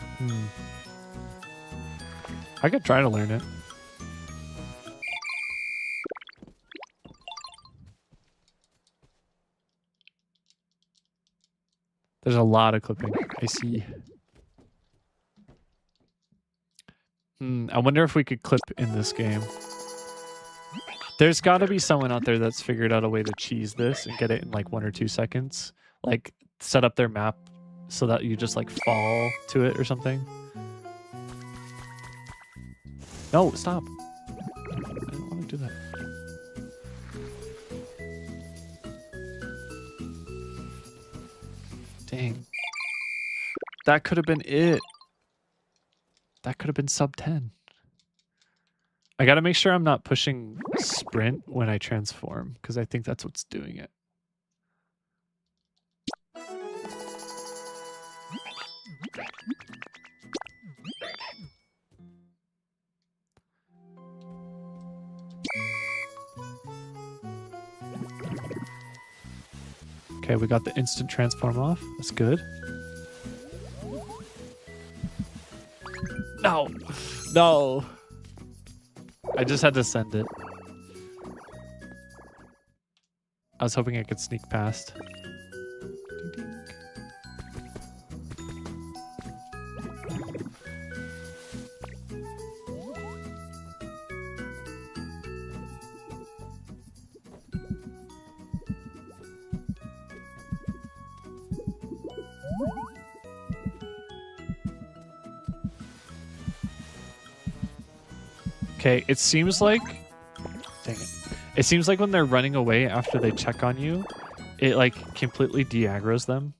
I could try to learn it. There's a lot of clipping. I see. I wonder if we could clip in this game. There's got to be someone out there that's figured out a way to cheese this and get it in like 1 or 2 seconds. Like set up their map so that you just like fall to it or something. No, stop. I don't want to do that. Dang. That could have been it. That could have been sub 10. I gotta make sure I'm not pushing sprint when I transform, because I think that's what's doing it. Okay, we got the instant transform off. That's good. No! No! I just had to send it. I was hoping I could sneak past. Ding, ding. Okay, it seems like... Dang it. It seems like when they're running away after they check on you, it like completely de-aggroes them.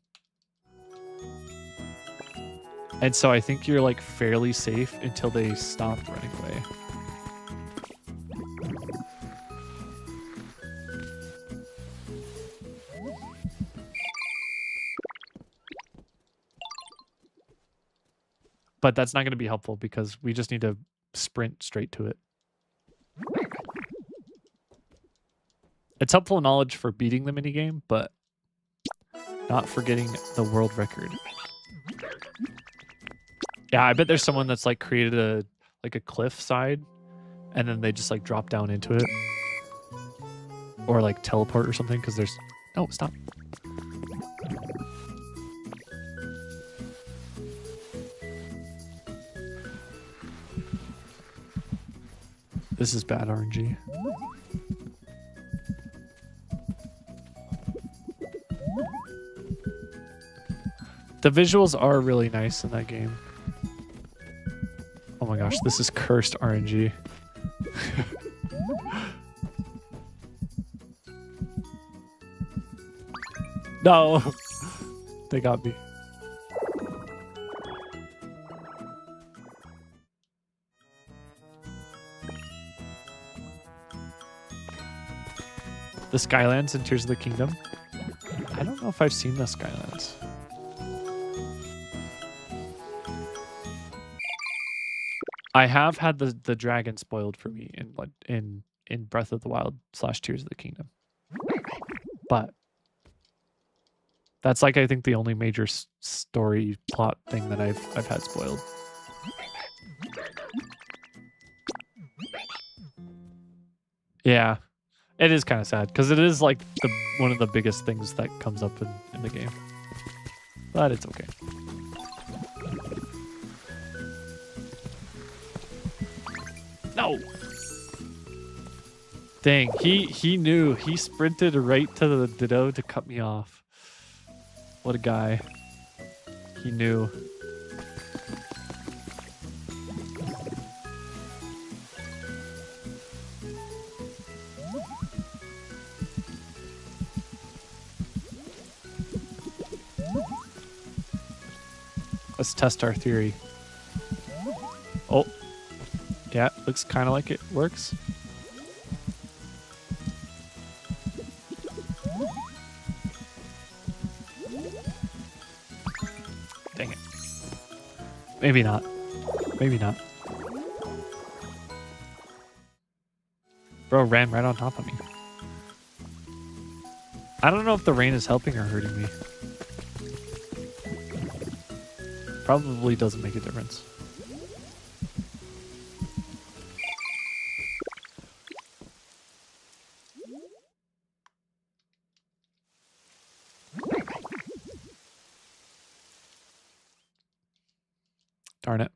And so I think you're like fairly safe until they stop running away. But that's not going to be helpful because we just need to sprint straight to it. It's helpful knowledge for beating the minigame, but not for getting the world record. Yeah, I bet there's someone that's like created a like a cliff side and then they just like drop down into it. Or like teleport or something because there's... No, stop. This is bad RNG. The visuals are really nice in that game. Oh my gosh, this is cursed RNG. No. They got me. The Skylands in Tears of the Kingdom. I don't know if I've seen the Skylands. I have had the dragon spoiled for me in Breath of the Wild / Tears of the Kingdom. But that's like I think the only major story plot thing that I've had spoiled. Yeah. It is kind of sad because it is like one of the biggest things that comes up in the game. But it's okay. No. Dang, he knew. He sprinted right to the Ditto to cut me off. What a guy. He knew. Let's test our theory. Oh. Yeah, looks kind of like it works. Dang it. Maybe not. Maybe not. Bro ran right on top of me. I don't know if the rain is helping or hurting me. Probably doesn't make a difference. Darn it.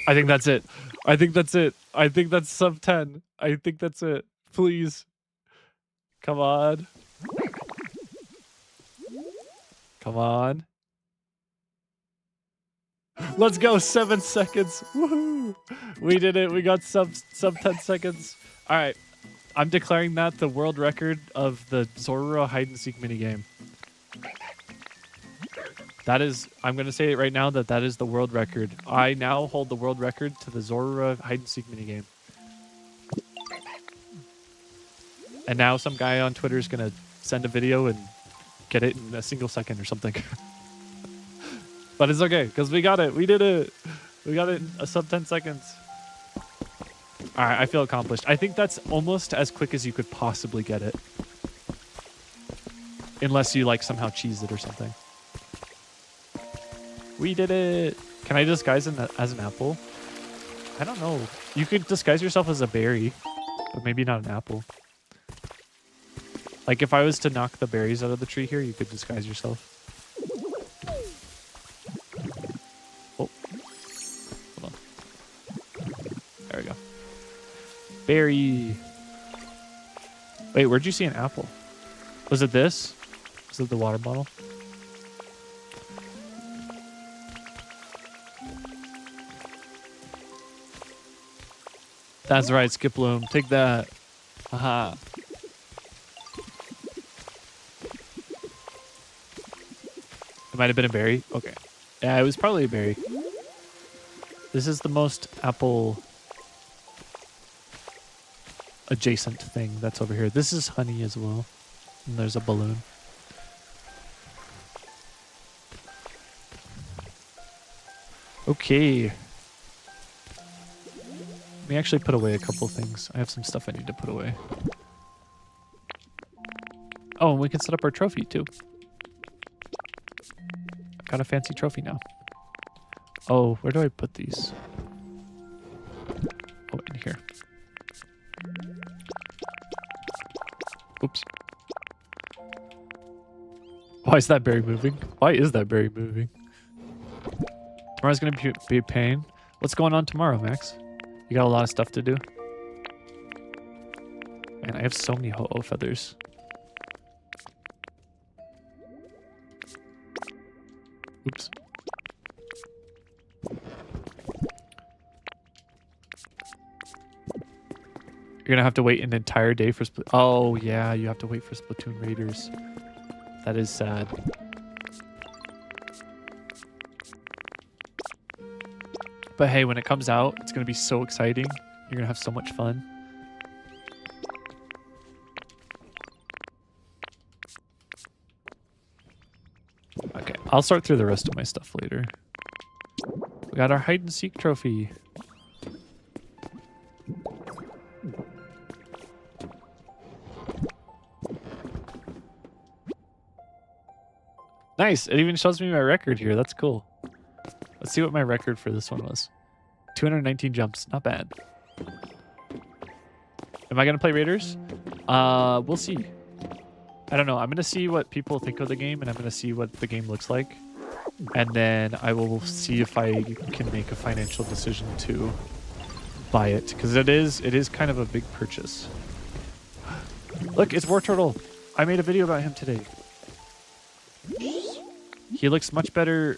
I think that's it. I think that's it. I think that's sub 10. I think that's it. Please. Come on. Come on. Let's go. 7 seconds. Woohoo. We did it. We got sub 10 seconds. All right. I'm declaring that the world record of the Zorro hide and seek minigame. That is, I'm going to say it right now that is the world record. I now hold the world record to the Zorro hide and seek minigame. And now some guy on Twitter is going to send a video and get it in a single second or something. But it's okay, because we got it. We did it. We got it in a sub 10 seconds. All right, I feel accomplished. I think that's almost as quick as you could possibly get it. Unless you like somehow cheese it or something. We did it. Can I disguise as an apple? I don't know. You could disguise yourself as a berry, but maybe not an apple. Like if I was to knock the berries out of the tree here, you could disguise yourself. Oh. Hold on. There we go. Berry. Wait, where'd you see an apple? Was it this? Was it the water bottle? That's right, Skip Bloom. Take that. Haha. It might have been a berry. Okay. Yeah, it was probably a berry. This is the most apple adjacent thing that's over here. This is honey as well. And there's a balloon. Okay. Let me actually put away a couple things. I have some stuff I need to put away. Oh, and we can set up our trophy too. I've got a fancy trophy now. Oh, where do I put these? Oh, in here. Oops. Why is that berry moving? Why is that berry moving? Tomorrow's going to be a pain. What's going on tomorrow, Max? You got a lot of stuff to do? Man, I have so many Ho-Oh feathers. Oops. You're gonna have to wait an entire day for Oh yeah, you have to wait for Splatoon Raiders. That is sad. But hey, when it comes out, it's gonna be so exciting. You're gonna have so much fun. Okay, I'll sort through the rest of my stuff later. We got our hide and seek trophy. Nice. It even shows me my record here. That's cool. Let's see what my record for this one was. 219 jumps. Not bad. Am I going to play Raiders? We'll see. I don't know. I'm going to see what people think of the game, and I'm going to see what the game looks like. And then I will see if I can make a financial decision to buy it. Because it is kind of a big purchase. Look, it's War Turtle. I made a video about him today. He looks much better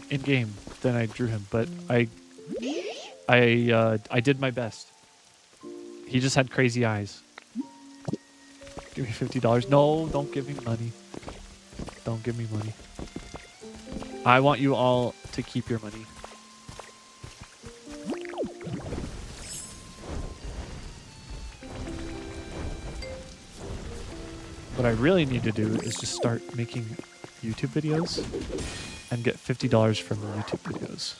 in game than I drew him, but I did my best. He just had crazy eyes. Give me $50. No, don't give me money. Don't give me money. I want you all to keep your money. What I really need to do is just start making YouTube videos and get $50 from the YouTube videos.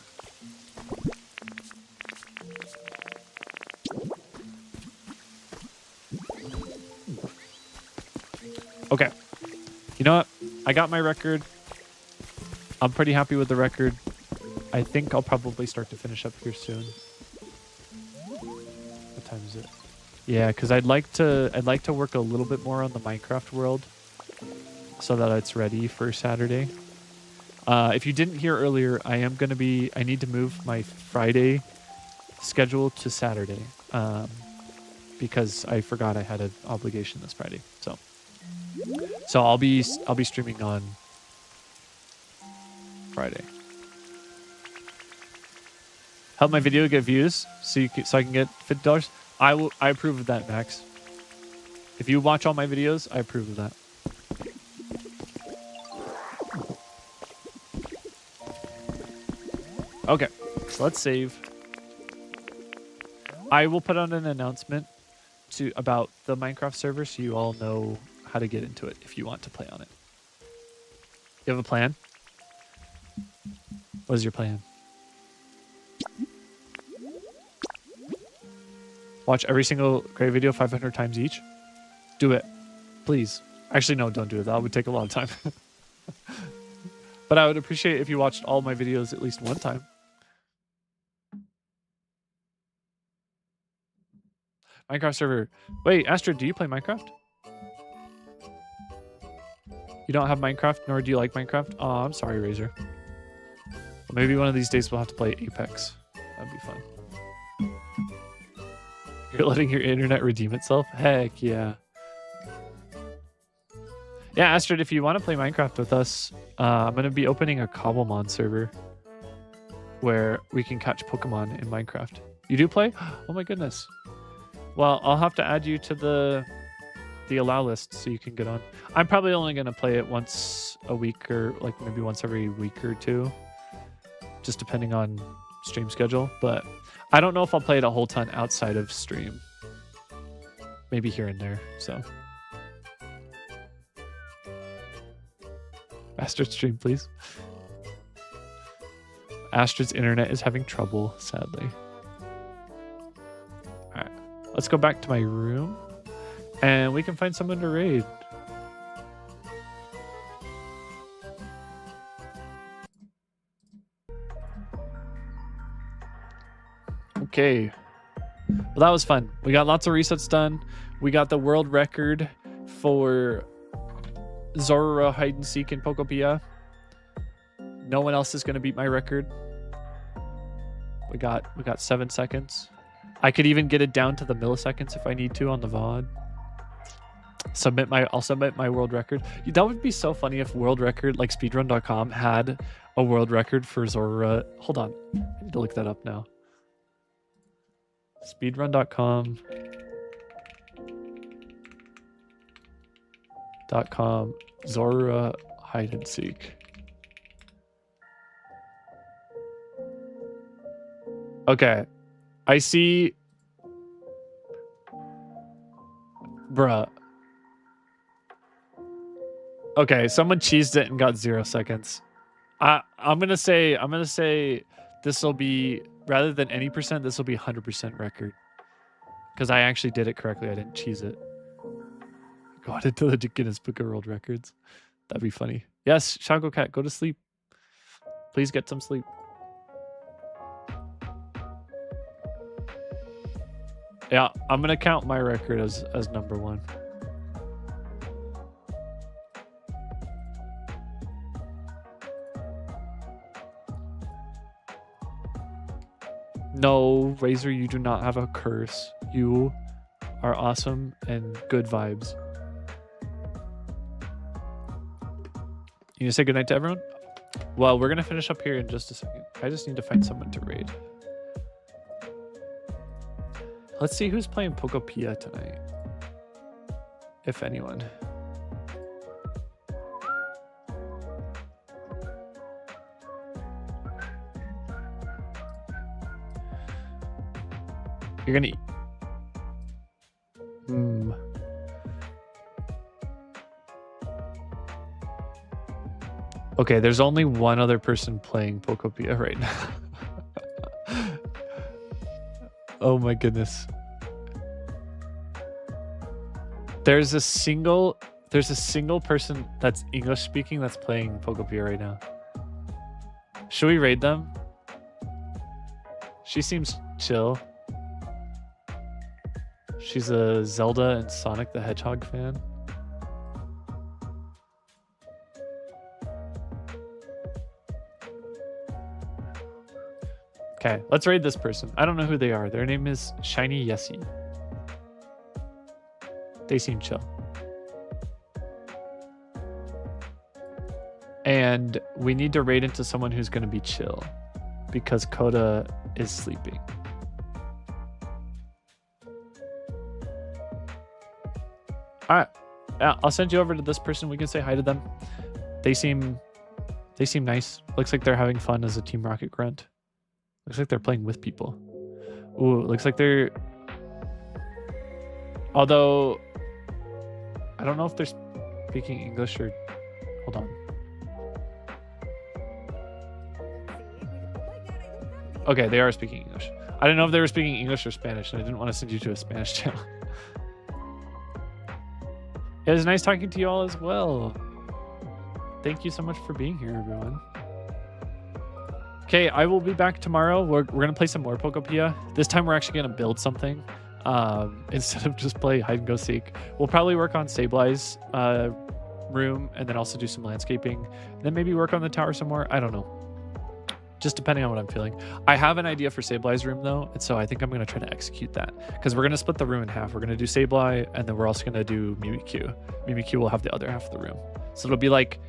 Okay. You know what? I got my record. I'm pretty happy with the record. I think I'll probably start to finish up here soon. What time is it? Yeah, because I'd like to work a little bit more on the Minecraft world so that it's ready for Saturday. If you didn't hear earlier, I need to move my Friday schedule to Saturday because I forgot I had an obligation this Friday. So I'll be streaming on Friday. Help my video get views so I can get $50. I approve of that, Max. If you watch all my videos, I approve of that. Okay, so let's save. I will put on an announcement about the Minecraft server so you all know how to get into it if you want to play on it. You have a plan? What is your plan? Watch every single great video 500 times each? Do it. Please. Actually, no, don't do it. That would take a lot of time. But I would appreciate it if you watched all my videos at least one time. Minecraft server. Wait, Astrid, do you play Minecraft? You don't have Minecraft, nor do you like Minecraft? Oh, I'm sorry, Razor. Well, maybe one of these days we'll have to play Apex. That'd be fun. You're letting your internet redeem itself? Heck yeah. Yeah, Astrid, if you want to play Minecraft with us, I'm going to be opening a Cobblemon server where we can catch Pokemon in Minecraft. You do play? Oh my goodness. Well, I'll have to add you to the allow list so you can get on. I'm probably only going to play it once a week or like maybe once every week or two, just depending on stream schedule. But I don't know if I'll play it a whole ton outside of stream. Maybe here and there, so. Astrid stream, please. Astrid's internet is having trouble, sadly. Alright, let's go back to my room. And we can find someone to raid. Okay. Well, that was fun. We got lots of resets done. We got the world record for Zorora hide and seek in Pokopia. No one else is going to beat my record. We got 7 seconds. I could even get it down to the milliseconds if I need to on the VOD. I'll submit my world record. That would be so funny if world record, like speedrun.com, had a world record for Zorora. Hold on, I need to look that up now. Speedrun.com. Zorora hide and seek. Okay, I see. Bruh. Okay, someone cheesed it and got 0 seconds. I'm gonna say this will be, rather than any percent, this will be 100% record. Because I actually did it correctly. I didn't cheese it. Got into the Guinness Book of World Records. That'd be funny. Yes, Shango Cat, go to sleep. Please get some sleep. Yeah, I'm gonna count my record as number 1. No, Razor, you do not have a curse. You are awesome and good vibes. You gonna say goodnight to everyone? Well, we're gonna finish up here in just a second. I just need to find someone to raid. Let's see who's playing Pokopia tonight. If anyone. You're gonna eat. Okay, there's only one other person playing Pokopia right now. Oh my goodness. There's a single person that's English speaking that's playing Pokopia right now. Should we raid them? She seems chill. She's a Zelda and Sonic the Hedgehog fan. Okay, let's raid this person. I don't know who they are. Their name is Shiny Yessie. They seem chill. And we need to raid into someone who's going to be chill because Coda is sleeping. All right, I'll send you over to this person. We can say hi to them. They seem nice. Looks like they're having fun as a Team Rocket grunt. Looks like they're playing with people. Ooh, looks like they're... Although, I don't know if they're speaking English or... Hold on. Okay, they are speaking English. I didn't know if they were speaking English or Spanish, and I didn't want to send you to a Spanish channel. It was nice talking to you all as well. Thank you so much for being here, everyone. Okay, I will be back tomorrow. We're going to play some more Pokopia. This time we're actually going to build something instead of just play hide and go seek. We'll probably work on Sablai's room and then also do some landscaping. Then maybe work on the tower some more. I don't know. Just depending on what I'm feeling. I have an idea for Sablai's room though, and so I think I'm going to try to execute that because we're going to split the room in half. We're going to do Sablai, and then we're also going to do Mimikyu. Mimikyu will have the other half of the room. So it'll be like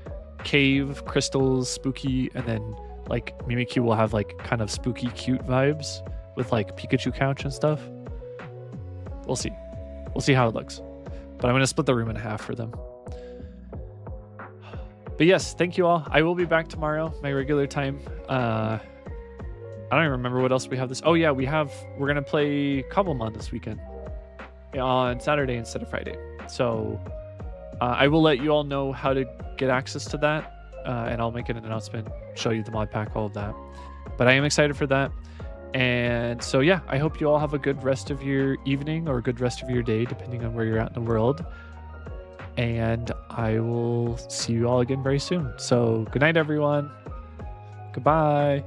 cave, crystals, spooky, and then like Mimikyu will have like kind of spooky, cute vibes with like Pikachu couch and stuff. We'll see. We'll see how it looks. But I'm going to split the room in half for them. But yes, thank you all. I will be back tomorrow, my regular time. I don't even remember what else we have this. Oh yeah, we're going to play Cobblemon this weekend on Saturday instead of Friday. So I will let you all know how to get access to that. And I'll make an announcement, show you the mod pack, all of that. But I am excited for that. And so yeah, I hope you all have a good rest of your evening or a good rest of your day, depending on where you're at in the world. And I will see you all again very soon. So good night, everyone. Goodbye.